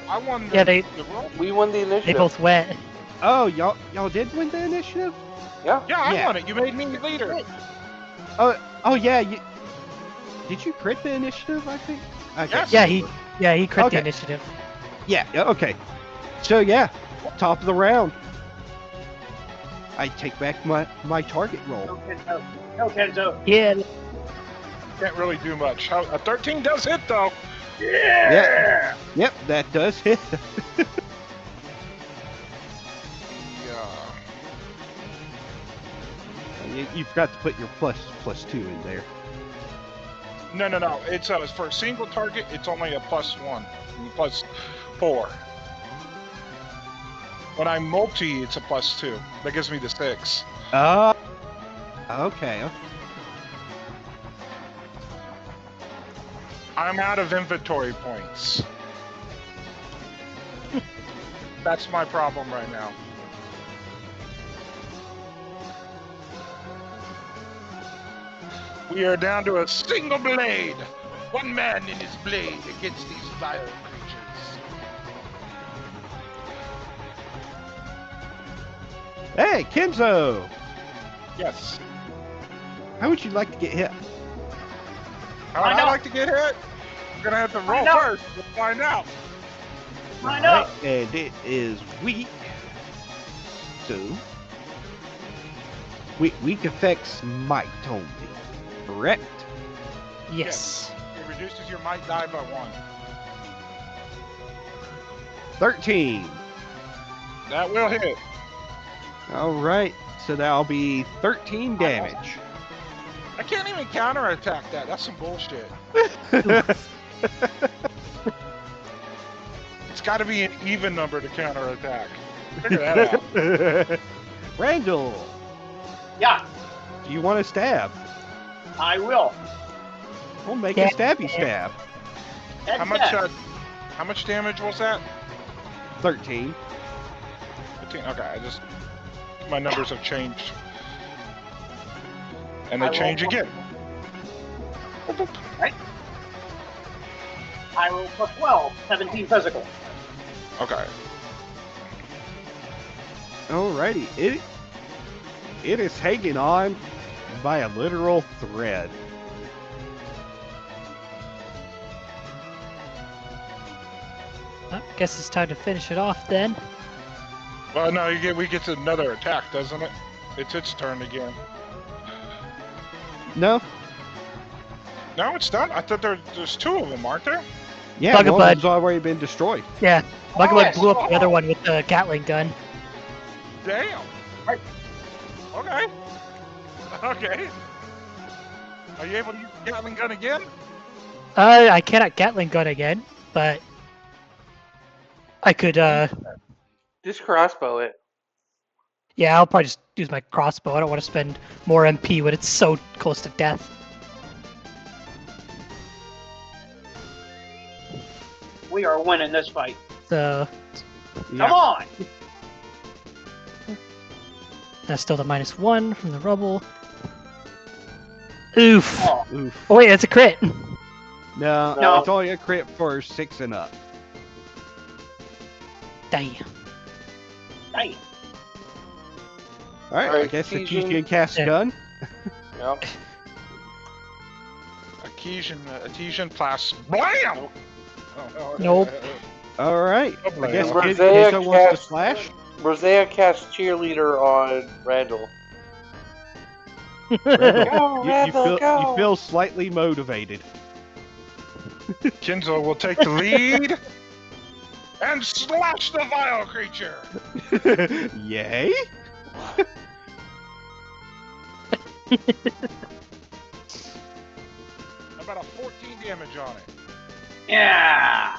I won the Yeah, they roll. We won the they initiative. both went. Oh, y'all did win the initiative? Yeah. Yeah, I Yeah. won it. You made me leader. Oh yeah. Did you crit the initiative? I think. I can't Yes. remember. He crit Okay. the initiative. Yeah. Okay. So yeah, top of the round. I take back my target roll. No, Kenzo. No, Kenzo. Yeah, Can't really do much. A 13 does hit though. Yeah. Yep, that does hit. You forgot to put your +2 in there. No. It's for a single target. It's only a +1, +4. When I multi, it's a +2. That gives me the 6. Okay. I'm out of inventory points. That's my problem right now. We are down to a single blade. One man in his blade against these vile creatures. Hey, Kenzo! Yes. How would you like to get hit? How would Find I out. like to get hit? We're gonna have to roll Find out. first. We'll find out. Find Alright, out. and it is weak. So, weak affects might only, correct? yes. It reduces your might die by 1. 13. That will hit. Alright, so that'll be 13 damage. I can't even counterattack that. That's some bullshit. It's got to be an even number to counterattack. Figure that out. Randall, Yeah, do you want to stab? I will. We'll make Yeah. a stabby stab. That's How much damage was that? 13. 15. Okay, my numbers have changed. And they I change roll again. I roll +12, 17 physical. Okay. Alrighty, it is hanging on by a literal thread. I guess it's time to finish it off then. Well, no, we get another attack, doesn't it? It's its turn again. No? No, it's done. I thought there's 2 of them, aren't there? Yeah, one of Bugabud. them's already been destroyed. Yeah, Bugabud yes. blew up the other one with the Gatling gun. Damn. Right. Okay. Okay. Are you able to use the Gatling gun again? I cannot Gatling gun again, but I could. Just crossbow it. Yeah, I'll probably just use my crossbow. I don't want to spend more MP when it's so close to death. We are winning this fight. So Come on! that's still the -1 from the rubble. Oof. Oh, Oof. Oh wait, it's a crit. No, No. it's only a crit for 6 and up. Damn. damn. Alright, I Alright, guess the Kijin. Keys can cast Yeah. gun. Yep. Adhesion plus BLAM! Nope. Alright, I guess Rosea Kenzo wants to cast- slash. Rosea casts cheerleader on Randall. Randall, Go, Randall, you go! feel slightly motivated. Kenzo will take the lead and slash the vile creature. Yay? About a 14 damage on it. Yeah!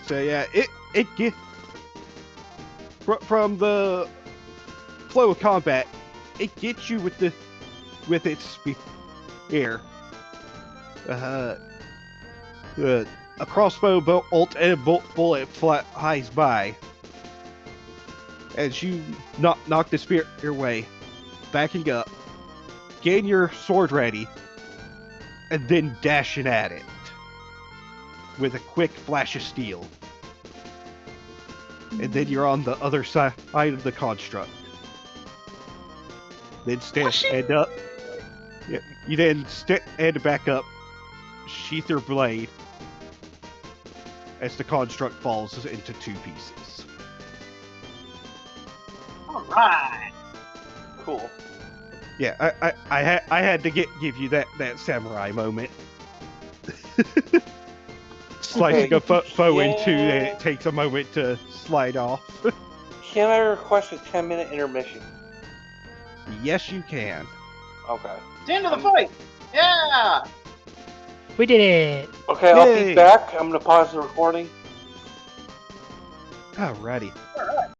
So yeah, it get from the flow of combat, it gets you with its spear. A crossbow bolt and a bullet flies by. as you knock the spear your way, backing up, getting your sword ready, and then dashing at it with a quick flash of steel. And then you're on the other side of the construct. Then stand up. Yeah, you then stand back up, sheath your blade, as the construct falls into two pieces. All right. Cool. Yeah, I had to give you that samurai moment. Slicing Okay, a foe in two, and yeah. it takes a moment to slide off. Can I request a 10-minute intermission? Yes, you can. Okay. It's the end of the fight. Yeah. We did it. Okay, I'll Yay. be back. I'm gonna pause the recording. Alrighty. All right.